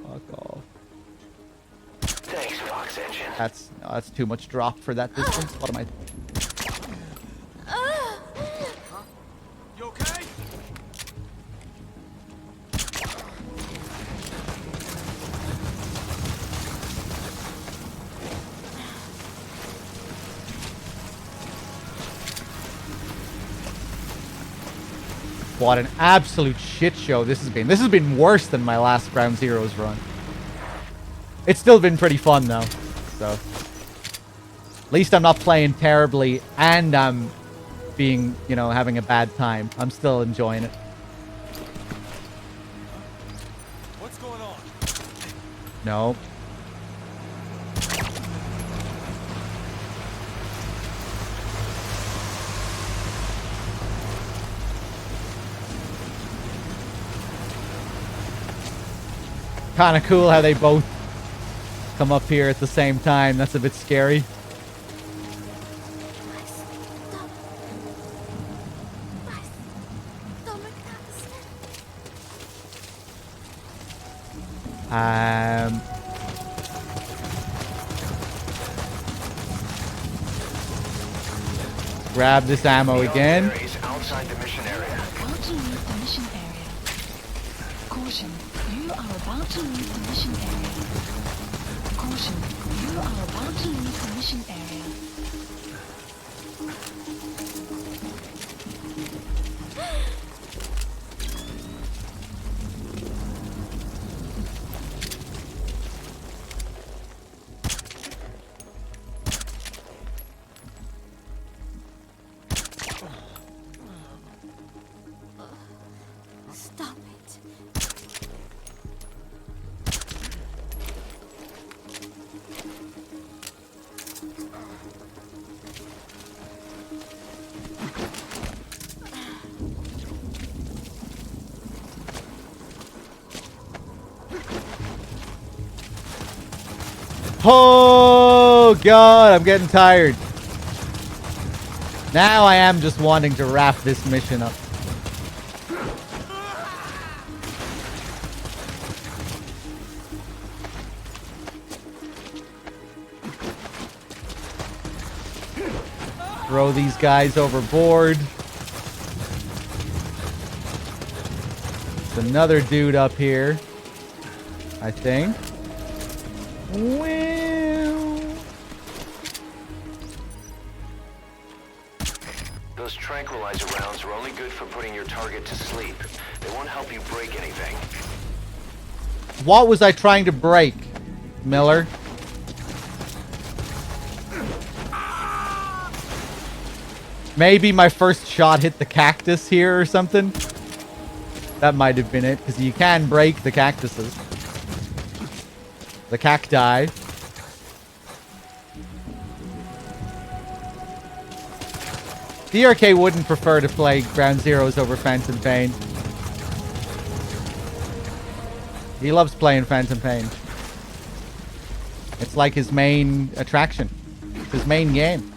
Fuck off. Thanks, Fox Engine. That's too much drop for that distance. What am I... You okay? What an absolute shit show this has been. This has been worse than my last Ground Zeroes run. It's still been pretty fun though. So at least I'm not playing terribly and I'm being, you know, having a bad time. I'm still enjoying it. What's going on? No. Kind of cool how they both come up here at the same time. That's a bit scary. Grab this ammo again. Outside the mission area. About to leave the mission area. Caution, you are about to leave the mission area. Caution, you are about to leave the mission area. Stop it. Oh god, I'm getting tired. Now I am just wanting to wrap this mission up. Throw these guys overboard. There's another dude up here, I think. Those tranquilizer rounds are only good for putting your target to sleep. They won't help you break anything. What was I trying to break, Miller? Maybe my first shot hit the cactus here or something. That might have been it, because you can break the cactuses. The cacti. DRK wouldn't prefer to play Ground Zeroes over Phantom Pain. He loves playing Phantom Pain. It's like his main attraction. It's his main game.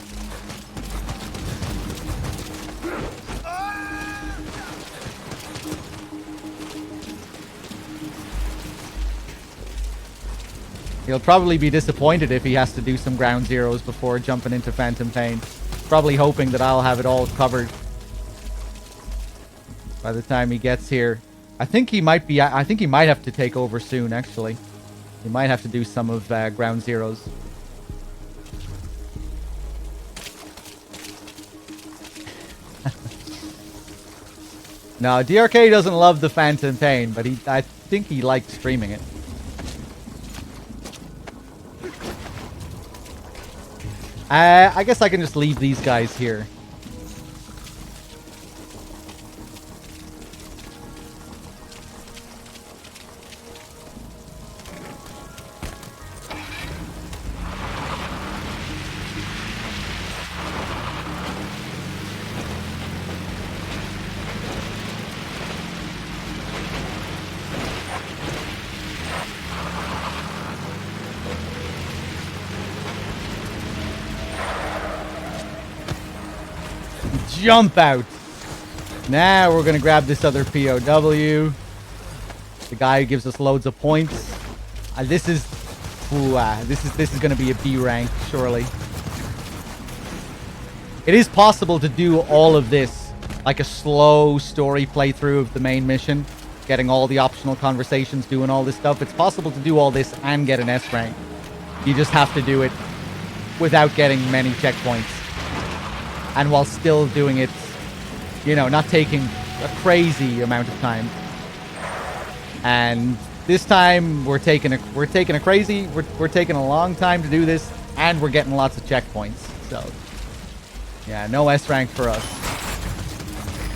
He'll probably be disappointed if he has to do some Ground Zeroes before jumping into Phantom Pain. Probably hoping that I'll have it all covered by the time he gets here. I think he might have to take over soon, actually. He might have to do some of Ground Zeroes. No, DRK doesn't love the Phantom Pain, but I think he liked streaming it. I guess I can just leave these guys here. Jump out. Now we're gonna grab this other POW. The guy who gives us loads of points. This is gonna be a B rank, surely. It is possible to do all of this like a slow story playthrough of the main mission, getting all the optional conversations, doing all this stuff. It's possible to do all this and get an S rank. You just have to do it without getting many checkpoints. And while still doing it, you know, not taking a crazy amount of time. And this time we're taking a long time to do this, and we're getting lots of checkpoints. So yeah, no S rank for us.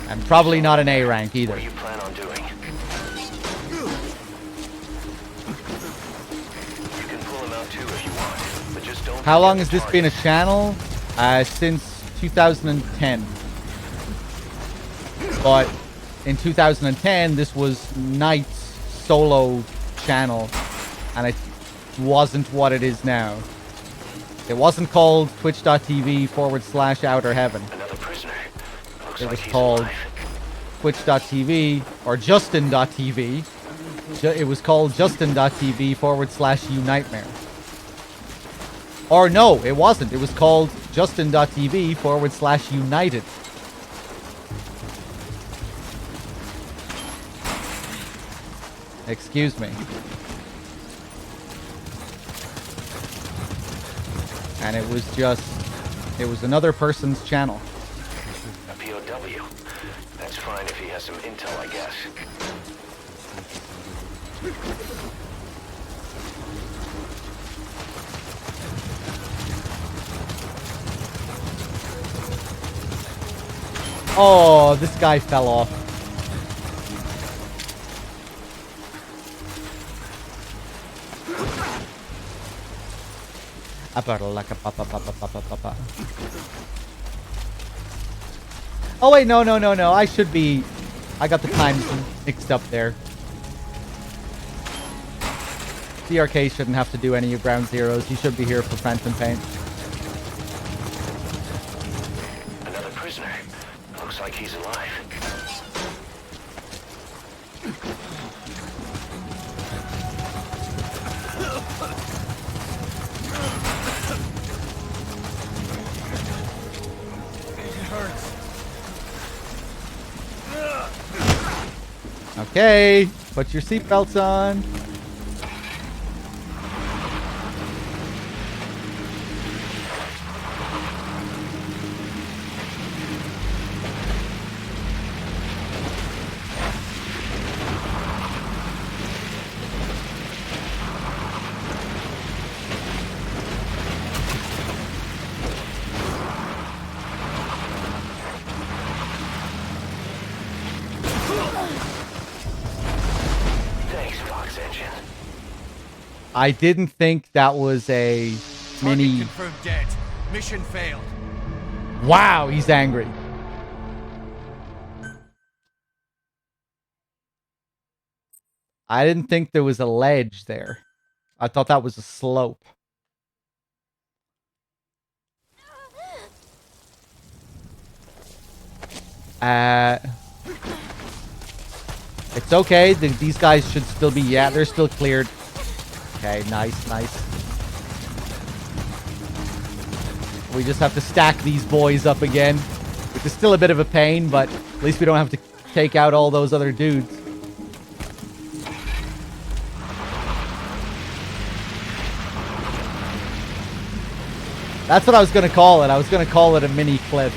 And probably not an A rank either. What do you plan on doing? You can pull him out too if you want, but just don't. How long has this been a channel? Since 2010. But in 2010, this was Knight's solo channel, and it wasn't what it is now. It wasn't called twitch.tv/Outer Heaven. Another prisoner. It was called twitch.tv or justin.tv. It was called justin.tv/UNightmare. Or no, it wasn't. It was called justin.tv/United. Excuse me. And it was another person's channel. A POW. That's fine if he has some intel, I guess. Oh, this guy fell off. Oh wait, no. I got the times mixed up there. CRK shouldn't have to do any of Ground Zeroes. He should be here for Phantom Pain. Another prisoner. Looks like he's alive. Okay, put your seatbelts on. I didn't think that was a mini. Confirmed dead. Mission failed. Wow, he's angry. I didn't think there was a ledge there. I thought that was a slope. It's okay. These guys should still be... Yeah, they're still cleared. Okay, nice. We just have to stack these boys up again, which is still a bit of a pain, but at least we don't have to take out all those other dudes. That's what I was going to call it. I was going to call it a mini cliff.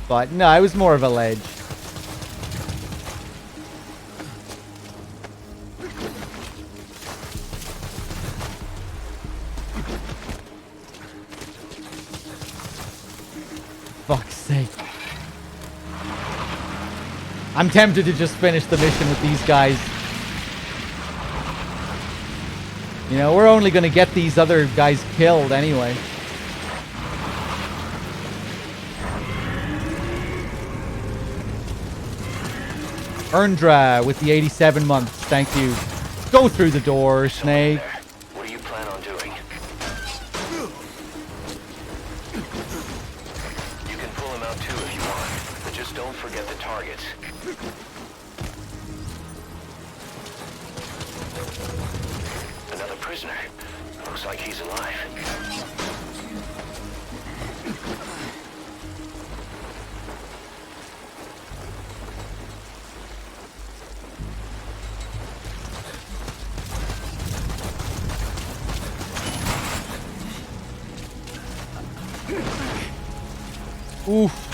But no, it was more of a ledge. sake. I'm tempted to just finish the mission with these guys. You know, we're only going to get these other guys killed anyway. Erndra with the 87 months. Thank you. Go through the door, Snake. What do you plan on doing? You can pull him out too if you want, but just don't forget the targets. Another prisoner. Looks like he's alive. Oof.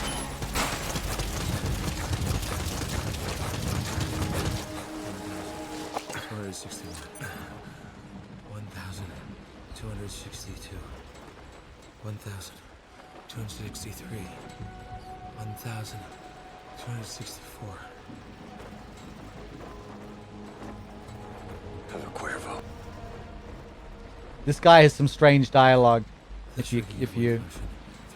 1,262, 1,263, 1,264. Hello, Cuervo. This guy has some strange dialogue. If you Through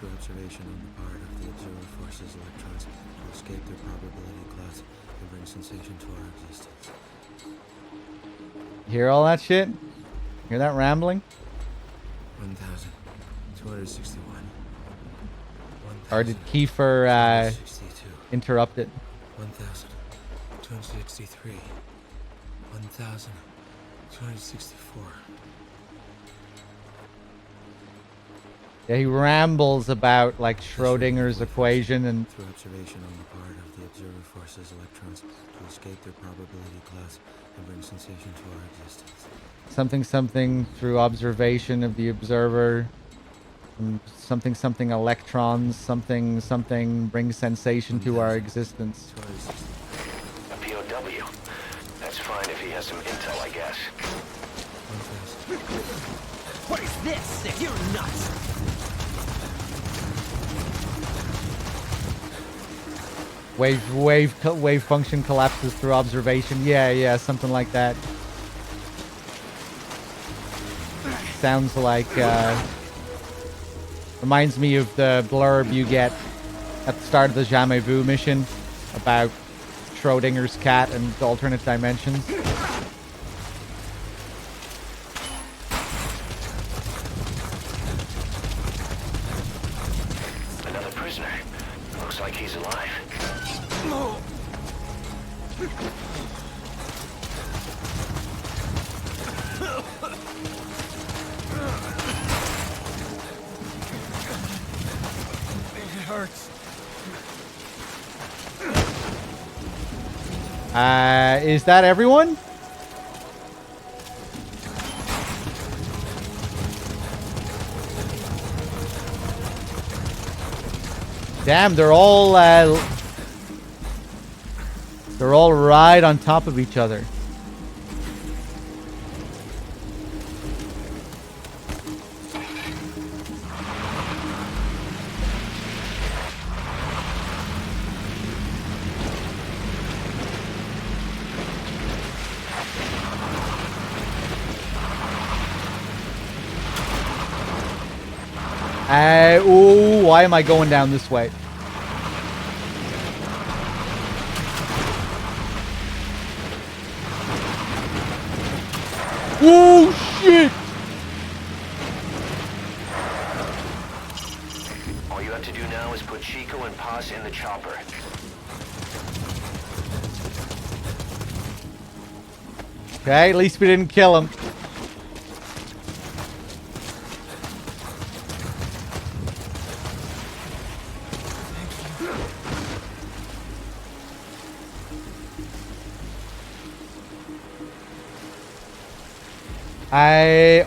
observation on the part of the observer forces electrons to escape their probability class and bring sensation to our existence. hear all that shit? Hear that rambling? 1,261. Or did Kiefer interrupt it? 1,263. 1,264. Yeah, he rambles about like Schrodinger's equation and Through observation on the part of the observer forces electrons to escape their probability class and bring sensation to our existence. something through observation of the observer. Something electrons, something brings sensation to our existence. A POW. That's fine if he has some intel, I guess. What is this? You're nuts! Wave function collapses through observation. Yeah, something like that. Sounds like reminds me of the blurb you get at the start of the Jamais Vu mission about Schrodinger's cat and alternate dimensions. Another prisoner. Looks like he's alive. It hurts. Is that everyone? Damn, they're all right on top of each other. Ooh, why am I going down this way? Oh shit! All you have to do now is put Chico and Paz in the chopper. Okay, at least we didn't kill him.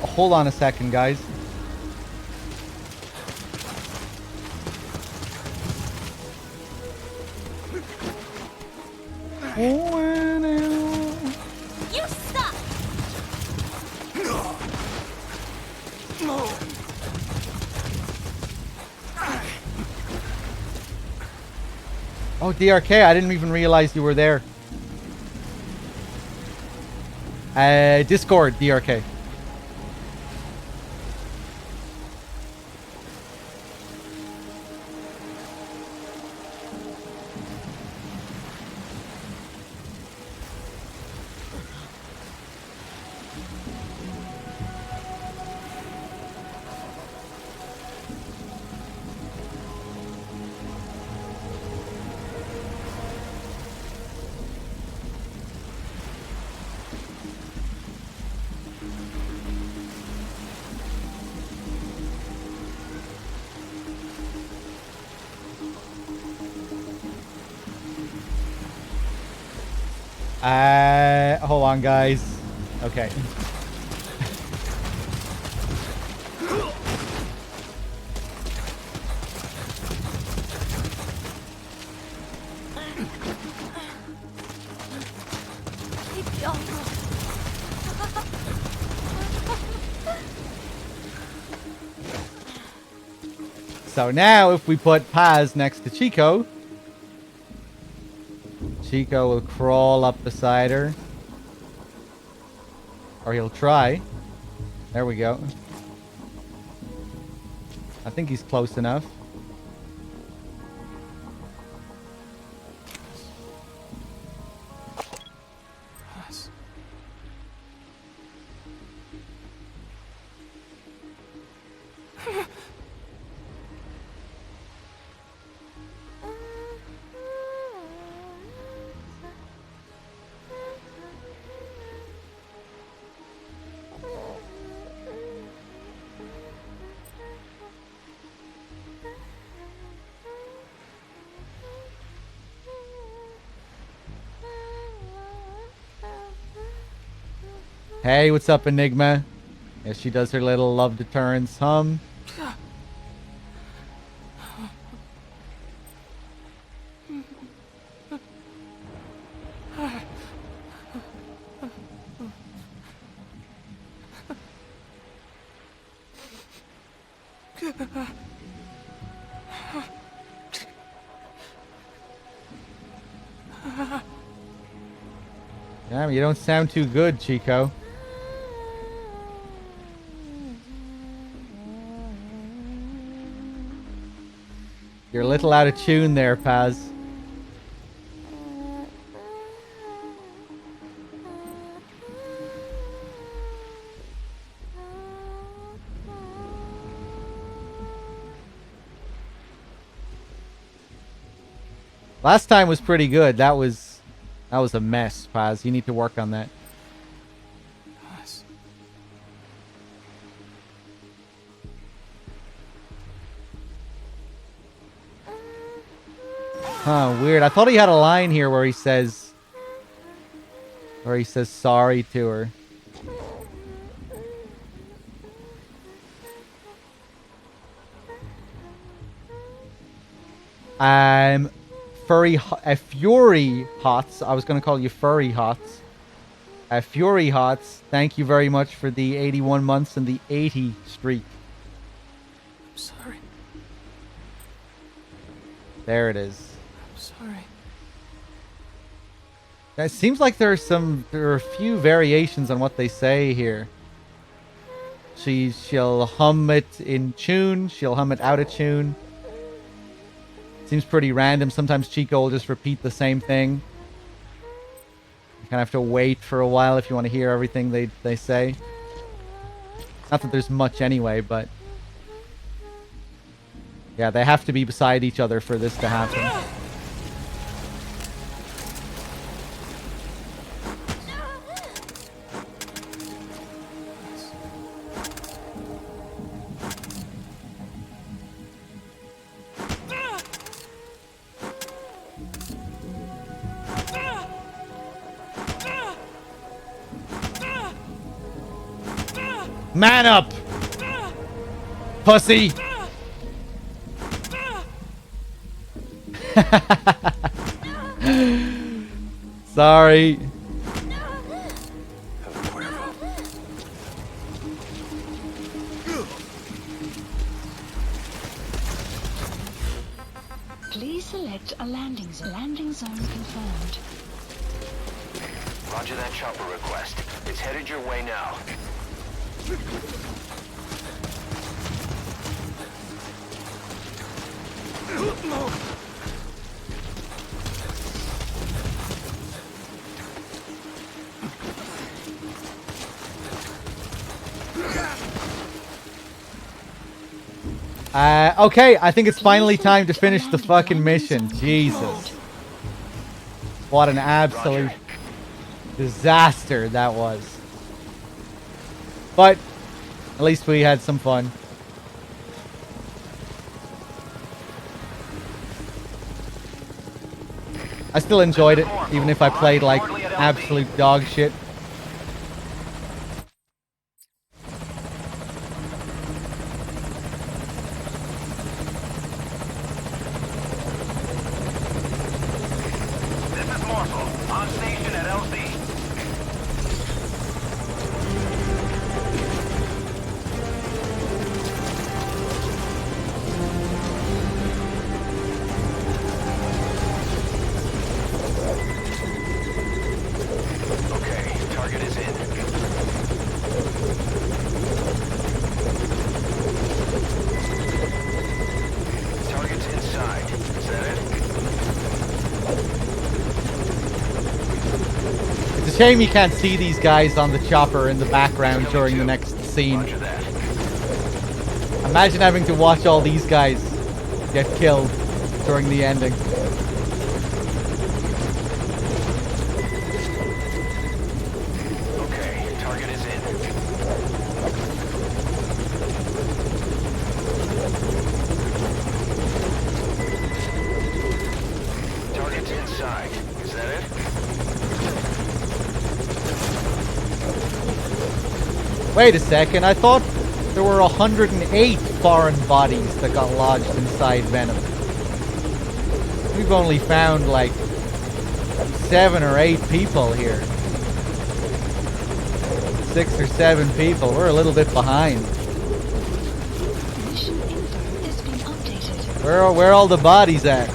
Hold on a second, guys. You suck! Oh, DRK, I didn't even realize you were there. Discord, DRK. Hold on, guys. Okay. So now, if we put Paz next to Chico, Chico will crawl up beside her. Or he'll try. There we go. I think he's close enough. Hey, what's up, Enigma? Yes, she does her little love deterrence hum. Damn, you don't sound too good, Chico. You're a little out of tune there, Paz. Last time was pretty good. That was a mess, Paz. You need to work on that. Huh, weird. I thought he had a line here where he says sorry to her. Fury Hots. I was going to call you Furry Hots. Fury Hots, thank you very much for the 81 months and the 80 streak. I'm sorry. There it is. I'm sorry. It seems like there are a few variations on what they say here. She'll hum it in tune, she'll hum it out of tune. Seems pretty random. Sometimes Chico will just repeat the same thing. You kind of have to wait for a while if you want to hear everything they say. Not that there's much anyway, but yeah, they have to be beside each other for this to happen. Man up! Pussy! Sorry. Please select a landing zone. Landing zone confirmed. Roger that chopper request. It's headed your way now. Okay, I think it's finally time to finish the fucking mission. Jesus. What an absolute disaster that was. But at least we had some fun. I still enjoyed it, even if I played like absolute dog shit. This is Morsel, on station at LZ. Okay, target is in. Target's inside. Is that it? It's a shame you can't see these guys on the chopper in the background during the next scene. Imagine having to watch all these guys get killed during the ending. Okay, target is in. Target's inside. Is that it? Wait a second, I thought there were 108 foreign bodies that got lodged inside Venom. We've only found like 7 or 8 people here. 6 or 7 people. We're a little bit behind. Mission info has been updated. Where are all the bodies at?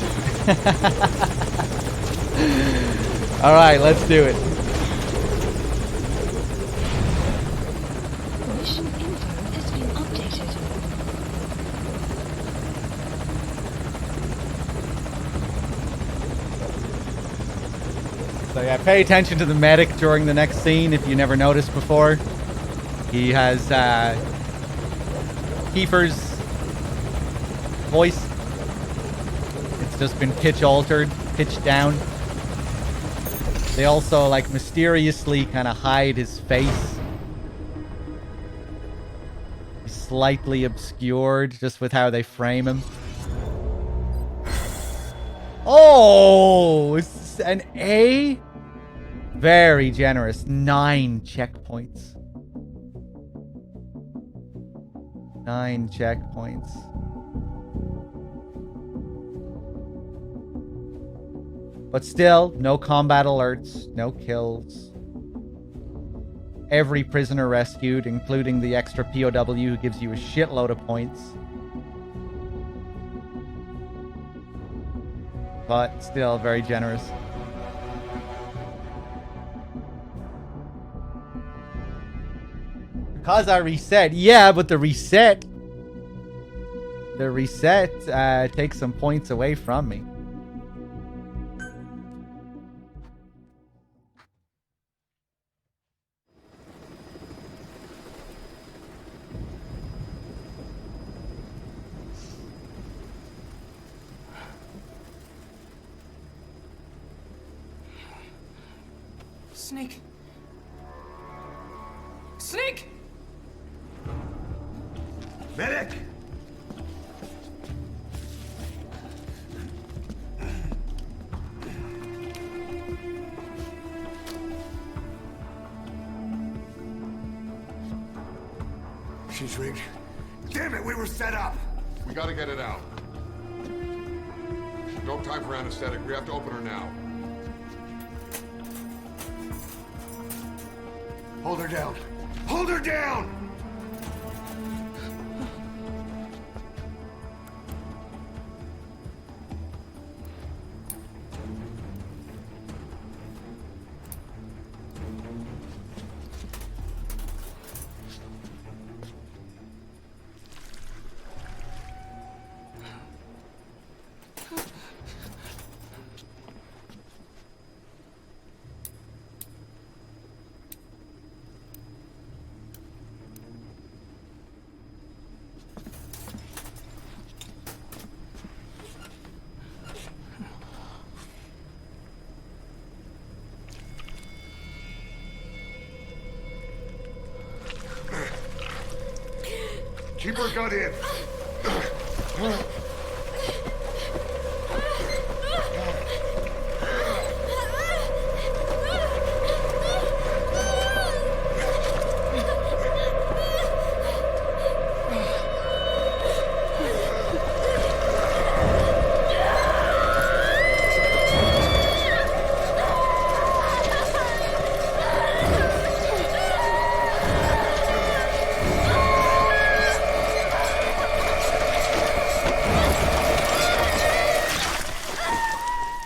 Alright, let's do it. Mission info has been updated. So yeah, pay attention to the medic during the next scene if you never noticed before. He has Kiefer's voice. It's just been pitched down. They also like mysteriously kind of hide his face. He's slightly obscured just with how they frame him. Oh, it's an A? Very generous. 9 checkpoints. 9 checkpoints. But still, no combat alerts, no kills. Every prisoner rescued, including the extra POW who gives you a shitload of points. But still, very generous. Because I reset. Yeah, but the reset takes some points away from me. Snake! Snake! Medic! She's rigged. Damn it, we were set up! We gotta get it out. No time for anesthetic. We have to open her now. Hold her down! Hold her down! Keep her gun in.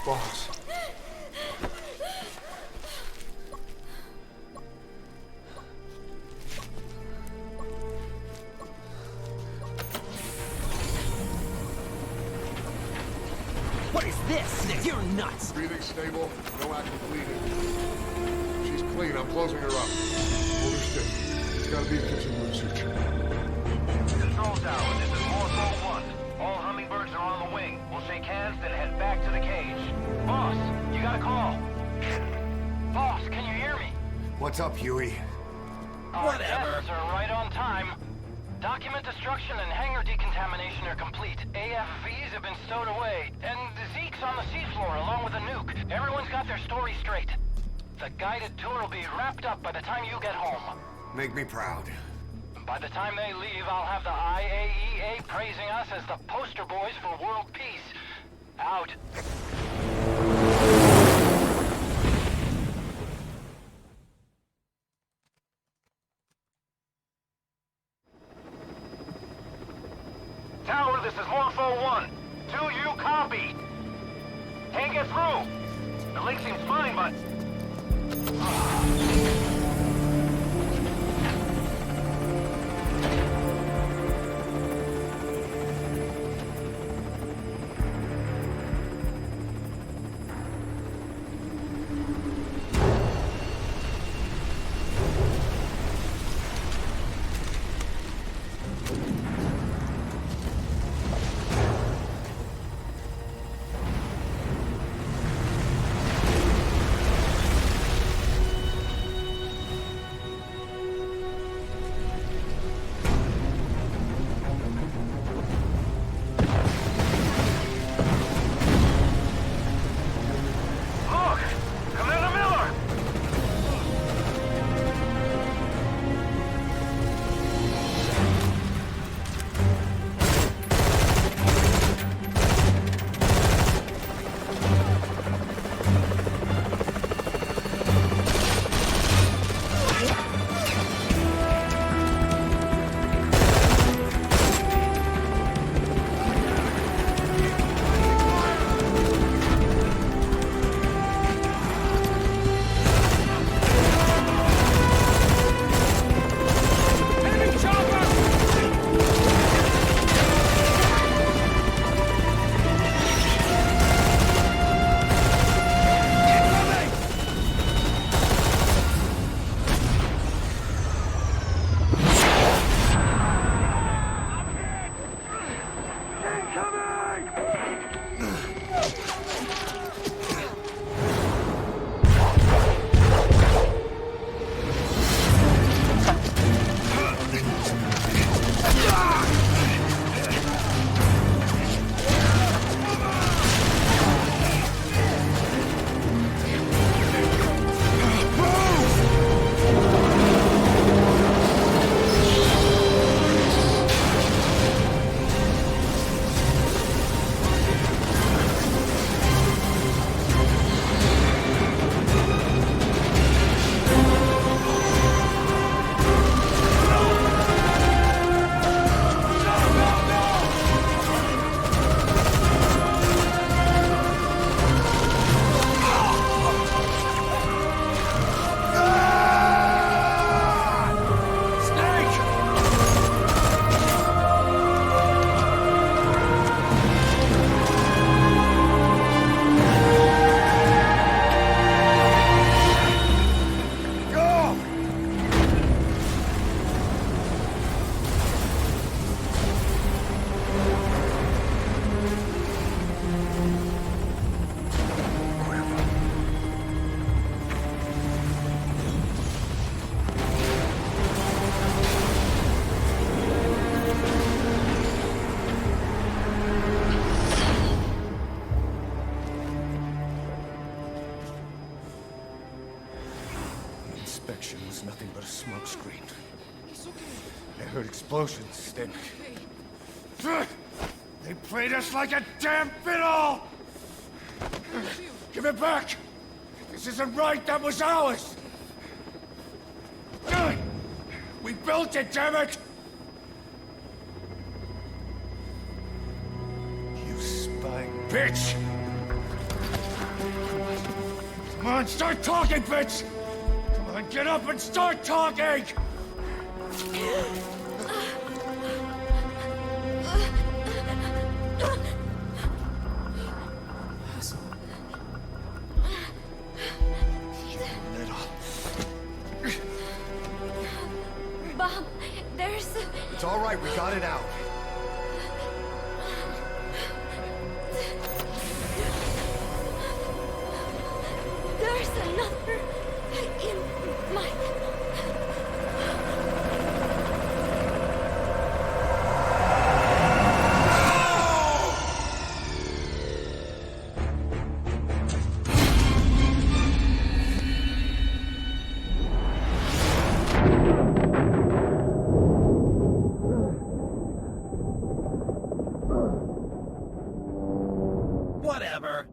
Boss. What is this? You're nuts! Breathing stable, no active bleeding. She's clean, I'm closing her up. Hold her still. It's gotta be a continuum suture. Control tower, this is Morpho 1. All hummingbirds are on the wing. We'll shake hands, then head back to the cage. Boss, you got a call. Boss, can you hear me? What's up, Huey? Our tests are right on time. Document destruction and hangar decontamination are complete. AFVs have been stowed away, and Zeke's on the seafloor along with a nuke. Everyone's got their story straight. The guided tour will be wrapped up by the time you get home. Make me proud. By the time they leave, I'll have the IAEA praising us as the poster boys for world peace. Out. Tower, this is Morpho 1. Do you copy? Can't get through. The link seems fine, but... was nothing but a smoke screen. I heard explosions, then... They played us like a damn fiddle! Give it back! This isn't right, that was ours! We built it, damn it! You spying bitch! Come on, start talking, bitch! Come on, get up and start talking! Bob, there's... It's all right, we got it out. There's another in my... Whatever.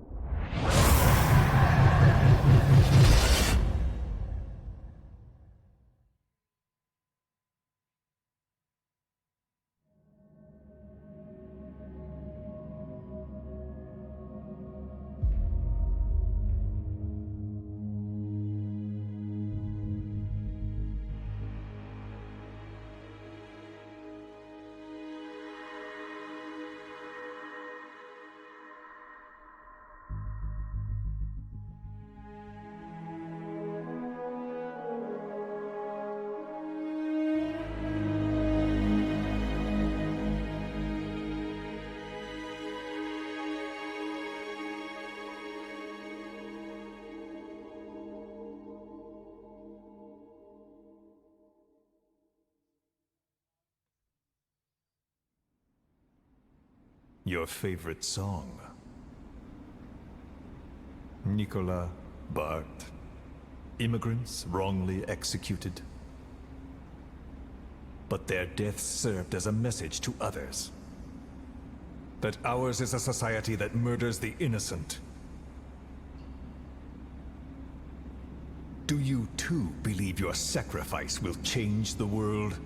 Your favorite song? Nicolas Bart. Immigrants wrongly executed. But their deaths served as a message to others. That ours is a society that murders the innocent. Do you too believe your sacrifice will change the world?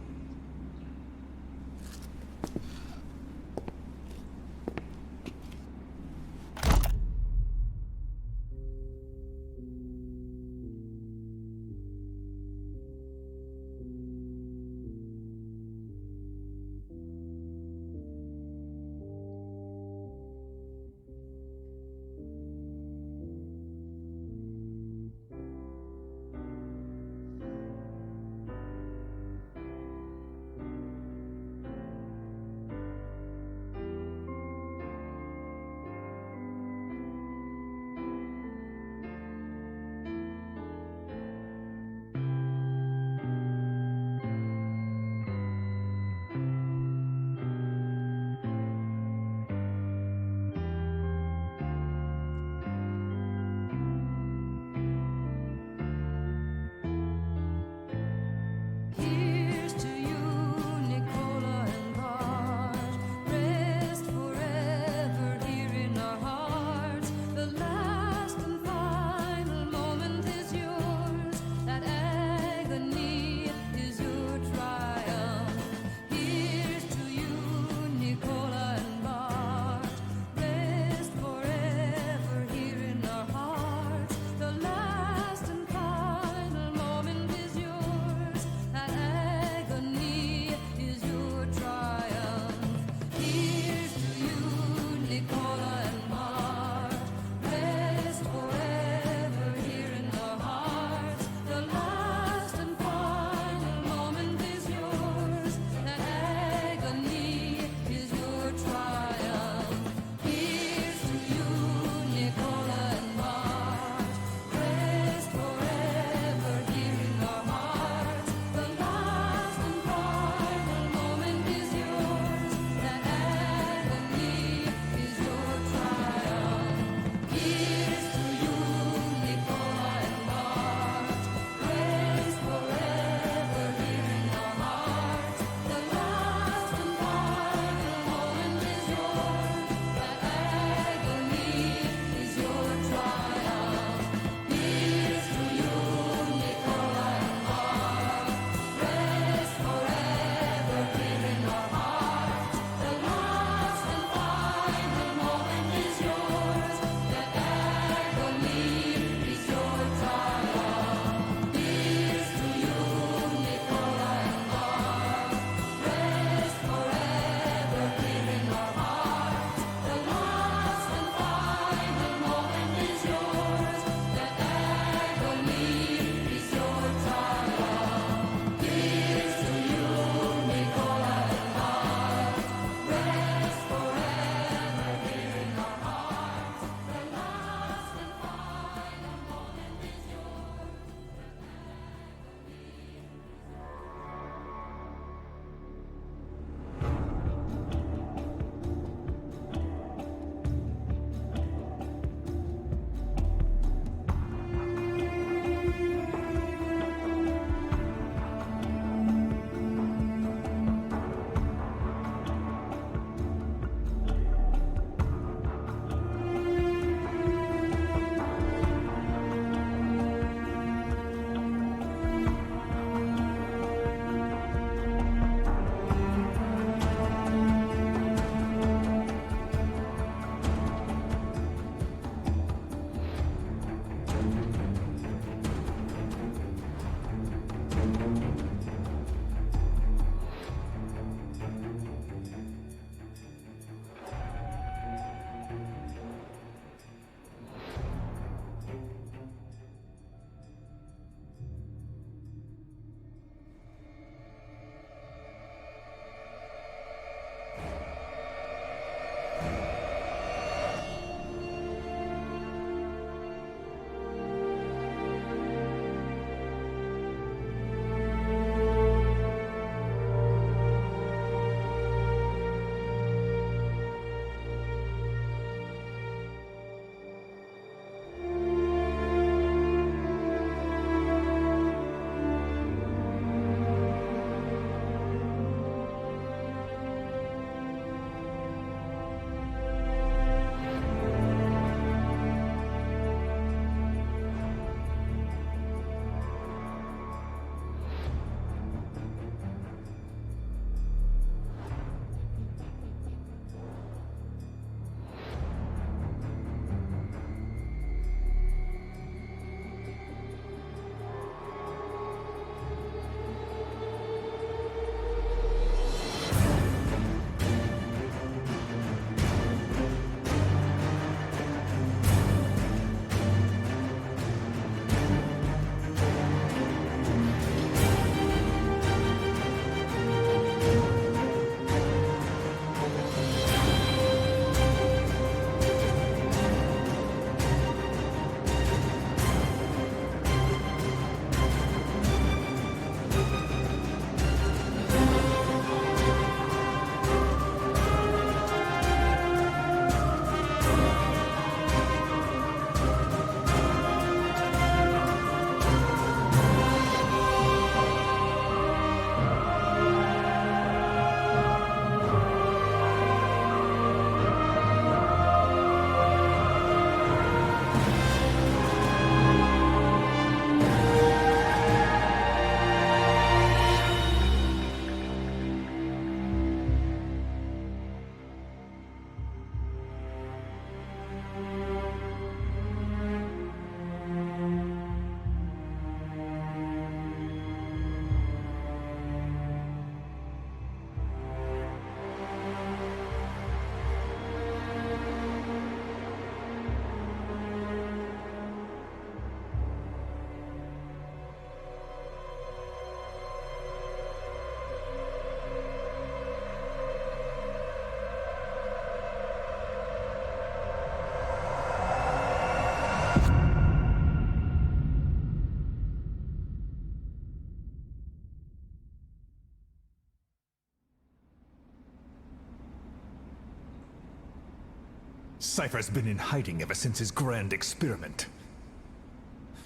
Cypher's been in hiding ever since his grand experiment.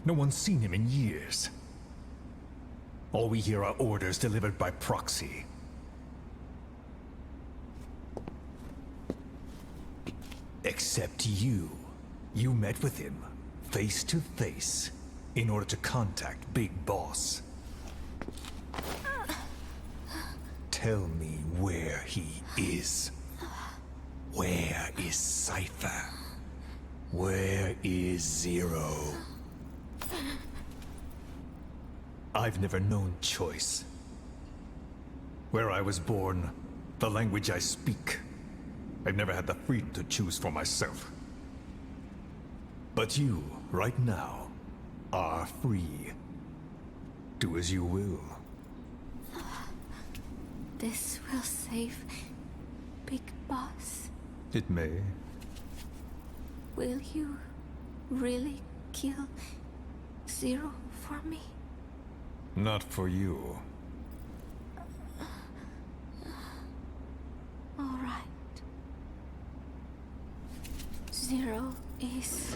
No one's seen him in years. All we hear are orders delivered by proxy. Except you. You met with him, face to face, in order to contact Big Boss. Tell me where he is. Where is Cypher? Where is Zero? I've never known choice. Where I was born, the language I speak, I've never had the freedom to choose for myself. But you, right now, are free. Do as you will. This will save Big Boss. It may. Will you really kill Zero for me? Not for you. All right. Zero is...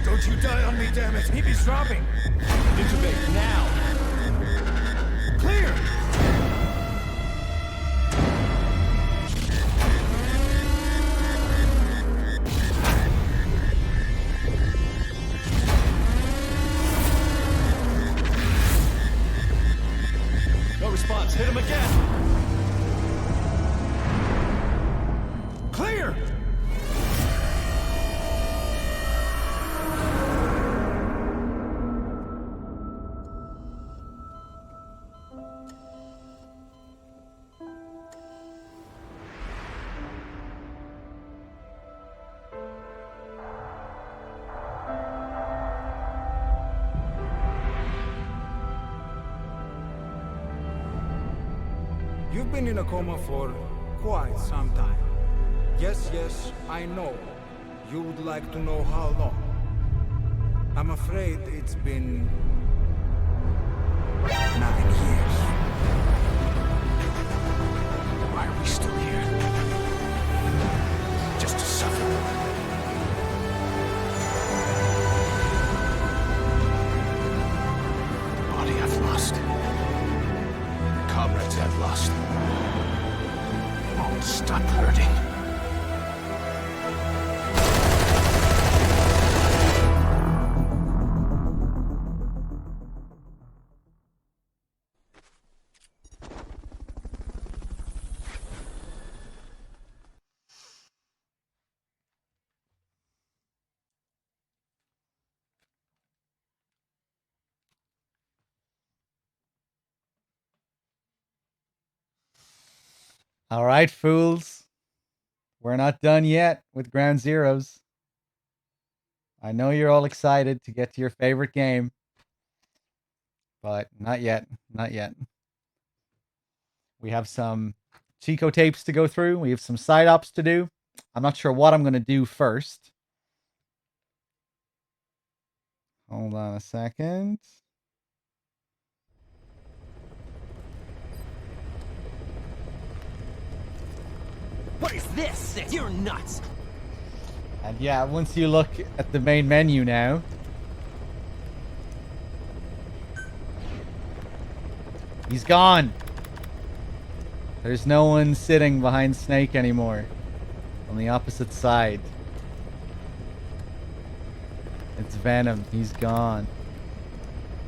Don't you die on me, damn it! He's dropping! Intubate, now! Clear! No response. Hit him again! Clear! You've been in a coma for quite some time. Yes, I know. You would like to know how long. I'm afraid it's been 9 years. Why are we still here? Just to suffer. The body I've lost. Comrades I've lost. Won't stop hurting. All right, fools. We're not done yet with Ground Zeroes. I know you're all excited to get to your favorite game, but not yet. Not yet. We have some Chico tapes to go through. We have some side ops to do. I'm not sure what I'm going to do first. Hold on a second. What is this? You're nuts. And yeah, once you look at the main menu now, he's gone. There's no one sitting behind Snake anymore. On the opposite side. It's Venom. He's gone.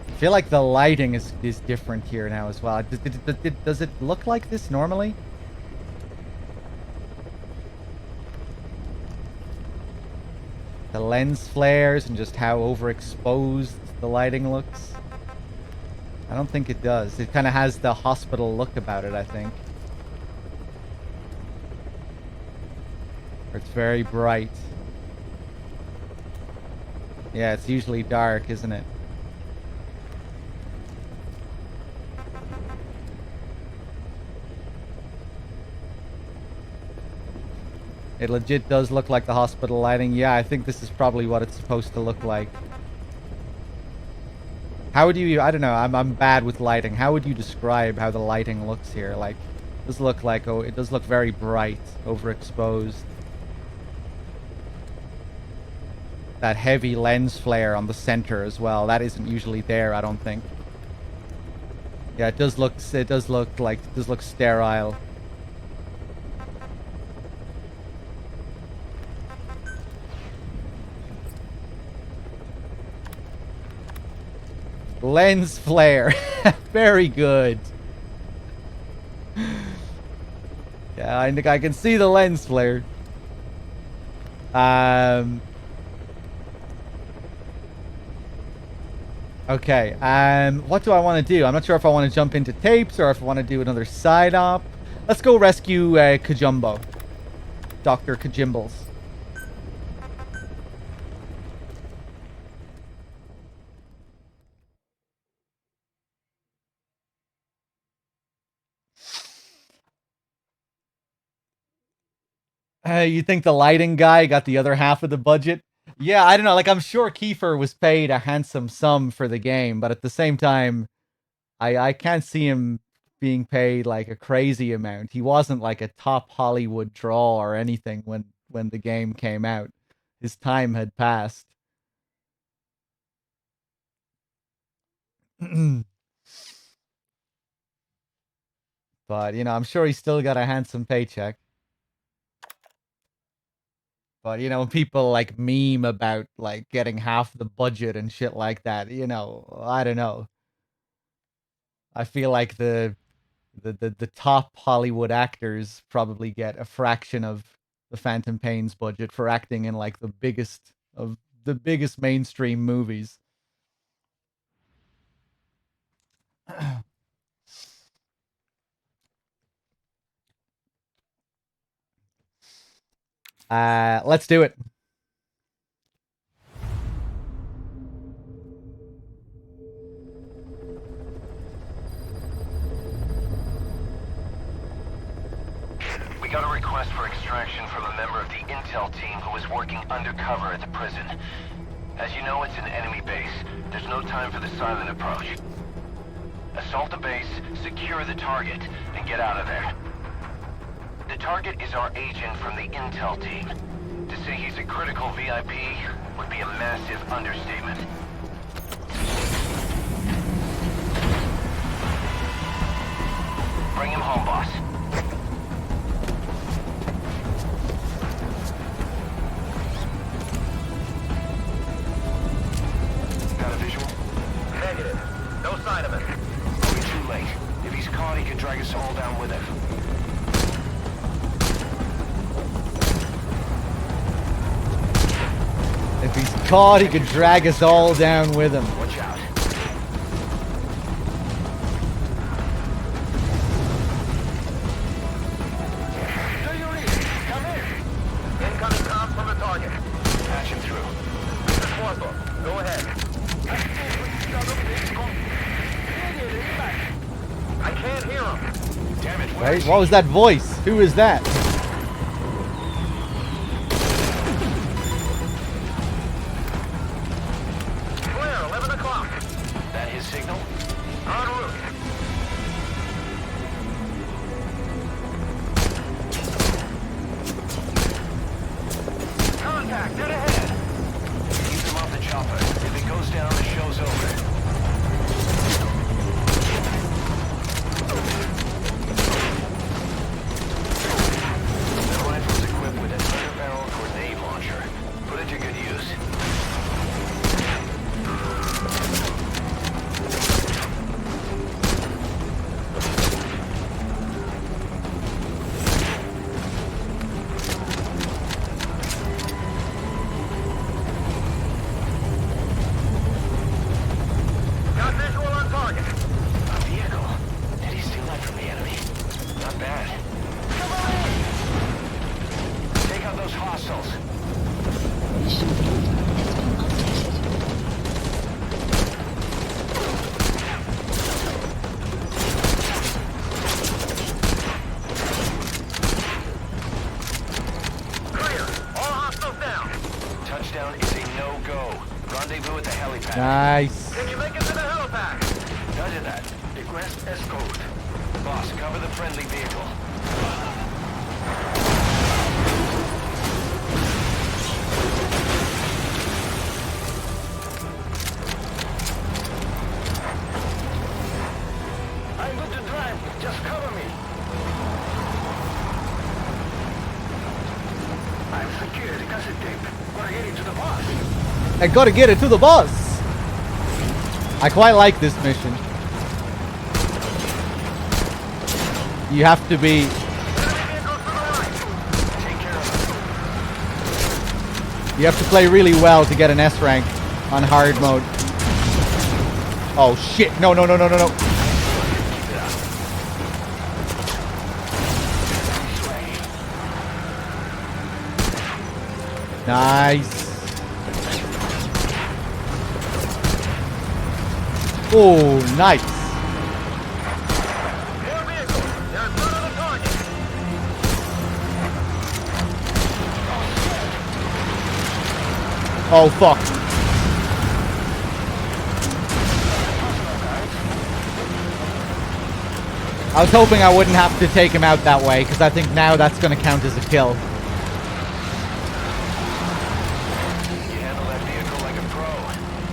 I feel like the lighting is different here now as well. Does it look like this normally? The lens flares and just how overexposed the lighting looks. I don't think it does. It kind of has the hospital look about it, I think. It's very bright. Yeah, it's usually dark, isn't it? It legit does look like the hospital lighting. Yeah, I think this is probably what it's supposed to look like. How would you... I don't know, I'm bad with lighting. How would you describe how the lighting looks here? Like, it does look like... Oh, it does look very bright, overexposed. That heavy lens flare on the center as well. That isn't usually there, I don't think. Yeah, it does look sterile. Lens flare. Very good. Yeah, I think I can see the lens flare. Okay, what do I want to do? I'm not sure if I want to jump into tapes or if I want to do another side op. Let's go rescue Kajumbo. Dr. Kajimbles. You think the lighting guy got the other half of the budget? Yeah, I don't know. Like, I'm sure Kiefer was paid a handsome sum for the game, but at the same time, I can't see him being paid like a crazy amount. He wasn't like a top Hollywood draw or anything when the game came out. His time had passed. But, you know, I'm sure he still got a handsome paycheck. But, you know, when people, like, meme about, like, getting half the budget and shit like that, you know, I don't know. I feel like the top Hollywood actors probably get a fraction of the Phantom Pain's budget for acting in, like, the biggest mainstream movies. Let's do it. We got a request for extraction from a member of the intel team who is working undercover at the prison. As you know, it's an enemy base. There's no time for the silent approach. Assault the base, secure the target, and get out of there. The target is our agent from the intel team. To say he's a critical VIP would be a massive understatement. Bring him home, boss. Got a visual? Negative. No sign of him. We're too late. If he's caught, he can drag us all down with him. If he's caught, he could drag us all down with him. Watch out. Do you read? Come in. Incoming comms from the target. Patch him through. This is Warthog. Go ahead. I can't hear him. Damn it. Right? What was that voice? Who is that? Signal? En route. Touchdown is a no-go. Rendezvous at the helipad. Nice. Can you make it to the helipad? Roger that. Request escort. Boss, cover the friendly vehicle. I'm good to drive. Just cover me. I'm secured. Cassette tape. Gotta get it to the boss. I gotta get it to the boss. I quite like this mission. You have to be... You have to play really well to get an S rank on hard mode. Oh shit, no, no, no, no, no, no. Nice. Oh, nice. Oh, fuck. I was hoping I wouldn't have to take him out that way, because I think now that's going to count as a kill. You handle that vehicle like a pro.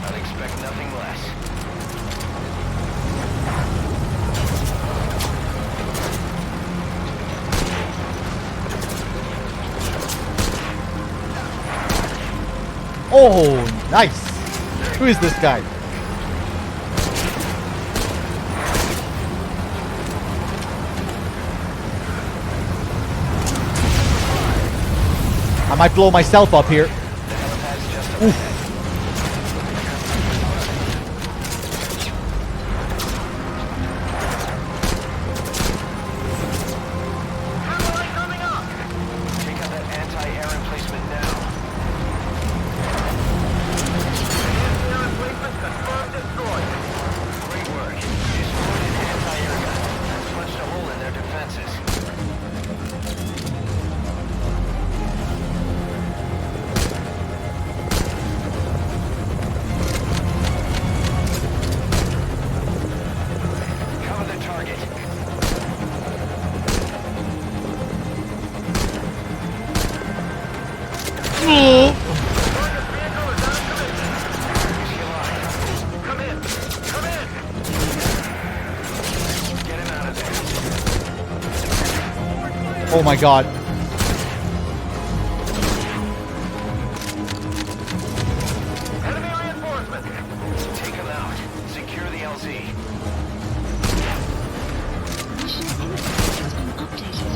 I'd expect nothing less. Oh, nice. Who is this guy? I might blow myself up here. Oof. Oh my god. Enemy reinforcement. Take them out. Secure the LZ. Mission index has been updated.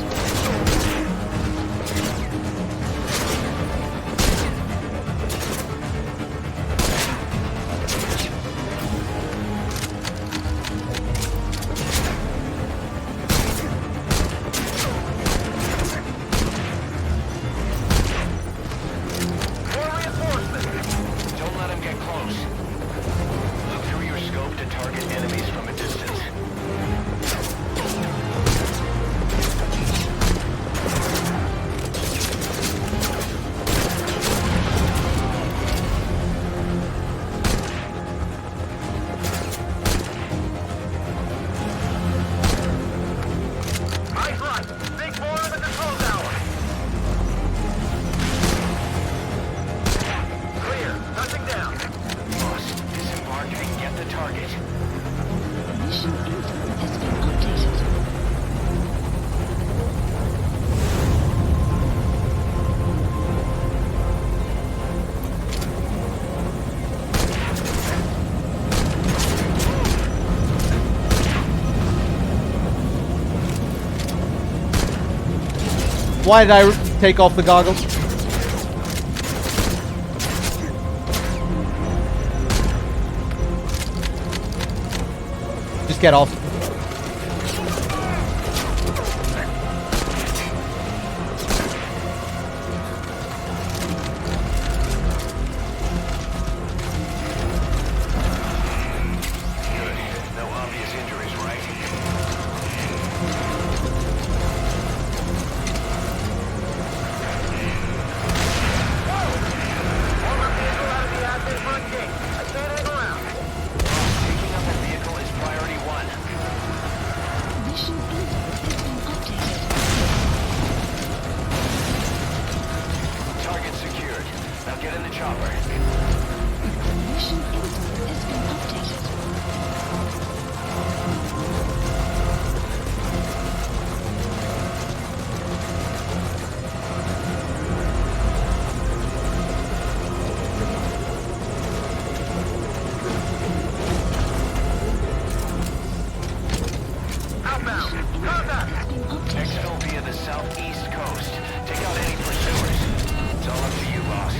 Don't let him get close. Look through your scope to target enemies from a distance. Eyes right. Big boy in the control tower. Clear. Touching down. Boss, disembark and get the target. Mission info has been updated. Why did I take off the goggles? Just get off. Good. No obvious injuries, right? chopper. Mission info has been updated. Outbound! Contact! Exfil via the southeast coast. Take out any pursuers. It's all up to you, boss.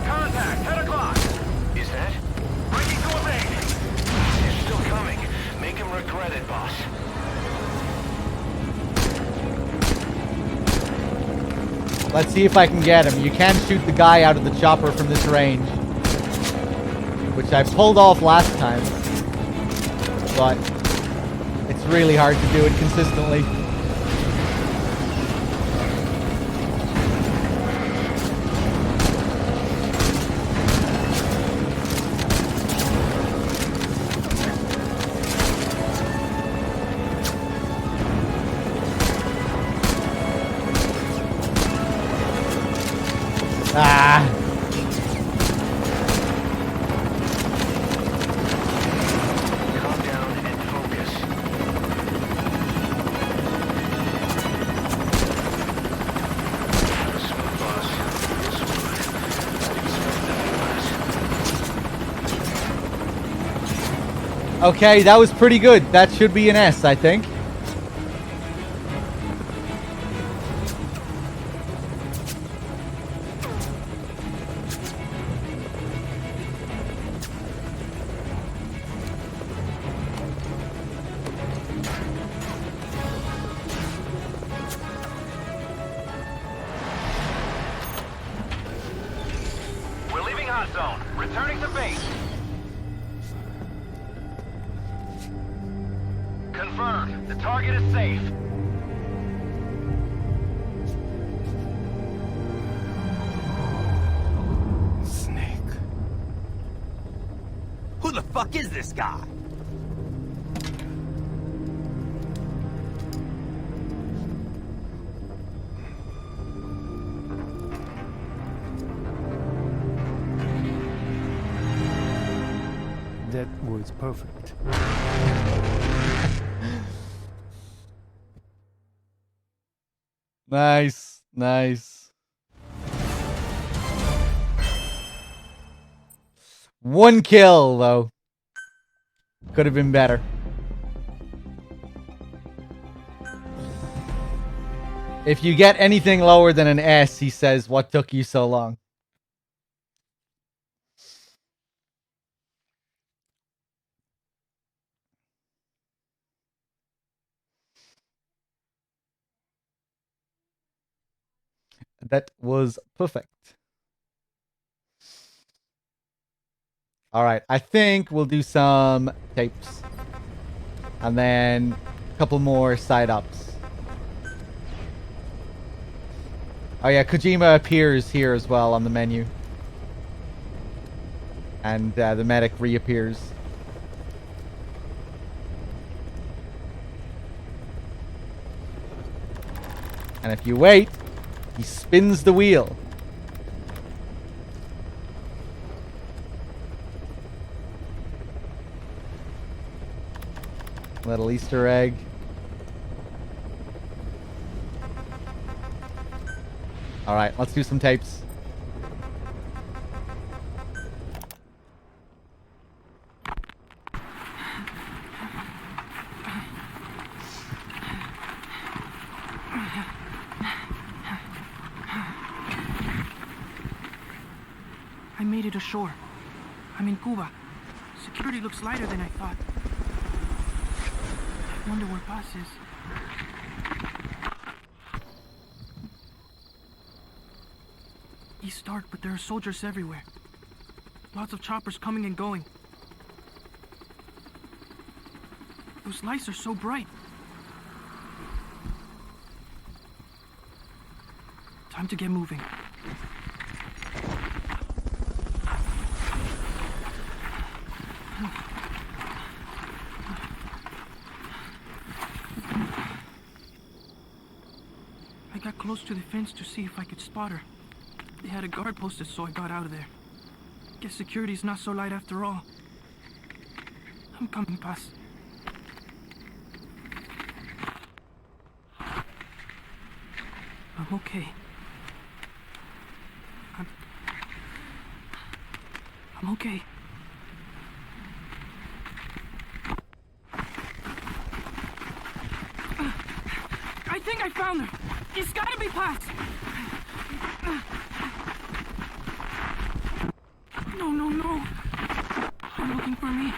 Contact! 10 o'clock! Is that? Breaking to evade! They're still coming. Make him regret it, boss. Let's see if I can get him. You can shoot the guy out of the chopper from this range, which I pulled off last time, but it's really hard to do it consistently. Ah. Calm down and focus. Smooth, boss. Real smooth. Okay, that was pretty good. That should be an S, I think. We're leaving hot zone. Returning to base. Confirmed. The target is safe. Snake. Who the fuck is this guy? That was perfect. Nice, nice. One kill, though. Could have been better. If you get anything lower than an S, he says, "What took you so long?" That was perfect. All right, I think we'll do some tapes. And then a couple more side-ups. Oh yeah, Kojima appears here as well on the menu. And the medic reappears. And if you wait, he spins the wheel. Little Easter egg. All right, let's do some tapes. I made it ashore. I'm in Cuba. Security looks lighter than I thought. I wonder where Paz is. East dark, but there are soldiers everywhere. Lots of choppers coming and going. Those lights are so bright. Time to get moving. got close to the fence to see if I could spot her. They had a guard posted, so I got out of there. Guess security's not so light after all. I'm coming, Paz. I'm okay. I'm okay. I think I found her. It's gotta be Paz. No. They're looking for me.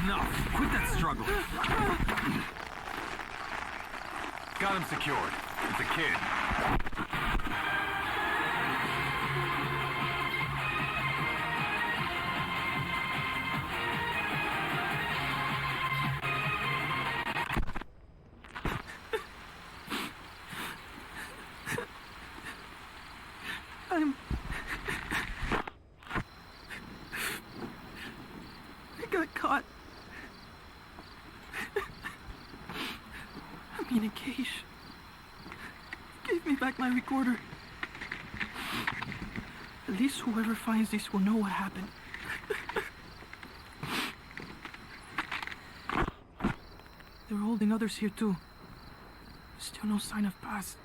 Enough. Quit that struggle. Got him secured. It's a kid. I got caught. I'm in a cage. Give me back my recorder. At least whoever finds this will know what happened. They're holding others here too. Still no sign of Paz.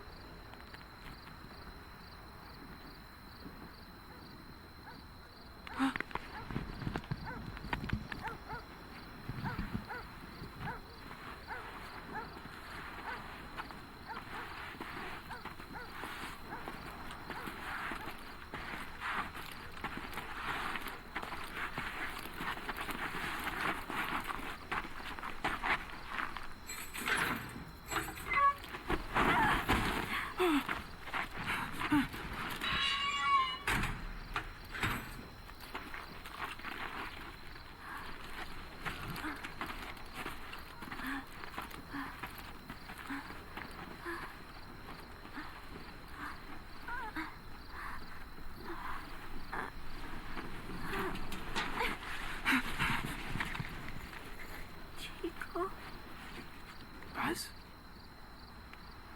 Paz?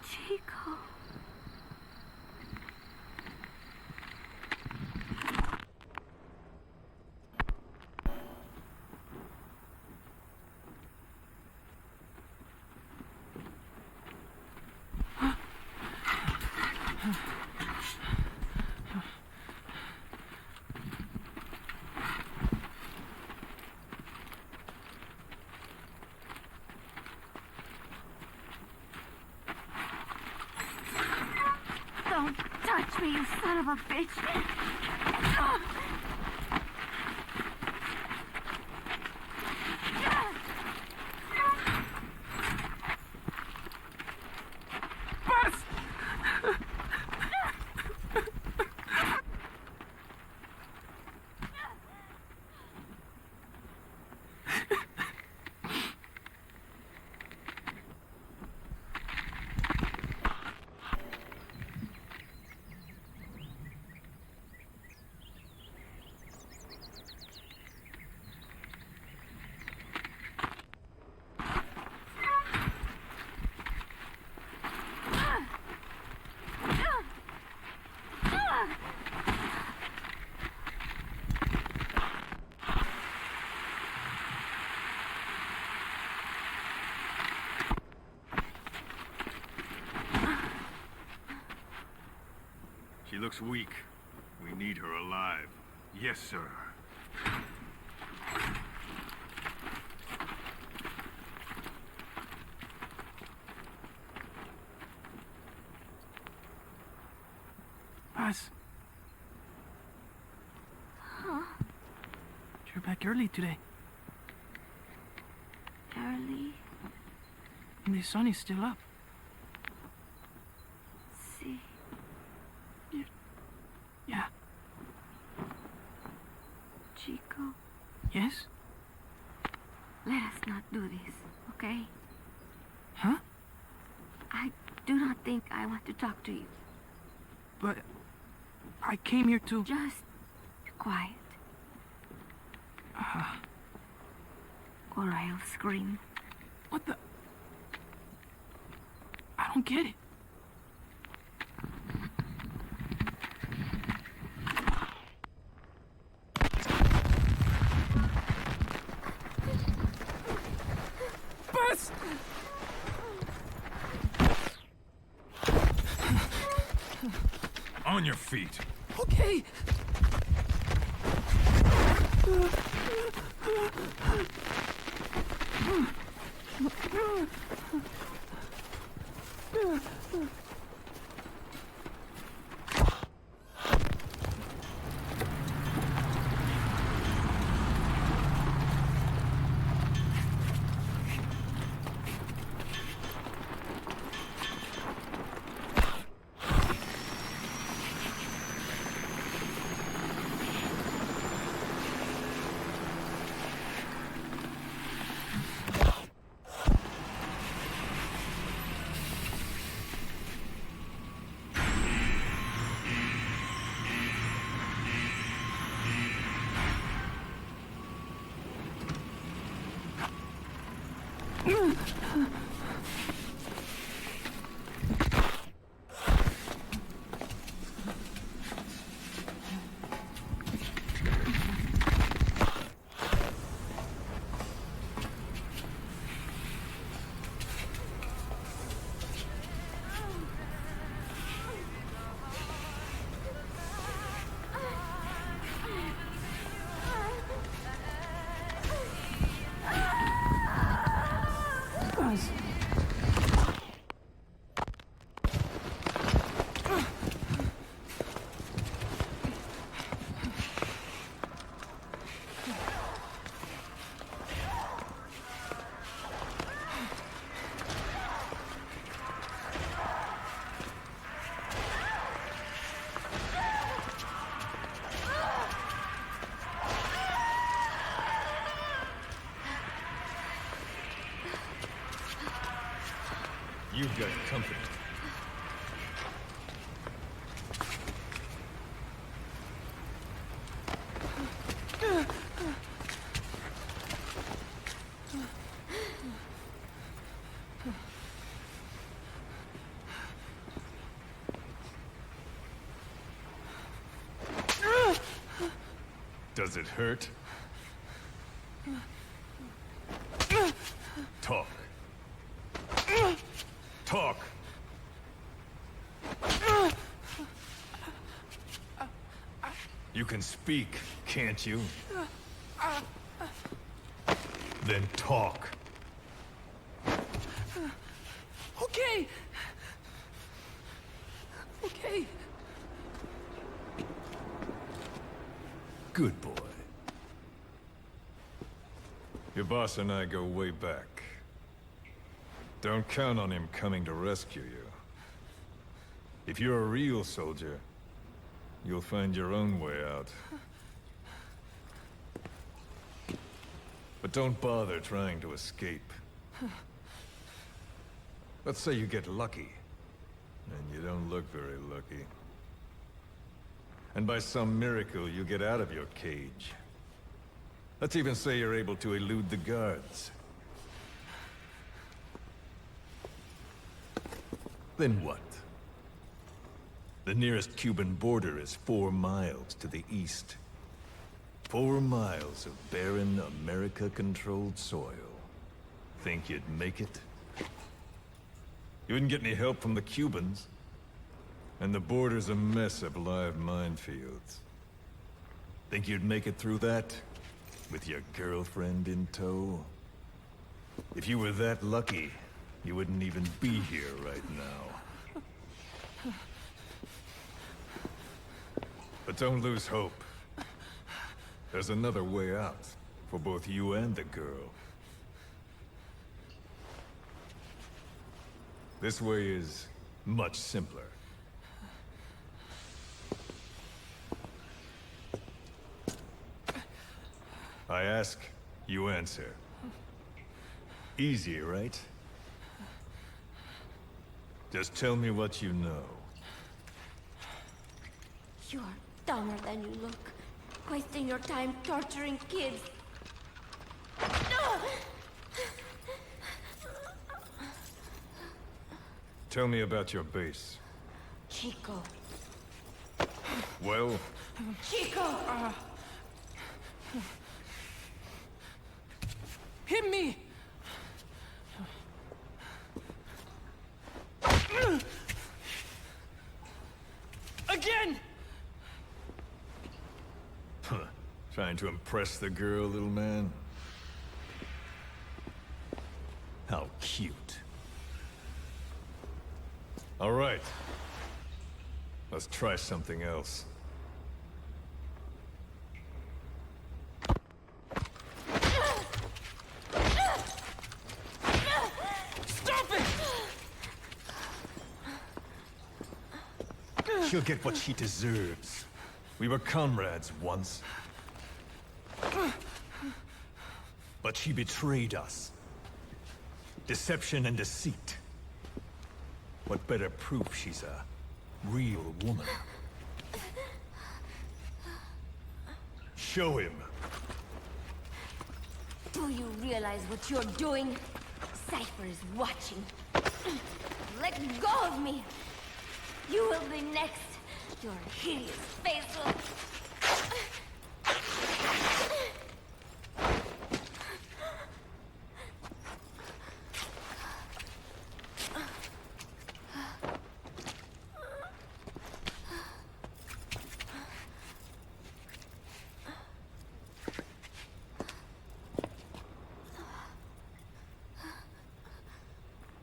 Chico. Don't touch me, you son of a bitch! She looks weak. We need her alive. Yes, sir. Paz, Huh? you're back early today. Early? And the sun is still up. See. Yeah. Chico. Yes? think I want to talk to you. But I came here to... Just quiet. Or I'll scream. What the... I don't get it. Buzz! On your feet. Okay. You've got company. Does it hurt? Talk. Talk! You can speak, can't you? Then talk. Okay. Okay. Good boy. Your boss and I go way back. Don't count on him coming to rescue you. If you're a real soldier, you'll find your own way out. But don't bother trying to escape. Let's say you get lucky, and you don't look very lucky. And by some miracle, you get out of your cage. Let's even say you're able to elude the guards. Then what? The nearest Cuban border is 4 miles to the east. 4 miles of barren, America-controlled soil. Think you'd make it? You wouldn't get any help from the Cubans. And the border's a mess of live minefields. Think you'd make it through that? With your girlfriend in tow? If you were that lucky, you wouldn't even be here right now. But don't lose hope. There's another way out, for both you and the girl. This way is much simpler. I ask, you answer. Easy, right? Just tell me what you know. You're dumber than you look. Wasting your time torturing kids. Tell me about your base. Chico. Well, Chico! Hit me! Again! Trying to impress the girl, little man? How cute. All right. Let's try something else. Stop it! She'll get what she deserves. We were comrades once. But she betrayed us. Deception and deceit. What better proof she's a real woman? Show him. Do you realize what you're doing? Cypher is watching. Let go of me! You will be next. Your hideous face will...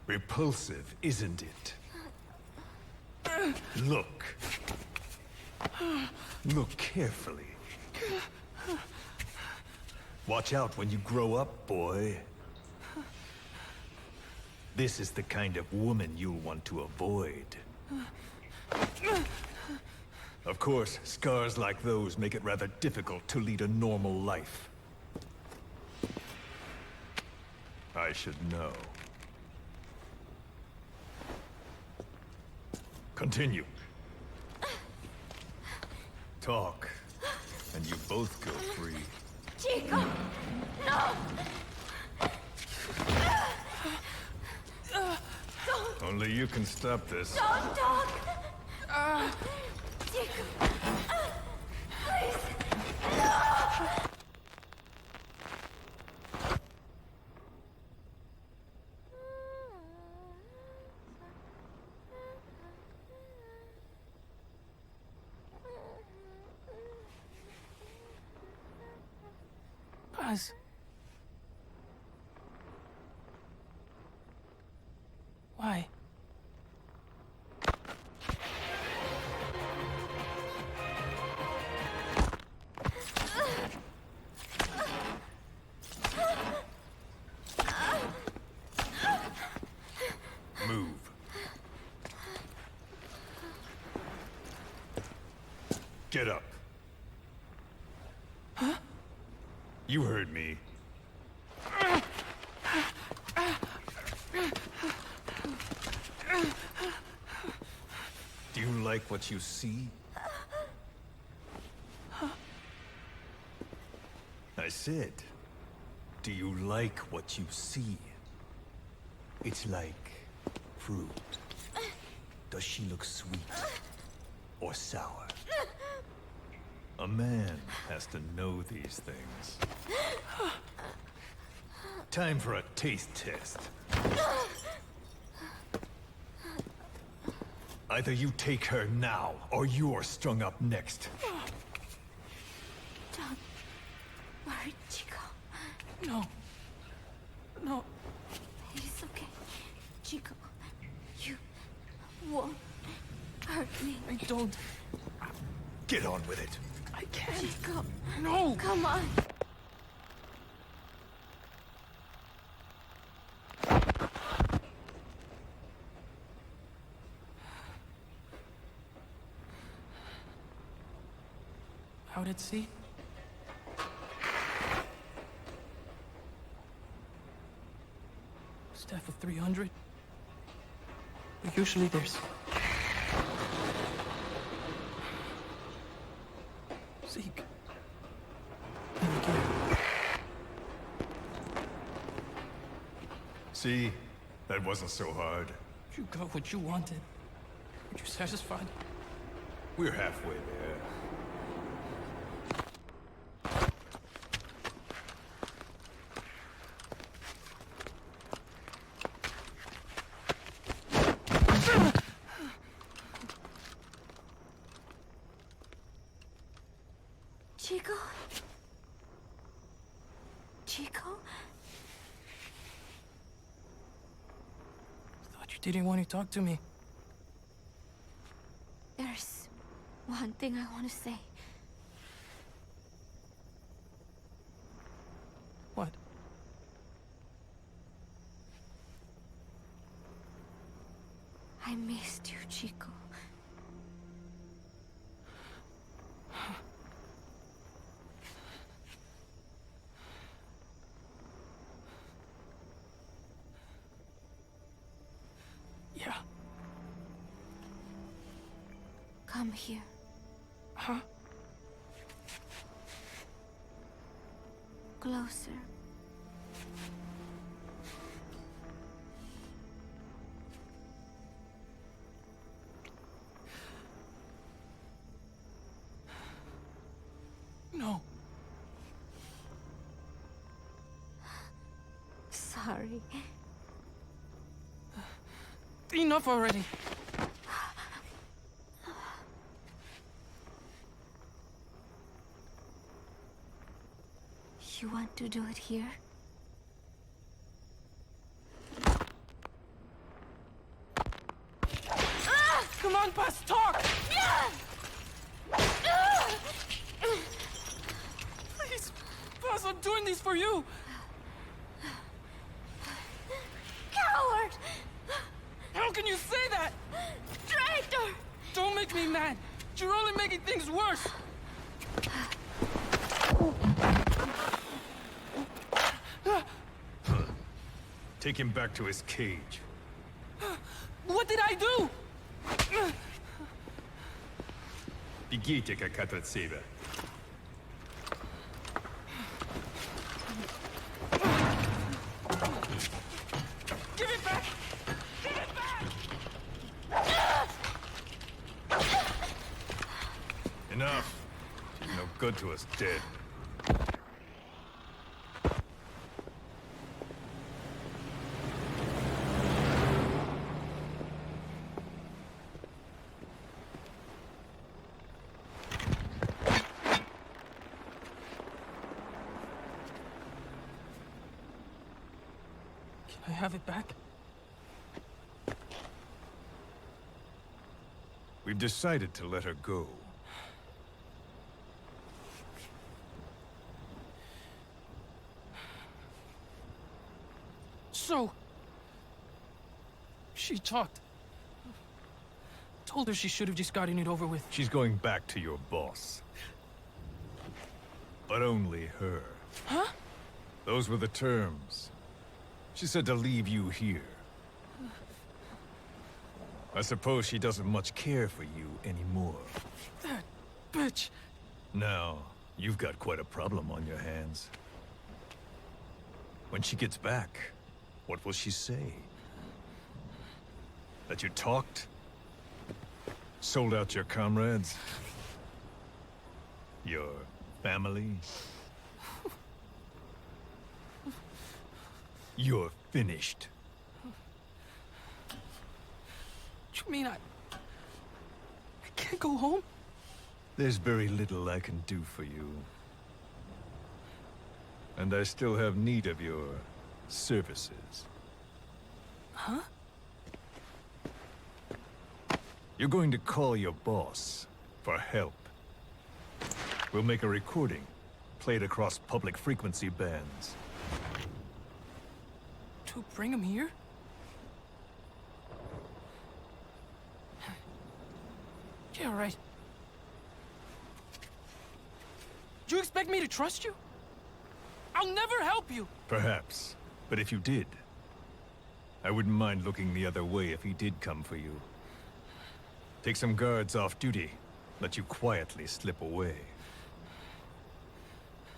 Repulsive, isn't it? Look. Look carefully. Watch out when you grow up, boy. This is the kind of woman you'll want to avoid. Of course, scars like those make it rather difficult to lead a normal life. I should know. Continue. Talk, and you both go free. Chico! No! Only you can stop this. Don't talk! Chico! Please! No! Buzz. Why? Move. Get up. Huh? You heard me. Do you like what you see? I said, do you like what you see? It's like fruit. Does she look sweet or sour? A man has to know these things. Time for a taste test. Either you take her now, or you're strung up next. Don't worry, Chico. No. No. It's okay. Chico, you won't hurt me. I don't. Get on with it. I can't. Chico. No. Come on. Out at sea? Staff of 300? Usually there's... Zeke. And again. See? That wasn't so hard. You got what you wanted. Are you satisfied? We're halfway there. Chico? Chico? Thought you didn't want to talk to me. There's one thing I want to say. What? I missed you, Chico. Yeah. Come here. Huh? Closer. No. Sorry. Enough already. You want to do it here? Come on, Paz, talk! Please, Paz, I'm doing this for you. Coward! How can you say that? Traitor! Don't make me mad. You're only making things worse. Take him back to his cage. What did I do? Бегите, как от себя. Give it back! Give it back! Enough. She's no good to us dead. Can I have it back? We've decided to let her go. So... she talked. Told her she should have just gotten it over with. She's going back to your boss. But only her. Huh? Those were the terms. She said to leave you here. I suppose she doesn't much care for you anymore. That bitch. Now, you've got quite a problem on your hands. When she gets back, what will she say? That you talked? Sold out your comrades? Your family? You're finished. You mean I can't go home? There's very little I can do for you. And I still have need of your services. Huh? You're going to call your boss for help. We'll make a recording, play it across public frequency bands. To bring him here? Yeah, right. Do you expect me to trust you? I'll never help you! Perhaps. But if you did, I wouldn't mind looking the other way if he did come for you. Take some guards off duty. Let you quietly slip away.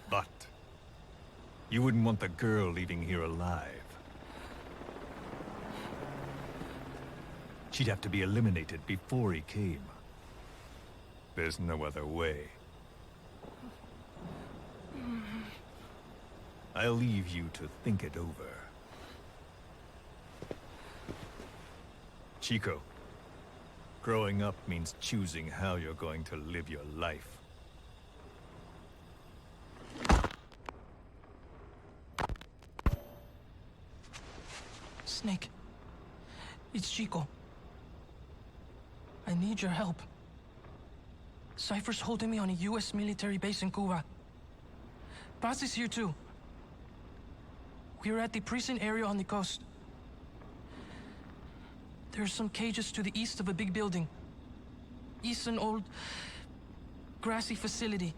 But you wouldn't want the girl leaving here alive. She'd have to be eliminated before he came. There's no other way. I'll leave you to think it over. Chico, growing up means choosing how you're going to live your life. Snake. It's Chico. I need your help. Cypher's holding me on a US military base in Cuba. Paz is here too. We're at the prison area on the coast. There are some cages to the east of a big building. East an old, grassy facility.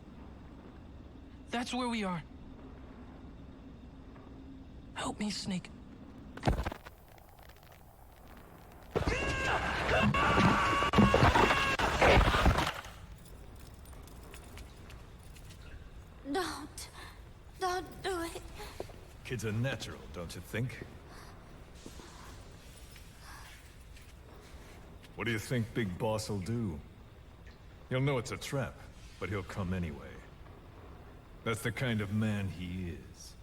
That's where we are. Help me, Snake. Don't do it. Kid's a natural, don't you think? What do you think Big Boss will do? He'll know it's a trap, but he'll come anyway. That's the kind of man he is.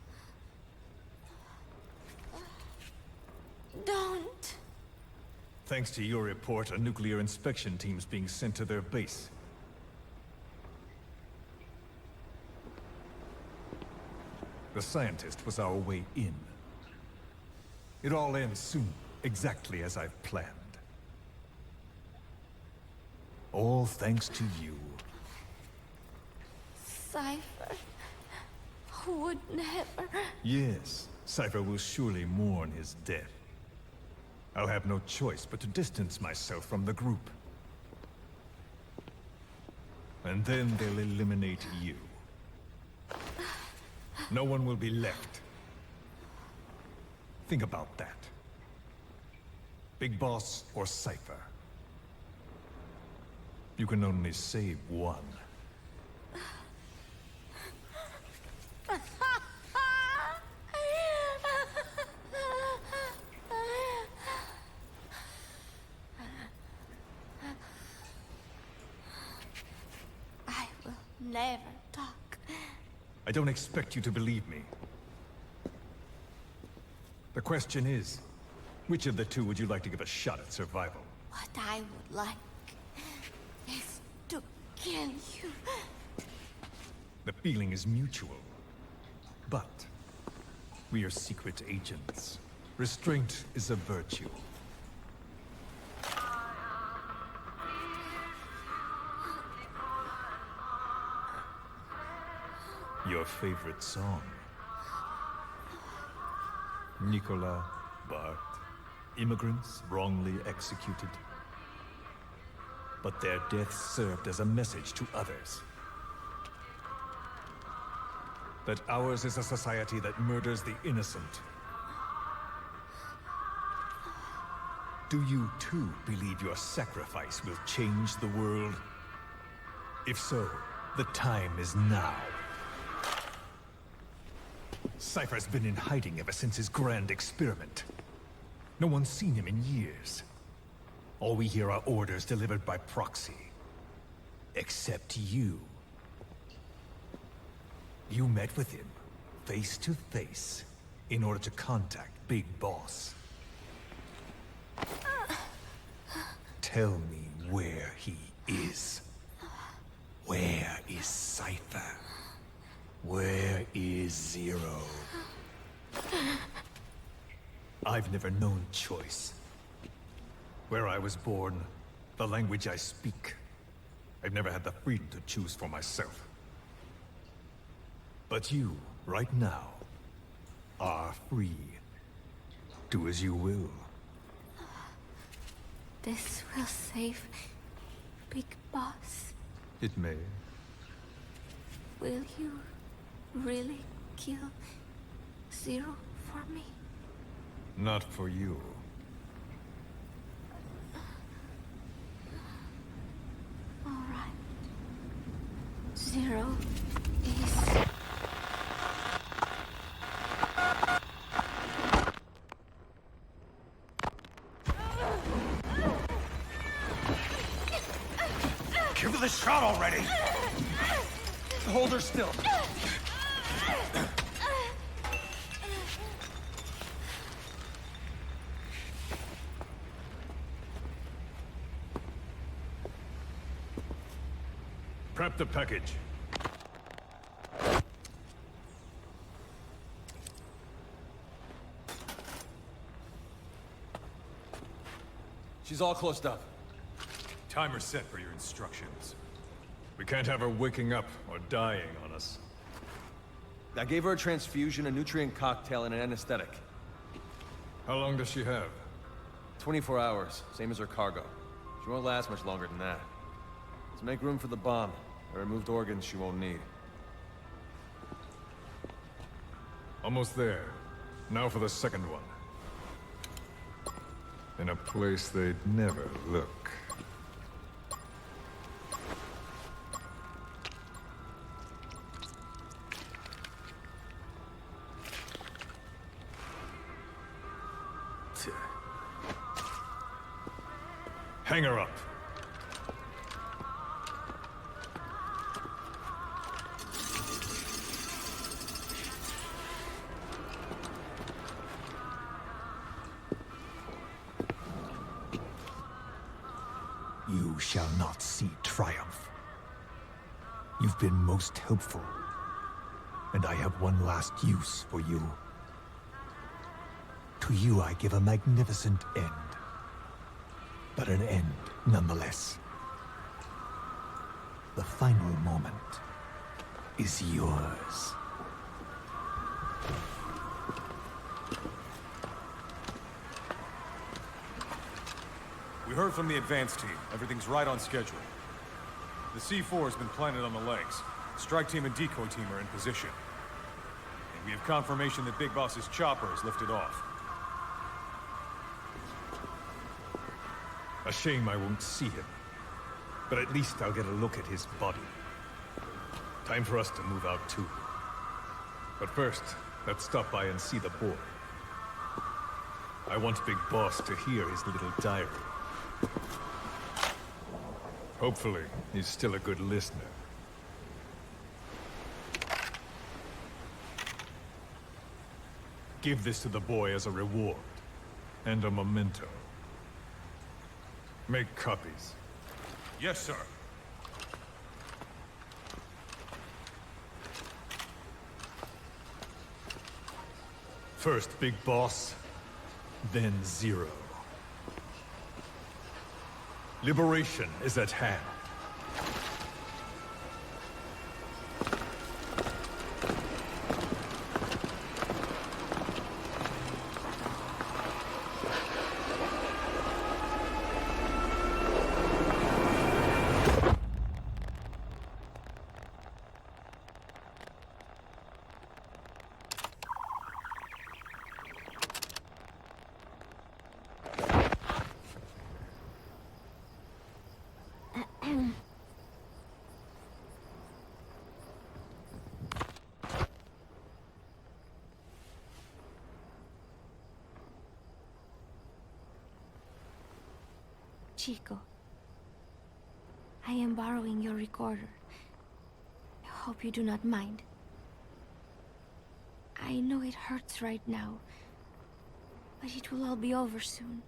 Don't. Thanks to your report, a nuclear inspection team's being sent to their base. The scientist was our way in. It all ends soon, exactly as I've planned. All thanks to you. Cypher would never. Yes, Cypher will surely mourn his death. I'll have no choice but to distance myself from the group. And then they'll eliminate you. No one will be left. Think about that. Big Boss or Cypher. You can only save one. I will never talk. I don't expect you to believe me. The question is, which of the two would you like to give a shot at survival? What I would like is to kill you. The feeling is mutual. But we are secret agents. Restraint is a virtue. Your favorite song? Nicola, Bart, immigrants wrongly executed. But their deaths served as a message to others. That ours is a society that murders the innocent. Do you too believe your sacrifice will change the world? If so, the time is now. Cypher's been in hiding ever since his grand experiment. No one's seen him in years. All we hear are orders delivered by proxy. Except you. You met with him, face to face, in order to contact Big Boss. Tell me where he is. Where is Cypher? Where is Zero? I've never known choice. Where I was born, the language I speak. I've never had the freedom to choose for myself. But you, right now, are free. Do as you will. This will save Big Boss. It may. Will you really kill Zero for me? Not for you. Zero is... Give it a shot already! Hold her still. Prep the package. She's all closed up. Timer set for your instructions. We can't have her waking up or dying on us. I gave her a transfusion, a nutrient cocktail, and an anesthetic. How long does she have? 24 hours, same as her cargo. She won't last much longer than that. Let's make room for the bomb. I removed organs she won't need. Almost there. Now for the second one. In a place they'd never look. Hang her up. You shall not see triumph. You've been most helpful, and I have one last use for you. To you I give a magnificent end, but an end nonetheless. The final moment is yours. We heard from the advance team. Everything's right on schedule. The C4 has been planted on the legs. Strike team and decoy team are in position. And we have confirmation that Big Boss's chopper is lifted off. A shame I won't see him. But at least I'll get a look at his body. Time for us to move out too. But first, let's stop by and see the boy. I want Big Boss to hear his little diary. Hopefully, he's still a good listener. Give this to the boy as a reward. And a memento. Make copies. Yes, sir. First Big Boss, then Zero. Liberation is at hand. Chico, I am borrowing your recorder. I hope you do not mind. I know it hurts right now, but it will all be over soon.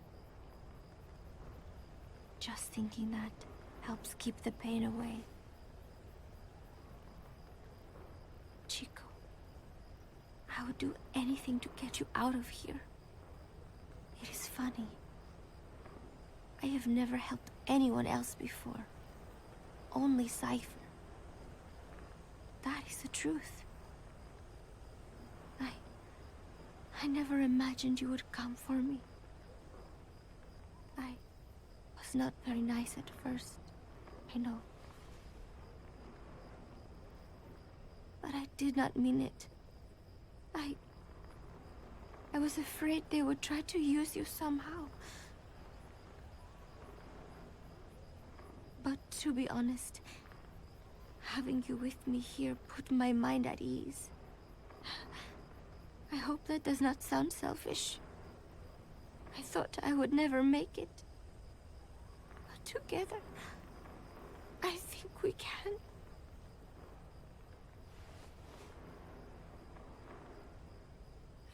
Just thinking that helps keep the pain away. Chico, I would do anything to get you out of here. It is funny. I have never helped anyone else before. Only Cypher. That is the truth. I never imagined you would come for me. I was not very nice at first, I know. But I did not mean it. I was afraid they would try to use you somehow. But to be honest, Having you with me here put my mind at ease. I hope that does not sound selfish. I thought I would never make it. But together, I think we can.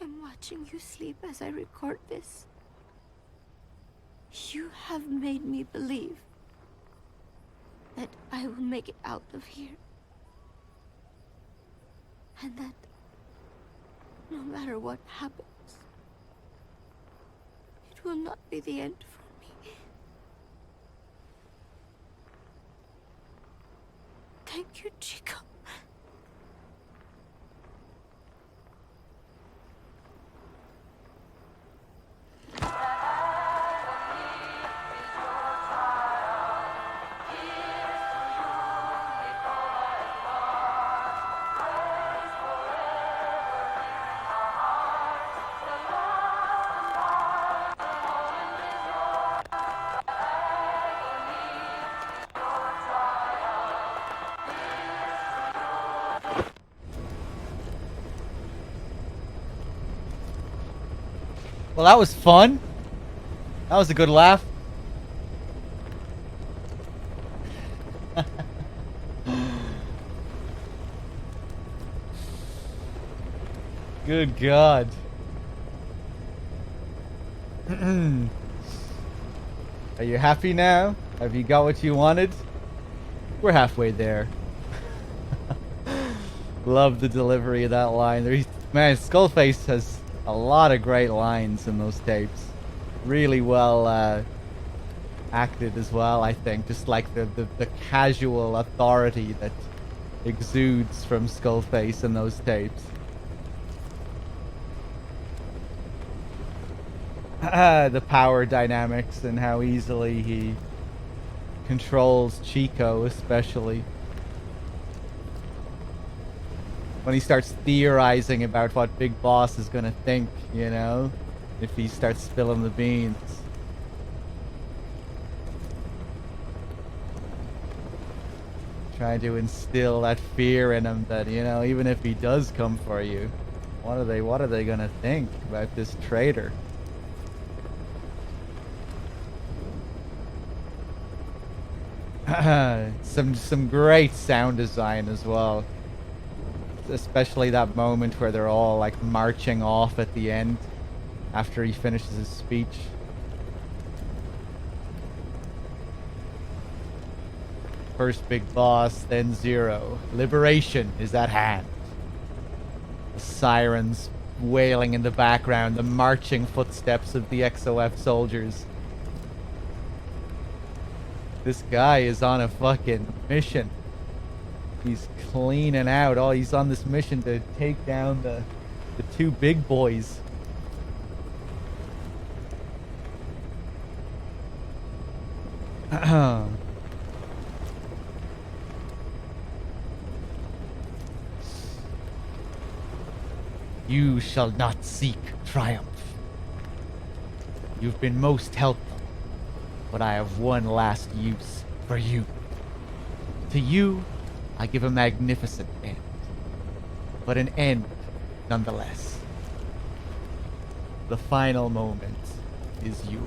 I'm watching you sleep as I record this. You have made me believe that I will make it out of here. And that no matter what happens, it will not be the end for me. Thank you, Chico. Well, that was fun. That was a good laugh. Good God. Are you happy now? Have you got what you wanted? We're halfway there. Love the delivery of that line. Man, Skullface has a lot of great lines in those tapes. Really well acted as well, I think. Just like the casual authority that exudes from Skullface in those tapes. The power dynamics and how easily he controls Chico, especially. When he starts theorizing about what Big Boss is gonna think, you know? If he starts spilling the beans. Trying to instill that fear in him that, you know, even if he does come for you, what are they gonna think about this traitor? Some great sound design as well. Especially that moment where they're all like marching off at the end after he finishes his speech. First Big Boss, then Zero. Liberation is at hand. The sirens wailing in the background, the marching footsteps of the XOF soldiers. This guy is on a fucking mission. He's cleaning out. Oh, he's on this mission to take down the two big boys. You shall not seek triumph. You've been most helpful, but I have one last use for you. To you, I give a magnificent end, but an end nonetheless. The final moment is yours.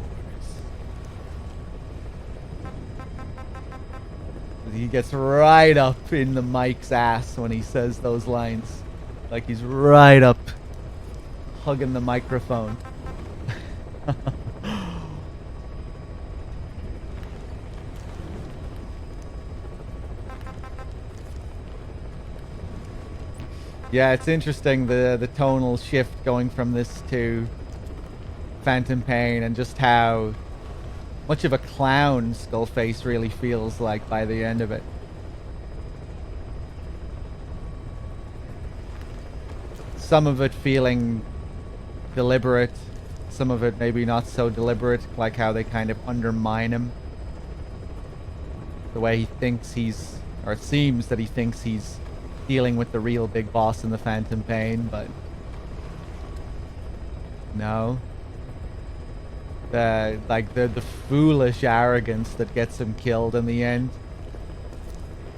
He gets right up in the mic's ass when he says those lines. Like he's right up, hugging the microphone. Yeah, it's interesting the tonal shift going from this to Phantom Pain and just how much of a clown Skullface really feels like by the end of it. Some of it feeling deliberate, some of it maybe not so deliberate, like how they kind of undermine him. The way he thinks he's, or it seems that he thinks he's dealing with the real Big Boss in the Phantom Pain, but no. The foolish arrogance that gets him killed in the end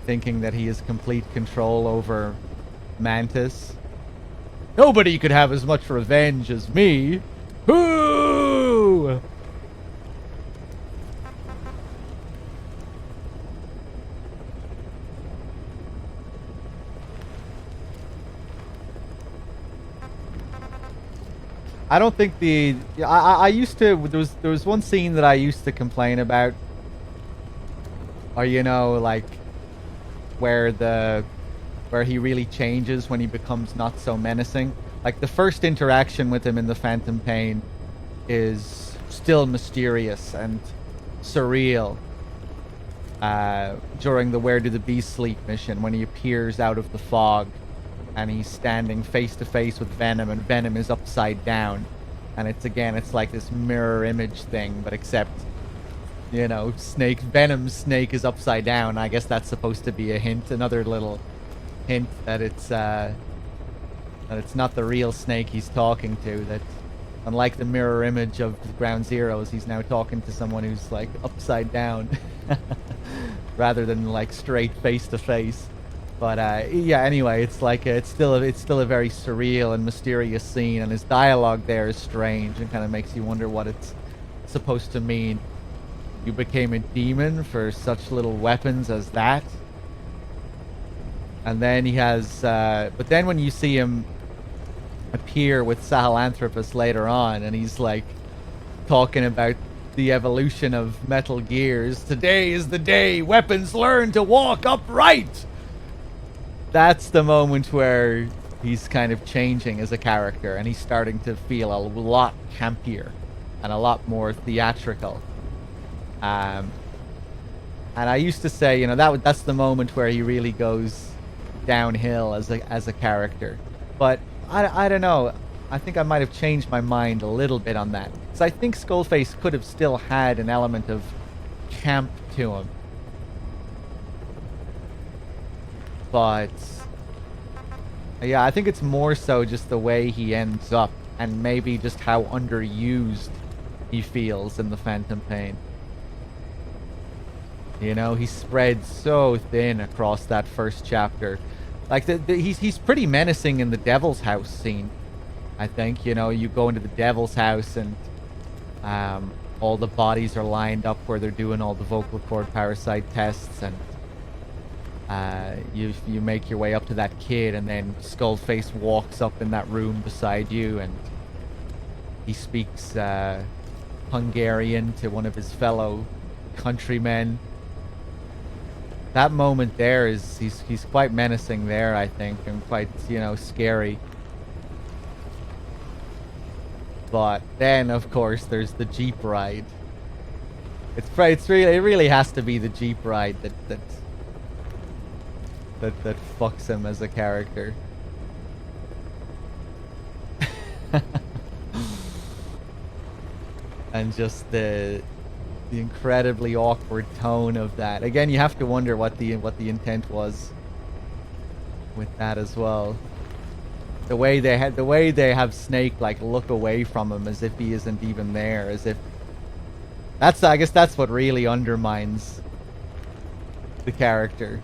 thinking that he has complete control over Mantis. Nobody could have as much revenge as me. Whoo! I don't think I used to, there was one scene that I used to complain about, or you know, like where he really changes when he becomes not so menacing. Like the first interaction with him in the Phantom Pain is still mysterious and surreal. During the Where Do the Bees Sleep mission, when he appears out of the fog and he's standing face to face with Venom, and Venom is upside down, and it's like this mirror image thing, but except, you know, Venom's snake is upside down. I guess that's supposed to be a hint, another little hint that it's not the real Snake he's talking to. That unlike the mirror image of Ground Zeroes, he's now talking to someone who's like upside down, rather than like straight face to face. But yeah, anyway, it's like it's still a very surreal and mysterious scene, and his dialogue there is strange and kind of makes you wonder what it's supposed to mean. You became a demon for such little weapons as that. And then he has, but then when you see him appear with Sahelanthropus later on, and he's like talking about the evolution of Metal Gears. Today is the day weapons learn to walk upright. That's the moment where he's kind of changing as a character, and he's starting to feel a lot campier and a lot more theatrical. And I used to say, you know, that's the moment where he really goes downhill as a character. But I don't know. I think I might have changed my mind a little bit on that, because I think Skullface could have still had an element of camp to him. But yeah, I think it's more so just the way he ends up, and maybe just how underused he feels in the Phantom Pain. You know, he spread so thin across that first chapter. Like he's pretty menacing in the Devil's House scene. I think, you know, you go into the Devil's House and all the bodies are lined up where they're doing all the vocal cord parasite tests, and you make your way up to that kid, and then Skullface walks up in that room beside you, and he speaks Hungarian to one of his fellow countrymen. That moment there is he's quite menacing there, I think, and quite, you know, scary. But then, of course, there's the Jeep ride. It really has to be the Jeep ride that fucks him as a character. And just the incredibly awkward tone of that. Again, you have to wonder what the intent was with that as well. The way they have Snake like look away from him as if he isn't even there, as if I guess that's what really undermines the character.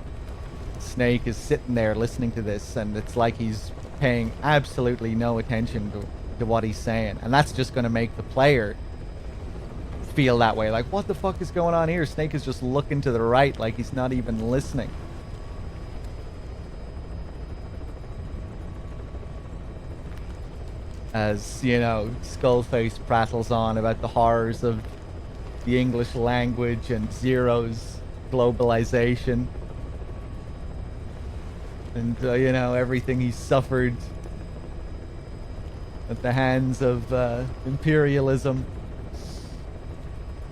Snake is sitting there listening to this, and it's like he's paying absolutely no attention to what he's saying, and that's just going to make the player feel that way. Like, what the fuck is going on here? Snake is just looking to the right like he's not even listening. As, you know, Skullface prattles on about the horrors of the English language and Zero's globalization. And, you know, everything he's suffered at the hands of imperialism.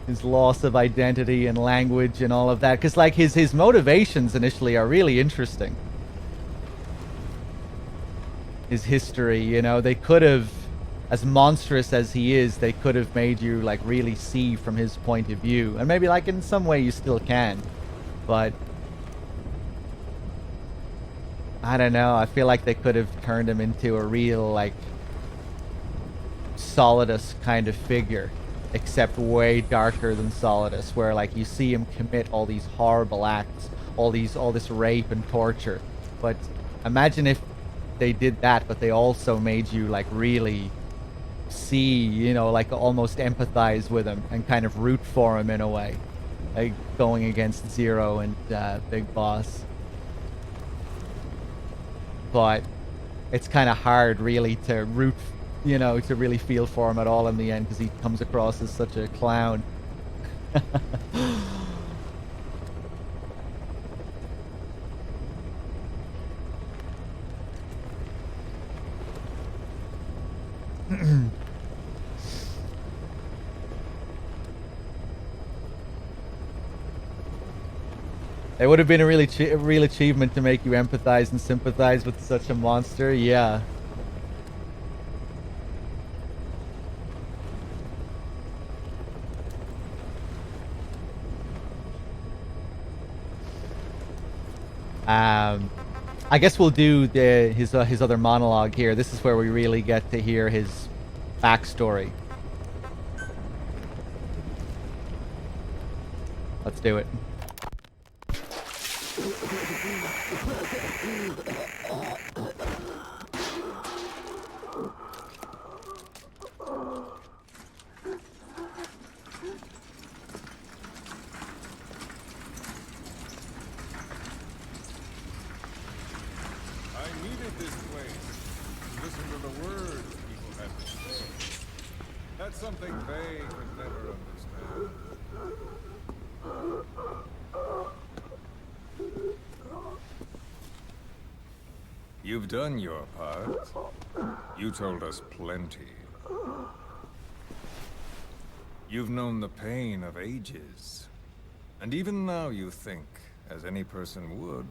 His loss of identity and language and all of that. Because, like, his motivations initially are really interesting. His history, you know, they could have, as monstrous as he is, they could have made you, like, really see from his point of view. And maybe, like, in some way you still can. But I don't know, I feel like they could have turned him into a real, like, Solidus kind of figure, except way darker than Solidus, where, like, you see him commit all these horrible acts all this rape and torture. But imagine if they did that, but they also made you like really see, you know, like almost empathize with him and kind of root for him in a way, like going against Zero and Big Boss. But it's kind of hard really to root, you know, to really feel for him at all in the end, because he comes across as such a clown. It would have been a real achievement to make you empathize and sympathize with such a monster, yeah. I guess we'll do his other monologue here. This is where we really get to hear his backstory. Let's do it. Something they could never understand. You've done your part. You told us plenty. You've known the pain of ages. And even now you think, as any person would,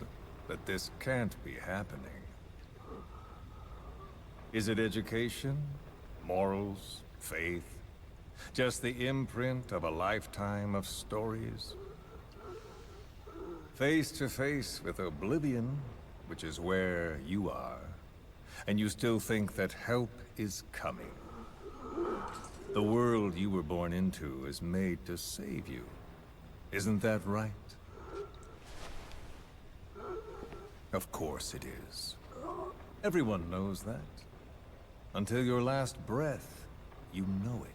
that this can't be happening. Is it education? Morals? Faith? Just the imprint of a lifetime of stories? Face to face with oblivion, which is where you are, and you still think that help is coming. The world you were born into is made to save you. Isn't that right? Of course it is. Everyone knows that. Until your last breath, you know it.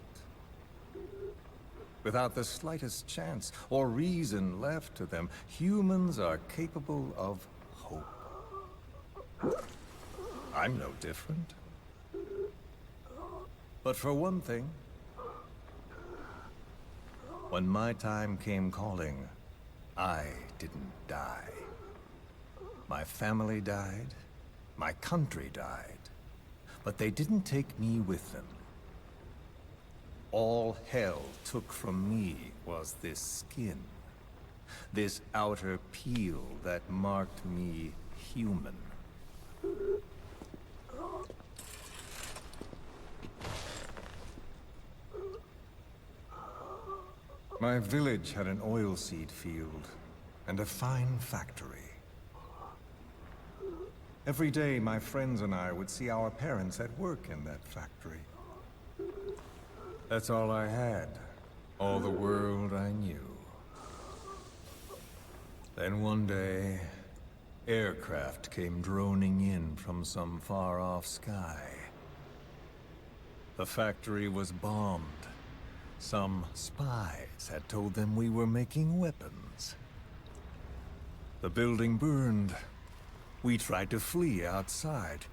Without the slightest chance or reason left to them, humans are capable of hope. I'm no different. But for one thing, when my time came calling, I didn't die. My family died, my country died, but they didn't take me with them. All hell took from me was this skin, this outer peel that marked me human. My village had an oilseed field and a fine factory. Every day, my friends and I would see our parents at work in that factory. That's all I had, all the world I knew. Then one day, aircraft came droning in from some far-off sky. The factory was bombed. Some spies had told them we were making weapons. The building burned. We tried to flee outside.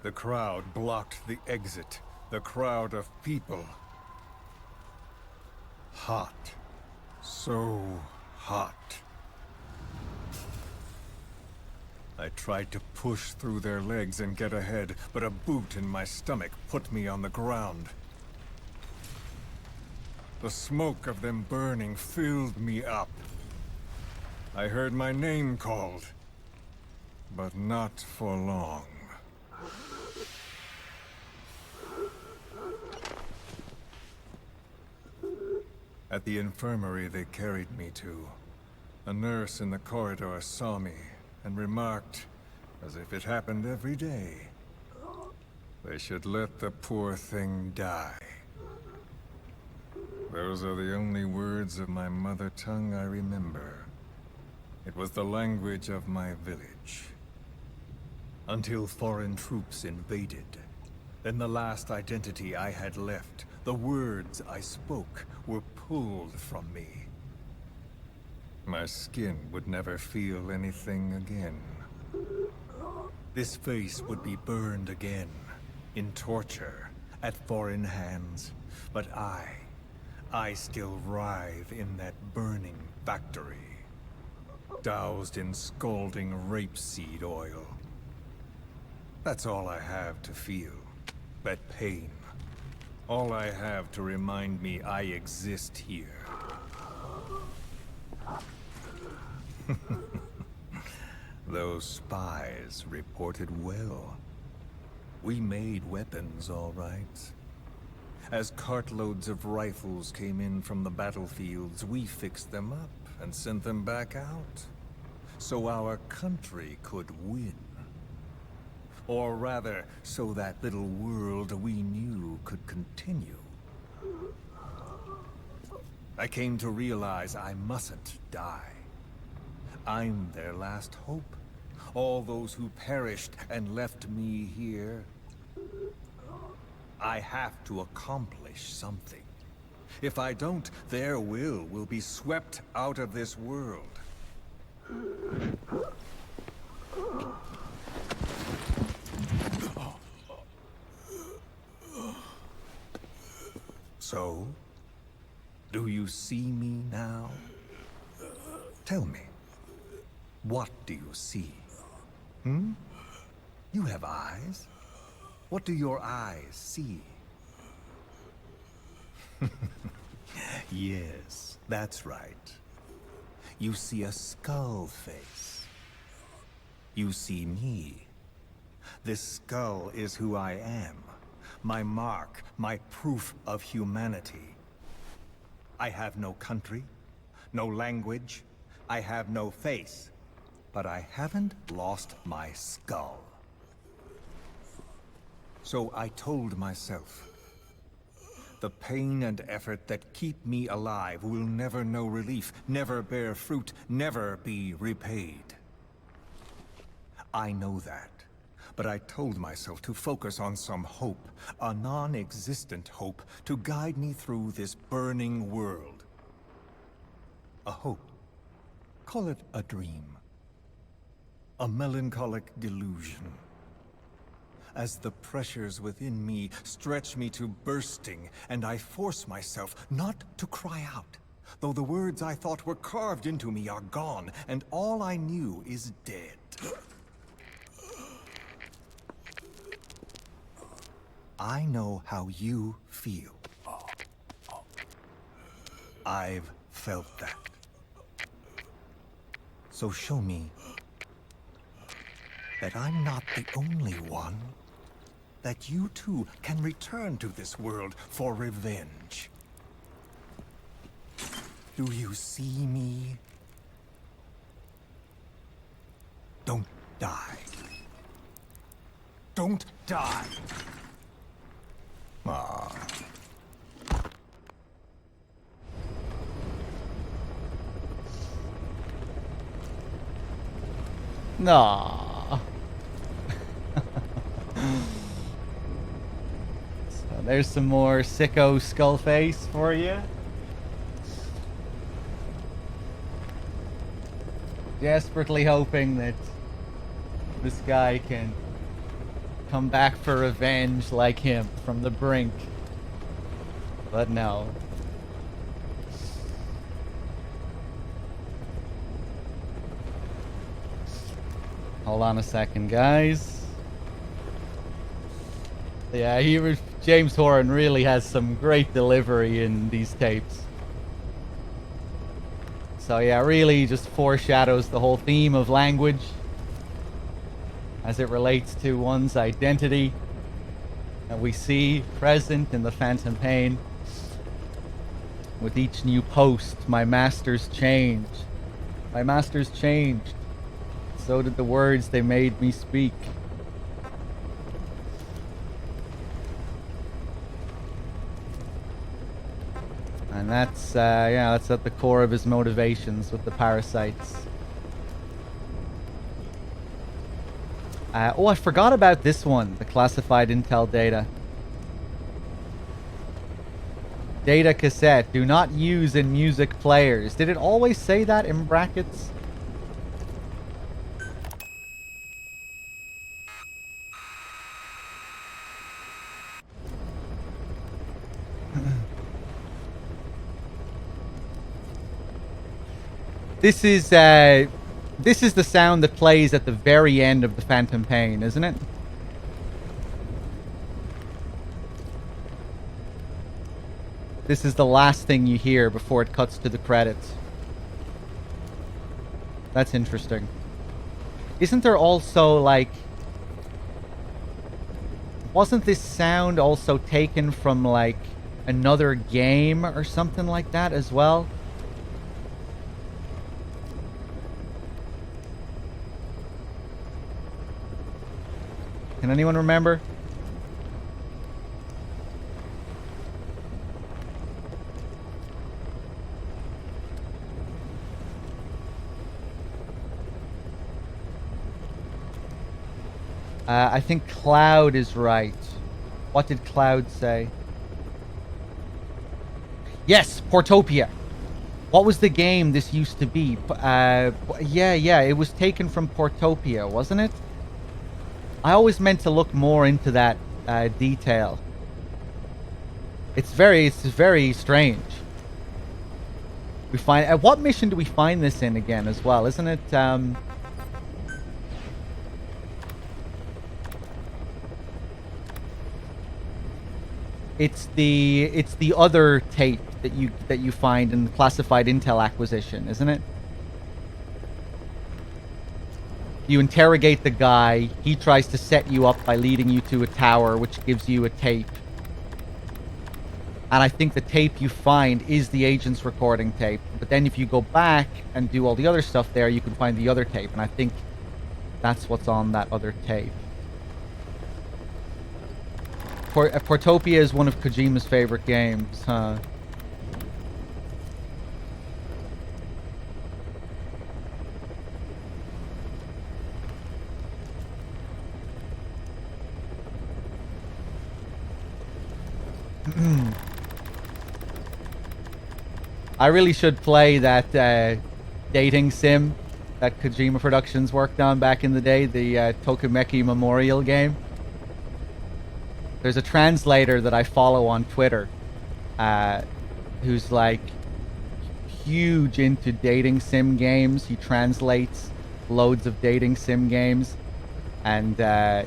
The crowd blocked the exit. The crowd of people. Hot. So hot. I tried to push through their legs and get ahead, but a boot in my stomach put me on the ground. The smoke of them burning filled me up. I heard my name called, but not for long. At the infirmary they carried me to, a nurse in the corridor saw me and remarked, as if it happened every day, they should let the poor thing die. Those are the only words of my mother tongue I remember. It was the language of my village. Until foreign troops invaded. Then the last identity I had left, the words I spoke, were pulled from me. My skin would never feel anything again. This face would be burned again, in torture, at foreign hands. But I still writhe in that burning factory, doused in scalding rapeseed oil. That's all I have to feel, that pain. All I have to remind me I exist here. Those spies reported well. We made weapons, all right. As cartloads of rifles came in from the battlefields, we fixed them up and sent them back out. So our country could win. Or rather, so that little world we knew could continue. I came to realize I mustn't die. I'm their last hope. All those who perished and left me here. I have to accomplish something. If I don't, their will be swept out of this world. So, do you see me now? Tell me, what do you see? You have eyes. What do your eyes see? Yes, that's right. You see a skull face. You see me. This skull is who I am. My mark, my proof of humanity. I have no country, no language, I have no face. But I haven't lost my skull. So I told myself, the pain and effort that keep me alive will never know relief, never bear fruit, never be repaid. I know that, but I told myself to focus on some hope, a non-existent hope, to guide me through this burning world. A hope. Call it a dream. A melancholic delusion. As the pressures within me stretch me to bursting, and I force myself not to cry out, though the words I thought were carved into me are gone, and all I knew is dead. I know how you feel. I've felt that. So show me that I'm not the only one. That you too can return to this world for revenge. Do you see me? Don't die. Don't die. Ah. Nah. So there's some more sicko Skullface for you. Desperately hoping that this guy can come back for revenge like him from the brink. But no. Hold on a second, guys. Yeah, James Horan really has some great delivery in these tapes. So yeah, really just foreshadows the whole theme of language as it relates to one's identity that we see present in the Phantom Pain. With each new post, my masters change. My masters changed. So did the words they made me speak. And that's, yeah, that's at the core of his motivations with the parasites. Oh, I forgot about this one, the classified intel data. Data cassette, do not use in music players. Did it always say that in brackets? This is the sound that plays at the very end of the Phantom Pain, isn't it? This is the last thing you hear before it cuts to the credits. That's interesting. Isn't there also, like... Wasn't this sound also taken from, like, another game or something like that as well? Can anyone remember? I think Cloud is right. What did Cloud say? Yes, Portopia. What was the game this used to be? Yeah, it was taken from Portopia, wasn't it? I always meant to look more into that detail. It's very strange. We find what mission do we find this in again as well? Isn't it? It's the other tape that you find in the classified intel acquisition, isn't it? You interrogate the guy, he tries to set you up by leading you to a tower, which gives you a tape. And I think the tape you find is the agent's recording tape. But then if you go back and do all the other stuff there, you can find the other tape. And I think that's what's on that other tape. Portopia is one of Kojima's favorite games, huh? I really should play that dating sim that Kojima Productions worked on back in the day, the Tokimeki Memorial game. There's a translator that I follow on Twitter who's like huge into dating sim games. He translates loads of dating sim games, and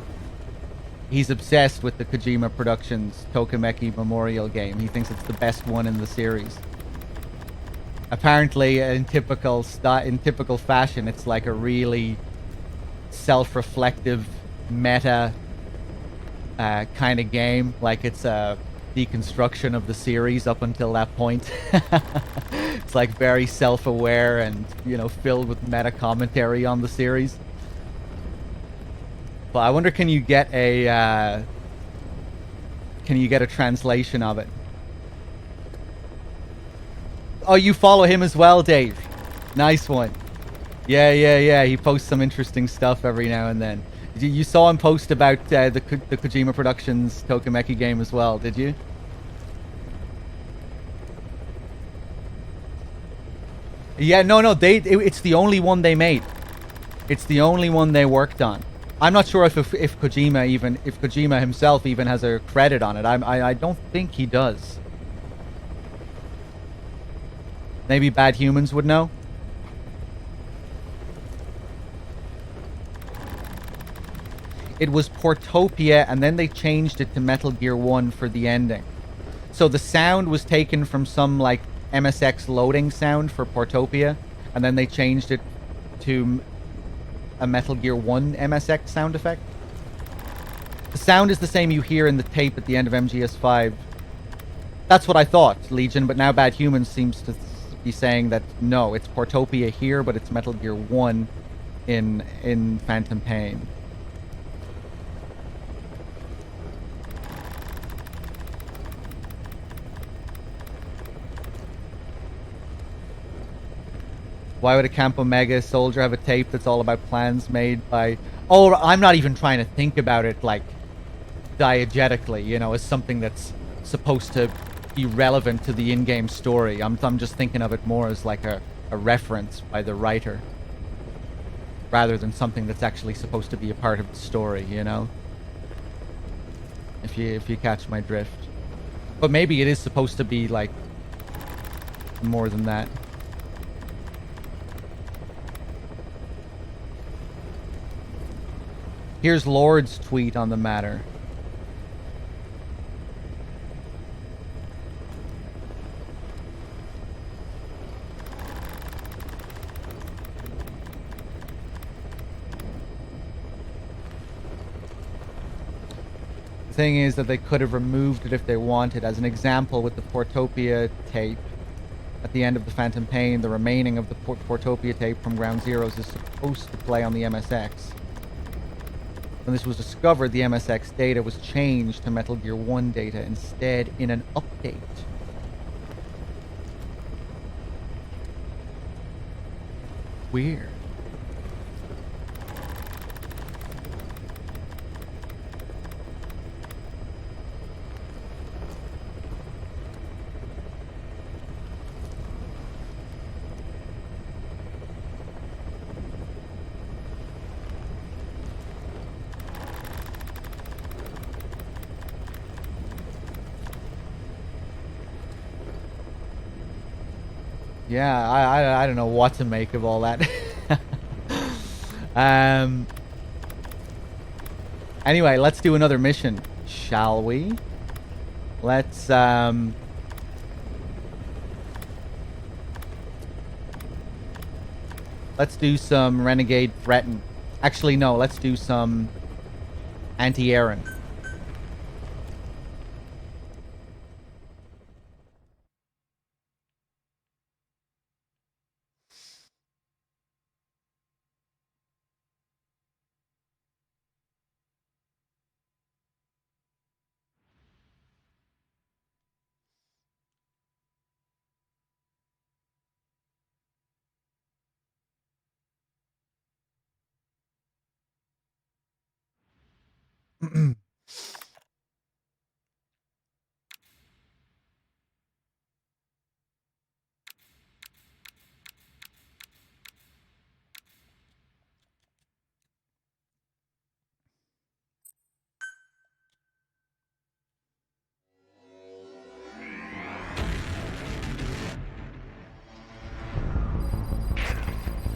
he's obsessed with the Kojima Productions Tokimeki Memorial game. He thinks it's the best one in the series. Apparently, in typical fashion, it's like a really self-reflective, meta kind of game. Like it's a deconstruction of the series up until that point. It's like very self-aware and, you know, filled with meta commentary on the series. But I wonder, can you get a translation of it? Oh, you follow him as well, Dave. Nice one. Yeah. He posts some interesting stuff every now and then. You saw him post about the Kojima Productions Tokimeki game as well, did you? Yeah, no. It's the only one they made. It's the only one they worked on. I'm not sure if Kojima himself even has a credit on it. I don't think he does. Maybe Bad Humans would know. It was Portopia, and then they changed it to Metal Gear 1 for the ending. So the sound was taken from some like MSX loading sound for Portopia, and then they changed it to a Metal Gear 1 MSX sound effect. The sound is the same you hear in the tape at the end of MGS5. That's what I thought, Legion, but now Bad Humans seems to be saying that no, it's Portopia here, but it's Metal Gear 1 in Phantom Pain. Why would a Camp Omega soldier have a tape that's all about plans made by... Oh, I'm not even trying to think about it like diegetically, you know, as something that's supposed to be relevant to the in-game story. I'm just thinking of it more as like a reference by the writer, rather than something that's actually supposed to be a part of the story, you know? If you catch my drift. But maybe it is supposed to be like more than that. Here's Lord's tweet on the matter. The thing is that they could have removed it if they wanted. As an example, with the Portopia tape, at the end of the Phantom Pain, the remaining of the Portopia tape from Ground Zeroes is supposed to play on the MSX. When this was discovered, the MSX data was changed to Metal Gear 1 data instead in an update. Weird. Yeah, I don't know what to make of all that. Anyway, let's do another mission, shall we? Let's do some Renegade Threaten. Actually, no, let's do some Anti-Aaron.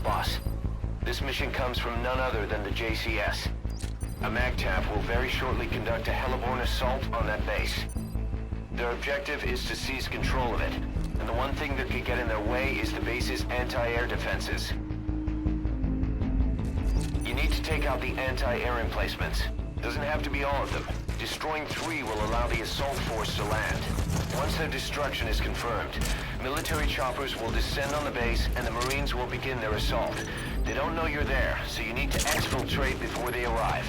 Boss, this mission comes from none other than the JCS. A MAGTF will very shortly conduct a hellborn assault on that base. Their objective is to seize control of it, and the one thing that could get in their way is the base's anti-air defenses. You need to take out the anti-air emplacements. Doesn't have to be all of them. Destroying 3 will allow the assault force to land. Once their destruction is confirmed, military choppers will descend on the base and the Marines will begin their assault. They don't know you're there, so you need to exfiltrate before they arrive.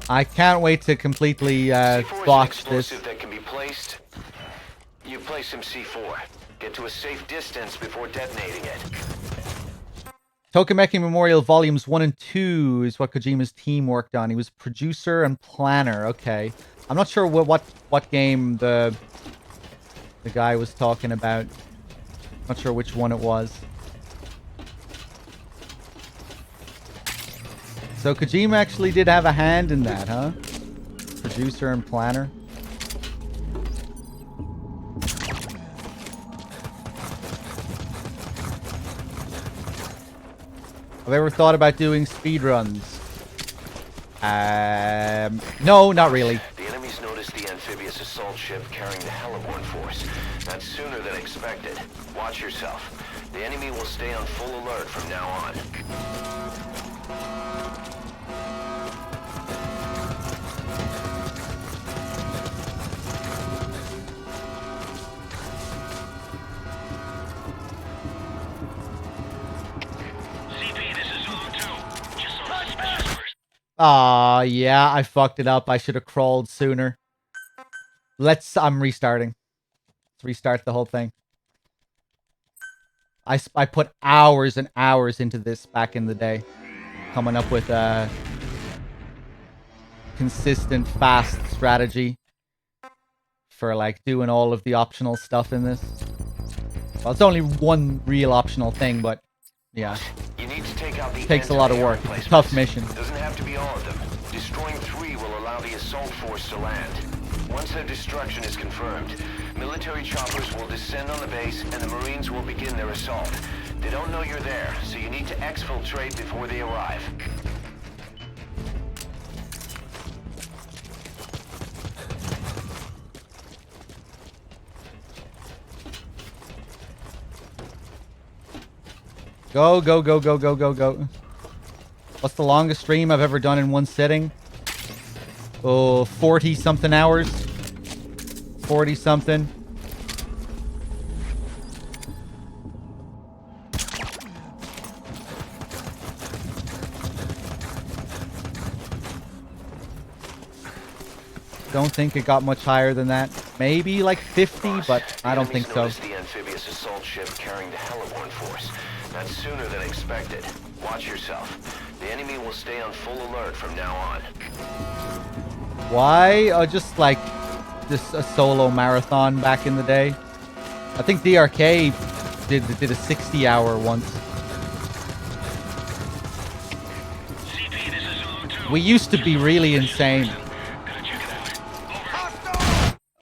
I can't wait to completely botch this. That can be placed. You place some C4. Get to a safe distance before detonating it. Tokimeki Memorial Volumes 1 and 2 is what Kojima's team worked on. He was producer and planner. Okay. I'm not sure what game the guy was talking about. Not sure which one it was. So Kojima actually did have a hand in that, huh? Producer and planner. Have I ever thought about doing speedruns? No, not really. The enemies noticed the amphibious assault ship carrying the hellborn force. That's sooner than expected. Watch yourself. The enemy will stay on full alert from now on. Aw, yeah, I fucked it up. I should have crawled sooner. I'm restarting. Let's restart the whole thing. I put hours and hours into this back in the day. coming up with a consistent, fast strategy for like doing all of the optional stuff in this. Well, it's only one real optional thing, but yeah. You need to take out the Takes a lot of work. It's a tough mission. Doesn't have to be all of them. Destroying 3 will allow the assault force to land. Once their destruction is confirmed, military choppers will descend on the base and the Marines will begin their assault. They don't know you're there, so you need to exfiltrate before they arrive. Go, go, go, go, go, go, go. What's the longest stream I've ever done in one sitting? Oh, 40-something hours. 40-something. Don't think it got much higher than that. Maybe like 50, but I don't think so. The amphibious assault ship carrying the Heliborn force. That's sooner than expected. Watch yourself. The enemy will stay on full alert from now on. Why? Just like just a solo marathon back in the day. I think DRK did a 60-hour once. We used to be really insane.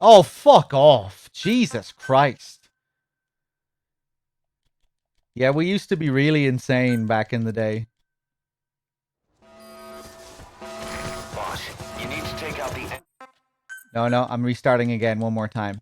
Oh, fuck off. Jesus Christ. Yeah, we used to be really insane back in the day. Boss, you need to take out the... No, I'm restarting again one more time.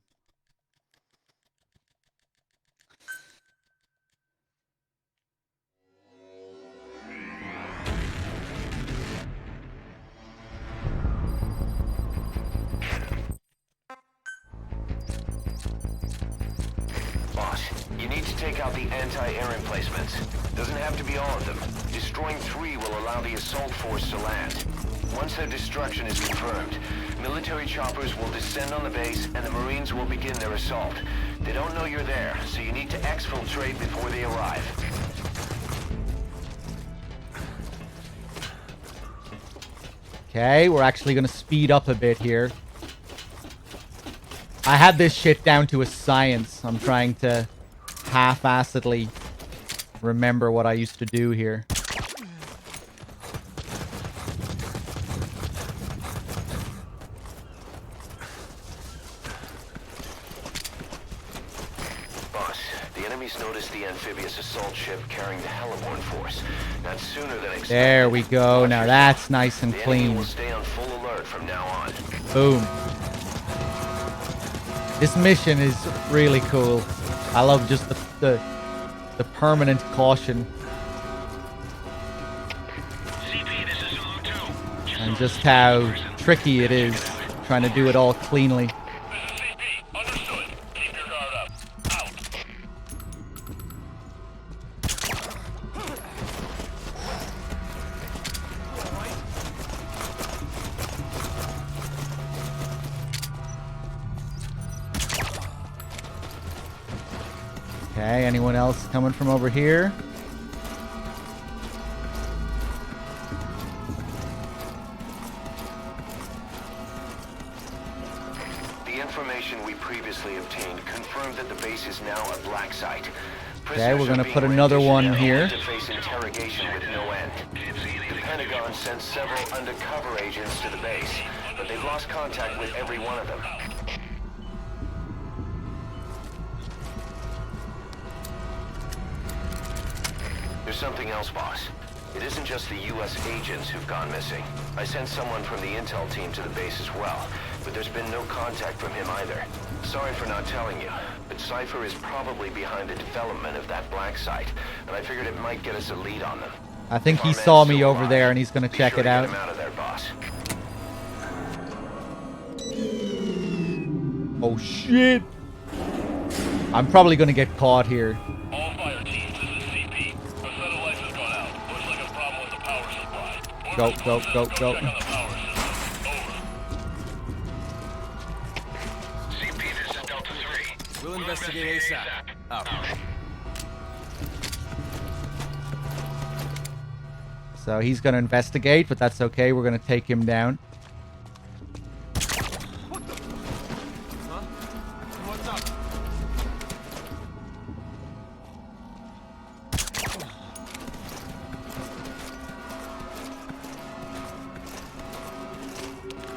Boss, you need to take out the anti-air emplacements. Doesn't have to be all of them. Destroying 3 will allow the assault force to land. Once their destruction is confirmed, military choppers will descend on the base and the Marines will begin their assault. They don't know you're there, so you need to exfiltrate before they arrive. Okay, we're actually going to speed up a bit here. I had this shit down to a science. I'm trying to half-assedly remember what I used to do here. Boss, the enemy's noticed the amphibious assault ship carrying the Heliborn force. That's sooner than expected. There we go. Now that's nice and The clean. enemy will stay on full alert from now on. Boom. This mission is really cool. I love just the permanent caution. And just how tricky it is trying to do it all cleanly. Okay, anyone else coming from over here? The information we previously obtained confirmed that the base is now a black site. Okay, we're gonna put another one here. To face interrogation with no end. The Pentagon sent several undercover agents to the base, but they've lost contact with every one of them. There's something else, boss. It isn't just the U.S. agents who've gone missing. I sent someone from the intel team to the base as well, but there's been no contact from him either. Sorry for not telling you, but Cypher is probably behind the development of that black site, and I figured it might get us a lead on them. I think he saw me over there and he's gonna check it out. Get him out of there, boss. Oh shit! I'm probably gonna get caught here. Go, go, go, go. We'll investigate ASAP. Out. So he's going to investigate, but that's okay. We're going to take him down.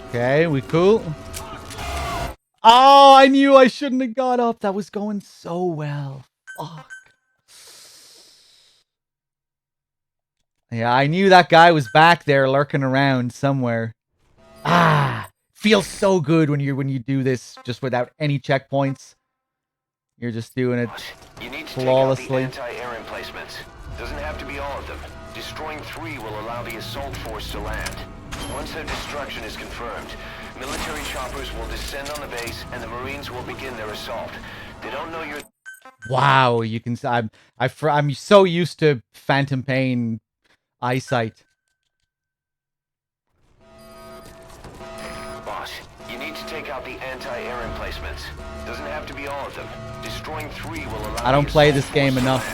Okay, we cool? Oh, I knew I shouldn't have got up. That was going so well. Fuck. Yeah, I knew that guy was back there lurking around somewhere. Ah, feels so good when you do this just without any checkpoints. You're just doing it You need to flawlessly. take out the anti-air emplacements. Doesn't have to be all of them. Destroying 3 will allow the assault force to land. Once their destruction is confirmed, military choppers will descend on the base and the Marines will begin their assault. They don't know you're... Wow, you can. I'm so used to Phantom Pain eyesight. Boss, you need to take out the anti-air emplacements. Doesn't have to be all of them. Destroying 3 will allow... I don't play this game enough.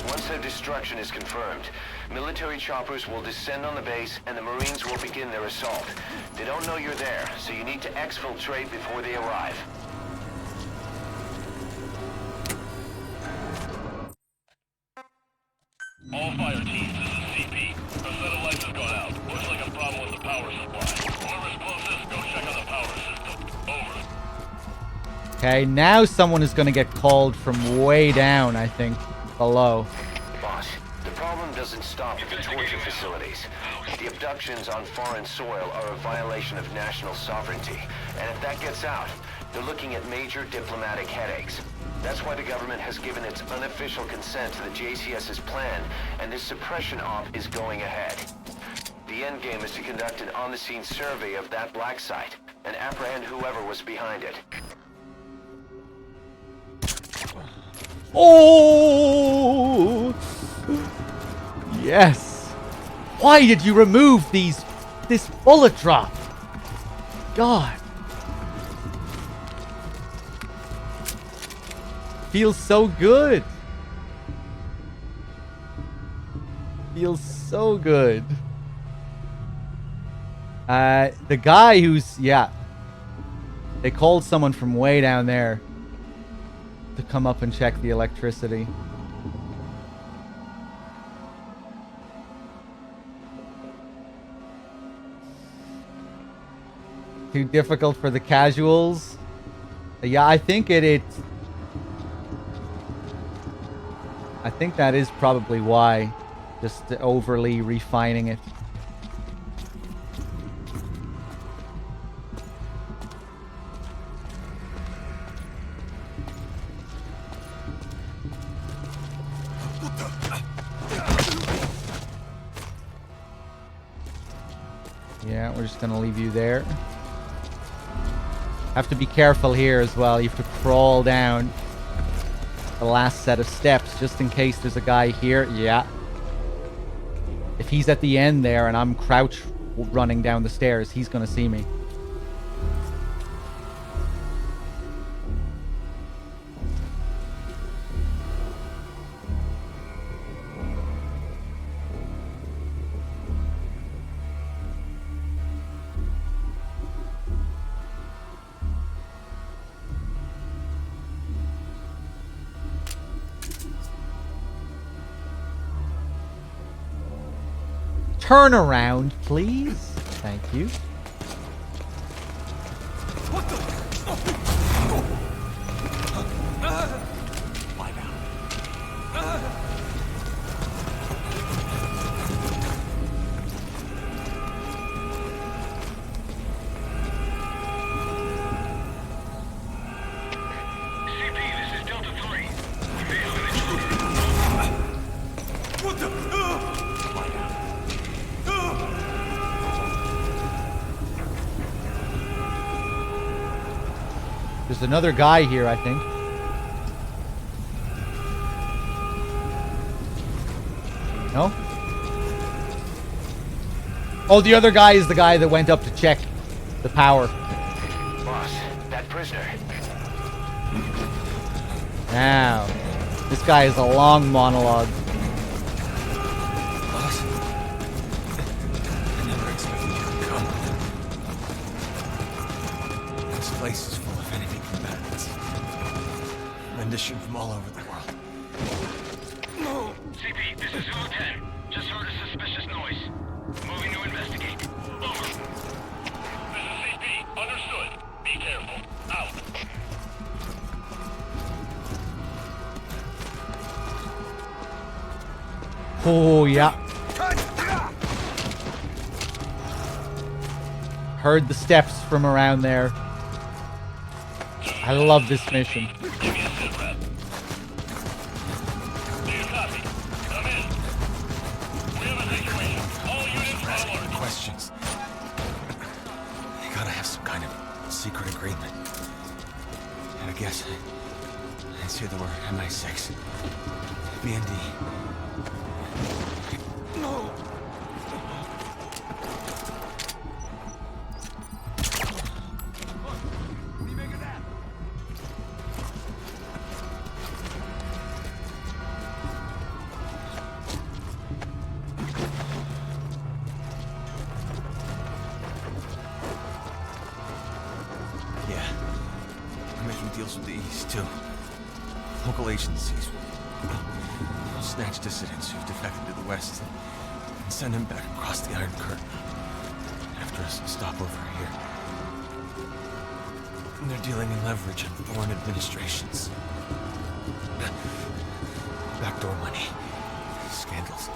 Once their destruction is confirmed, military choppers will descend on the base and the Marines will begin their assault. They don't know you're there, so you need to exfiltrate before they arrive. All fire teams, this is CP. Our set of lights has gone out. Looks like a problem with the power supply. Whoever's closest, go check on the power system. Over. Okay, now someone is going to get called from way down, I think, below. Boss, the problem doesn't stop at the torture facilities. The abductions on foreign soil are a violation of national sovereignty. And if that gets out, they're looking at major diplomatic headaches. That's why the government has given its unofficial consent to the JCS's plan, and this suppression op is going ahead. The endgame is to conduct an on-the-scene survey of that black site and apprehend whoever was behind it. Oh! Yes! Why did you remove this bullet drop? God. Feels so good. Feels so good. The guy who's... Yeah. They called someone from way down there to come up and check the electricity. Too difficult for the casuals? Yeah, I think I think that is probably why. Just overly refining it. Yeah, we're just gonna leave you there. Have to be careful here as well. You have to crawl down the last set of steps just in case there's a guy here. Yeah. If he's at the end there and I'm crouch running down the stairs, he's gonna see me. Turn around, please. Thank you. What the? There's another guy here, I think. No? Oh, the other guy is the guy that went up to check the power. Boss, that prisoner. Now, this guy is a long monologue. Boss, rendition from all over the world. CP, this is Zulu 10. Just heard a suspicious noise. Moving to investigate. Over. This is CP. Understood. Be careful. Out. Oh, yeah. Heard the steps from around there. I love this mission. Questions. They gotta have some kind of secret agreement. And I guess I'd say the word MI6. BND. No. deals with the East, too. Local agencies will snatch dissidents who've defected to the West and send them back across the Iron Curtain after a stopover here. And they're dealing in leverage on foreign administrations. Backdoor money, scandals,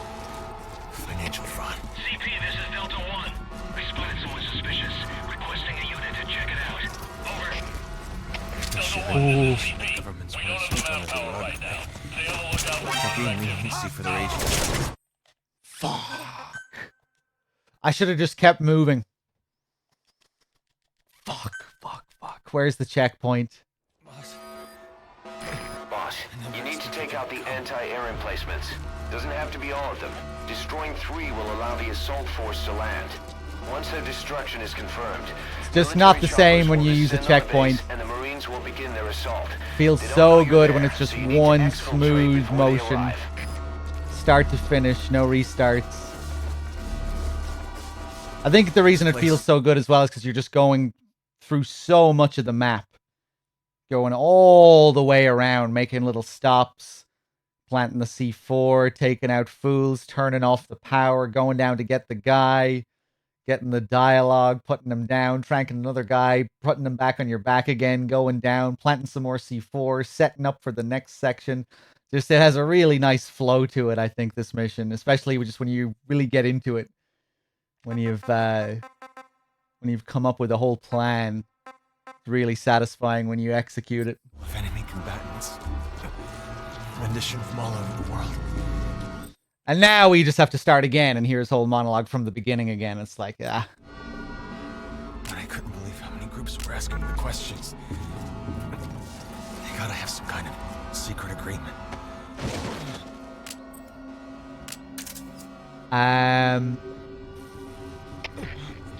financial fraud. CP, this is Delta 1. I spotted someone suspicious. Requesting a unit to check it out. Over. Delta 1, this is CP. Government's going to switch on the rug. Right now. Stay on the lookout for Taking leniency for their agents. Fuck. I should have just kept moving. Fuck. Where's the checkpoint? Boss, you need to take out the anti-air emplacements. Doesn't have to be all of them. Destroying 3 will allow the assault force to land. Once their destruction is confirmed, It's just not the same when you use a checkpoint. and the Marines will begin their assault. Feels so good when it's just one smooth motion. Start to finish, no restarts. I think the reason it feels so good as well is because you're just going through so much of the map. Going all the way around, making little stops, planting the C4, taking out fools, turning off the power, going down to get the guy, getting the dialogue, putting him down, tranking another guy, putting him back on your back again, going down, planting some more C4, setting up for the next section. Just it has a really nice flow to it, I think, this mission, especially just when you really get into it. When you've come up with a whole plan. It's really satisfying when you execute it. Of enemy combatants. Rendition from all over the world. And now we just have to start again and hear his whole monologue from the beginning again. It's like, ah. But I couldn't believe how many groups were asking the questions. They gotta have some kind of secret agreement.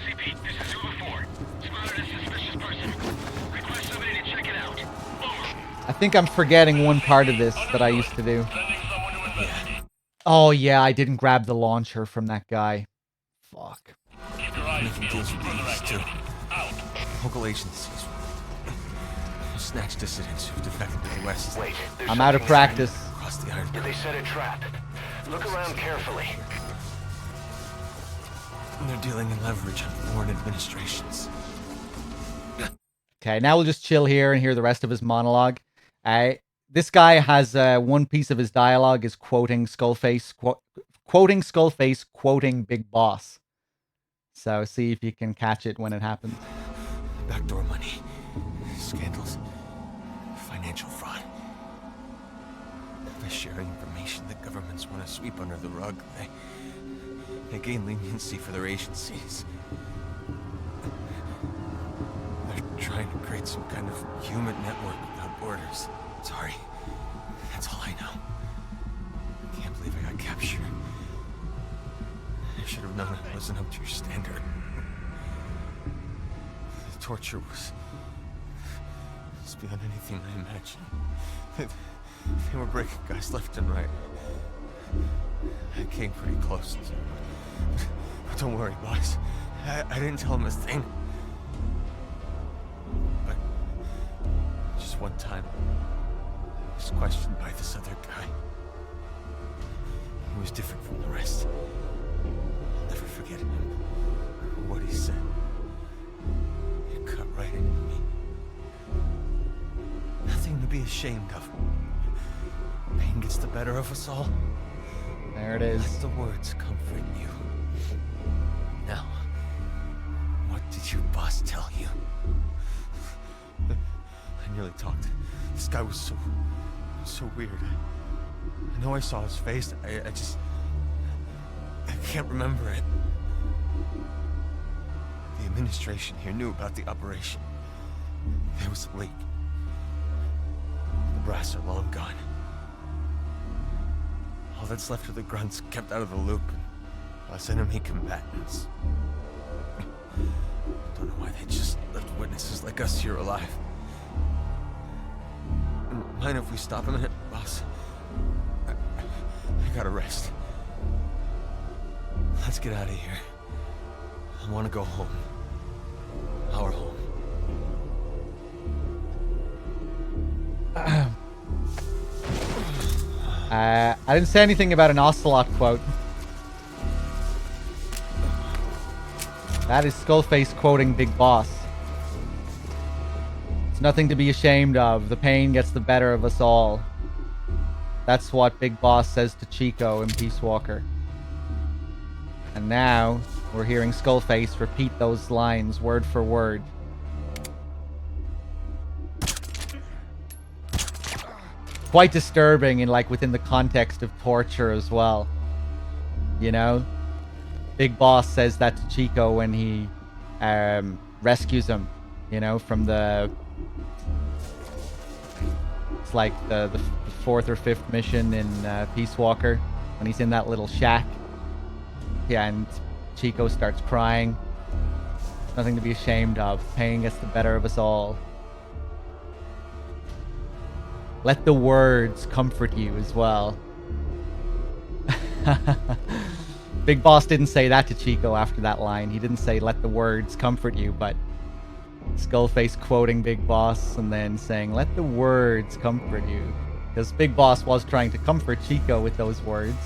CP, this is Zulu 4. Spotted a suspicious person. Request somebody to check it out. Over. I think I'm forgetting one part of this that I used to do. Oh yeah, I didn't grab the launcher from that guy. Fuck. Making deals with the East, too. Local agencies will snatch dissidents who've defected to the West. Wait, I'm out of practice. Across the Iron Did they set a trap? Look around carefully. And they're dealing in leverage on foreign administrations. Okay, now we'll just chill here and hear the rest of his monologue. This guy has one piece of his dialogue is quoting Skullface, quoting Big Boss. So see if you can catch it when it happens. Backdoor money, scandals, financial fraud. By sharing information that governments want to sweep under the rug, they gain leniency for their agencies. They're trying to create some kind of human network without borders. Sorry, that's all I know. I can't believe I got captured. I should have known it wasn't up to your standard. The torture was beyond anything I imagined. They were breaking guys left and right. I came pretty close. But don't worry, boss. I didn't tell him a thing. But just one time, his was questioned by this other guy. He was different from the rest. I'll never forget him. What he said. It cut right into me. Nothing to be ashamed of. Pain gets the better of us all. There it is. Let the words comfort you. Now, what did your boss tell you? I nearly talked. This guy was so weird. I know I saw his face. I can't remember it. The administration here knew about the operation. There was a leak. The brass are long gone. All that's left are the grunts kept out of the loop, and us enemy combatants. Don't know why they just left witnesses like us here alive. Mind if we stop a minute, boss? I gotta rest. Let's get out of here. I want to go home. Our home. I didn't say anything about an Ocelot quote. That is Skullface quoting Big Boss. It's nothing to be ashamed of. The pain gets the better of us all. That's what Big Boss says to Chico in Peace Walker. And now, we're hearing Skullface repeat those lines word for word. Quite disturbing and within the context of torture as well. You know? Big Boss says that to Chico when he rescues him, from the... It's like the fourth or fifth mission in Peace Walker, when he's in that little shack. Yeah, and Chico starts crying. Nothing to be ashamed of. Pain gets the better of us all. Let the words comfort you as well. Big Boss didn't say that to Chico after that line. He didn't say, let the words comfort you, but Skullface quoting Big Boss and then saying, let the words comfort you. Because Big Boss was trying to comfort Chico with those words.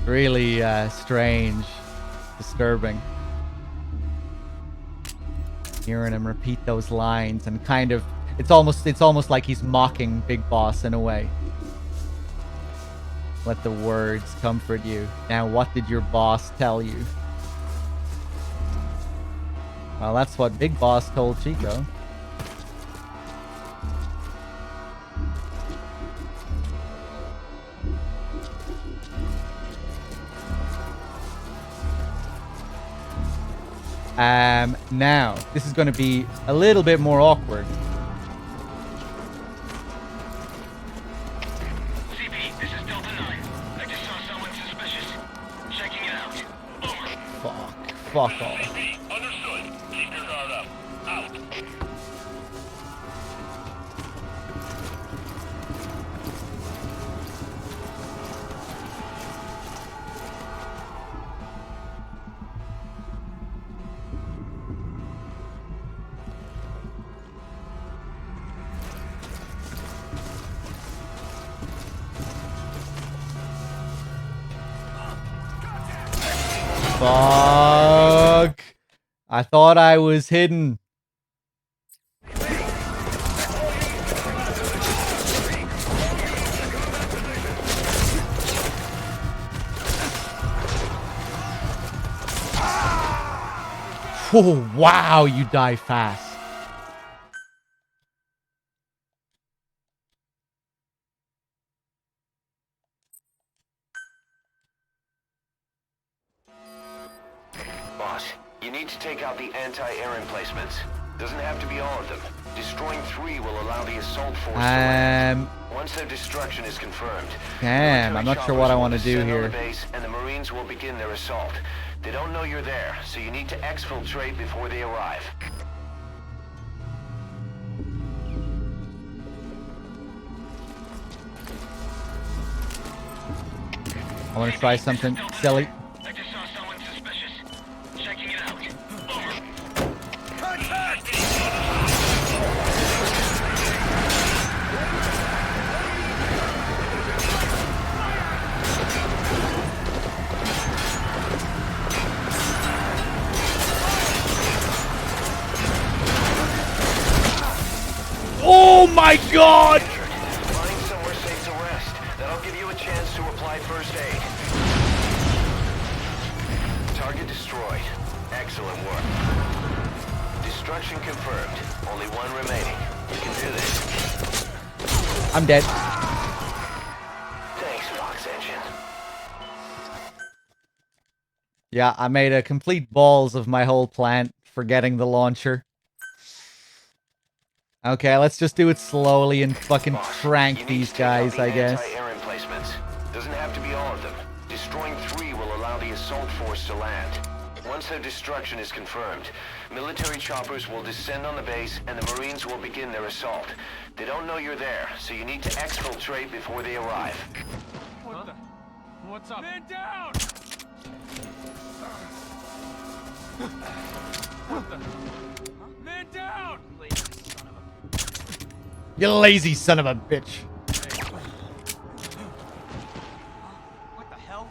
Really strange, disturbing. Hearing him repeat those lines and kind of, it's almost like he's mocking Big Boss in a way. Let the words comfort you. Now, what did your boss tell you? Well, that's what Big Boss told Chico. Now, this is going to be a little bit more awkward. CP, this is Delta 9. I just saw someone suspicious. Checking it out. Over. Fuck off. CP, understood. Keep your guard up. Out. Fuck. I thought I was hidden. Oh, wow, you die fast. Boss, you need to take out the anti-air emplacements. Doesn't have to be all of them. Destroying 3 will allow the assault force to land. Once their destruction is confirmed, Damn, I'm not sure what I want to do here. the base and the Marines will begin their assault. They don't know you're there, so you need to exfiltrate before they arrive. I want to try something silly. I just saw someone suspicious. Checking it out. Over. my god! Find somewhere safe to rest. That'll give you a chance to apply first aid. Target destroyed. Excellent work. Destruction confirmed. Only one remaining. You can do this. I'm dead. Thanks, Fox Engine. Yeah, I made a complete balls of my whole plant, forgetting the launcher. Okay, let's just do it slowly and fucking trank these guys, I guess. Anti-air emplacements. Doesn't have to be all of them. Destroying 3 will allow the assault force to land. Once their destruction is confirmed, military choppers will descend on the base and the Marines will begin their assault. They don't know you're there, so you need to exfiltrate before they arrive. What the? What's up? Man down! What the? Man down! You lazy son of a bitch. What the hell?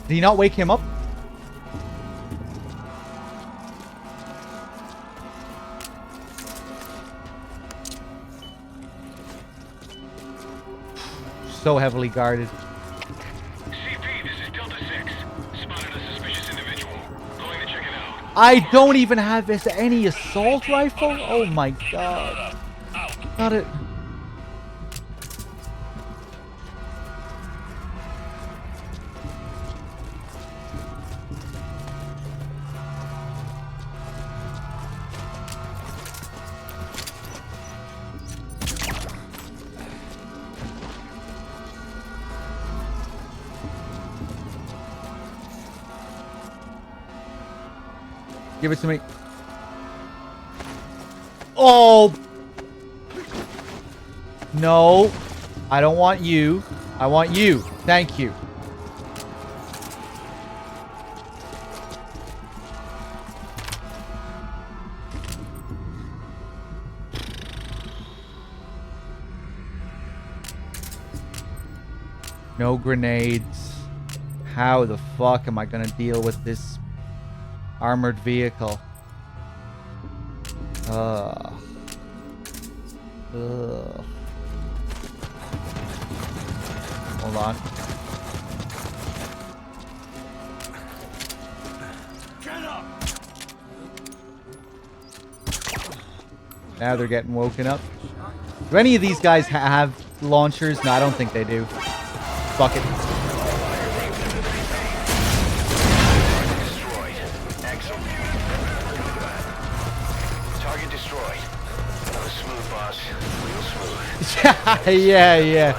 Did he not wake him up? So heavily guarded. CP, this is Delta 6. Spotted a suspicious individual. Going to check it out. I don't even have any assault rifle? Oh my god. Not it. Give it to me. Oh! No. I don't want you. I want you. Thank you. No grenades. How the fuck am I gonna deal with this armored vehicle? Ugh. Hold on. Get up! Now they're getting woken up. Do any of these guys have launchers? No, I don't think they do. Fuck it. Target destroyed. That was smooth, boss. Real smooth. Yeah.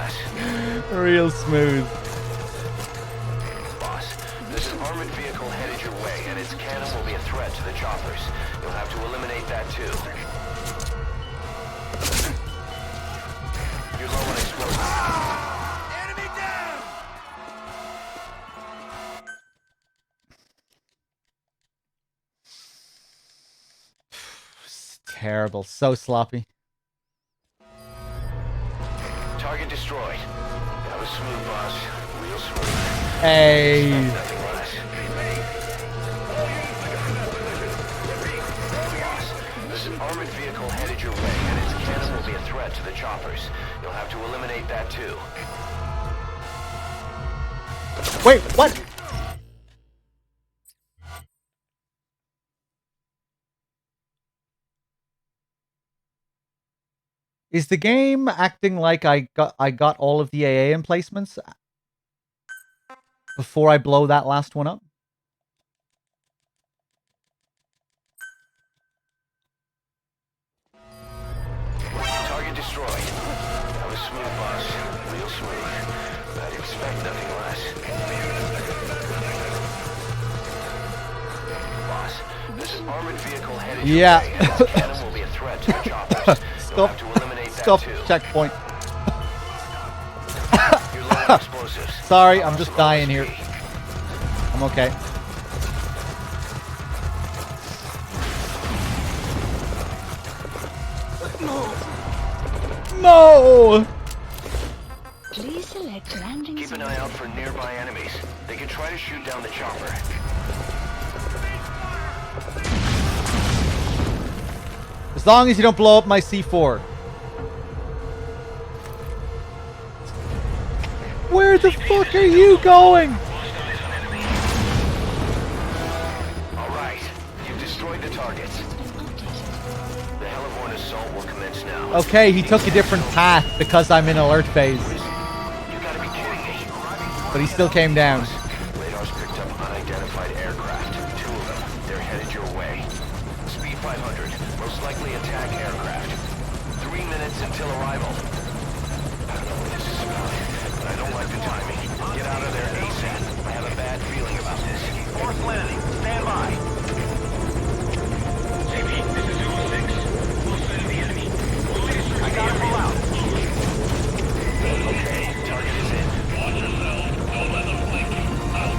Real smooth. Boss, there's an armored vehicle headed your way, and its cannon will be a threat to the choppers. You'll have to eliminate that too. You're low on explosives. Enemy down! Terrible. So sloppy. Target destroyed. That was smooth, boss. Real smooth. Hey. Nothing less. Boss, there's an armored vehicle headed your way, and its cannon will be a threat to the choppers. You'll have to eliminate that too. Wait, what? Is the game acting like I got all of the AA emplacements before I blow that last one up? Target destroyed. That was smooth, boss. Real smooth. I'd expect nothing less. Boss, this is armored vehicle headed your way, and its cannon will be a threat to the choppers. You'll have to eliminate that too. Checkpoint. You're low on explosives. Sorry, I'm just dying here. I'm okay. No! Please select landing Keep an eye out for nearby enemies. They could try to shoot down the chopper. As long as you don't blow up my C4. Where the fuck are you going? Alright, you've destroyed the targets. The Hellborn assault will commence now. Okay, he took a different path because I'm in alert phase. But he still came down. Radar's picked up unidentified aircraft. 2 of them. They're headed your way. Speed 500. Most likely attack aircraft. 3 minutes until arrival. I don't know what this is about, but I don't like the timing. Get out of there ASAP. I have a bad feeling about this. Fourth landing. Stand by. CP, this is Zulu 6. Full sight of the enemy. I gotta pull out. Okay, target is in. Watch yourself. Don't let them blink you. Out.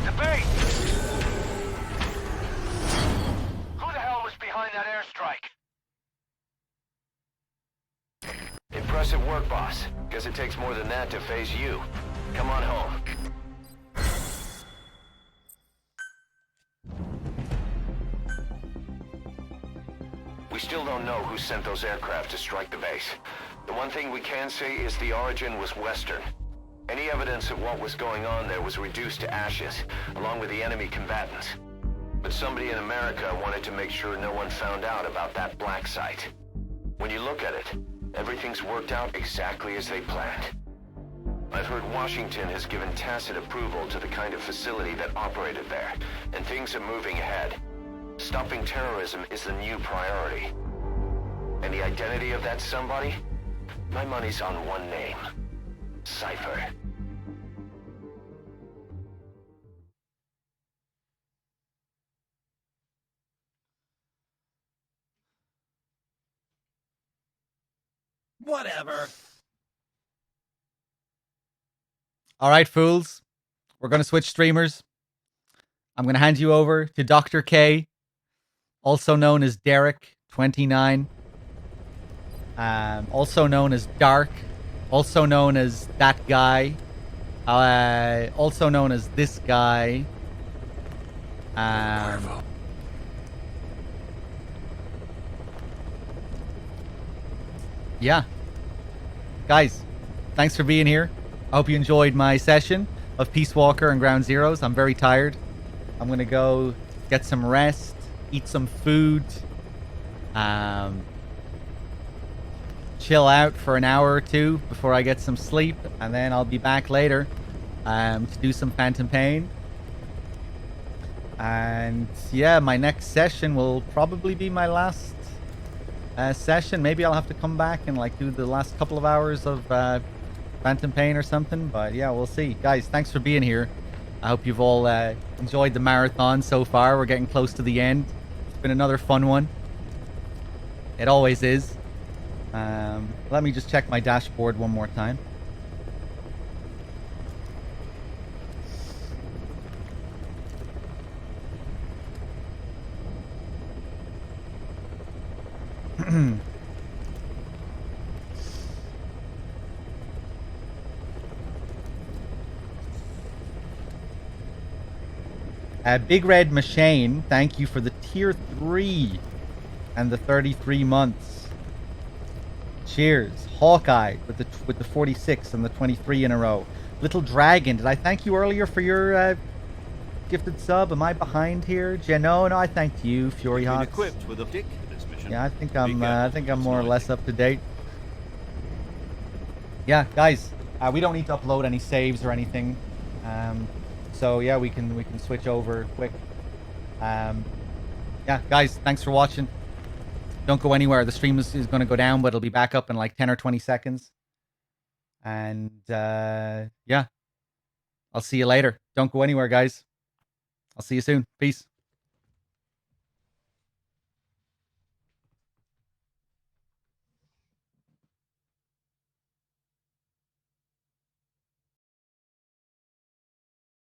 Debate! Who the hell was behind that airstrike? Impressive work, boss. Guess it takes more than that to phase you. Come on home. We still don't know who sent those aircraft to strike the base. The one thing we can say is the origin was Western. Any evidence of what was going on there was reduced to ashes, along with the enemy combatants. But somebody in America wanted to make sure no one found out about that black site. When you look at it, everything's worked out exactly as they planned. I've heard Washington has given tacit approval to the kind of facility that operated there, and things are moving ahead. Stopping terrorism is the new priority. And the identity of that somebody? My money's on one name. Cypher. Whatever. All right, fools. We're going to switch streamers. I'm going to hand you over to Dr. K, also known as Derek29, also known as Dark, also known as that guy, also known as this guy. Yeah. Guys, thanks for being here. I hope you enjoyed my session of Peace Walker and Ground Zeroes. I'm very tired. I'm going to go get some rest, eat some food, chill out for an hour or two before I get some sleep, and then I'll be back later to do some Phantom Pain. And yeah, my next session will probably be my last session. Maybe I'll have to come back and like do the last couple of hours of Phantom Pain or something, but yeah, we'll see. Guys, thanks for being here. I hope you've all enjoyed the marathon so far. We're getting close to the end. It's been another fun one. It always is. Let me just check my dashboard one more time. Big Red Machine, thank you for the tier 3 and the 33 months. Cheers. Hawkeye with the 46 and the 23 in a row. Little Dragon, did I thank you earlier for your gifted sub? Am I behind here? No, I thanked you, Fury Hawks. Equipped with a dick for this mission. Yeah, I think I'm more or less up to date. Yeah, guys, we don't need to upload any saves or anything. So yeah, we can switch over quick. Yeah, guys, thanks for watching. Don't go anywhere. The stream is going to go down, but it'll be back up in like 10 or 20 seconds. And yeah, I'll see you later. Don't go anywhere, guys. I'll see you soon. Peace.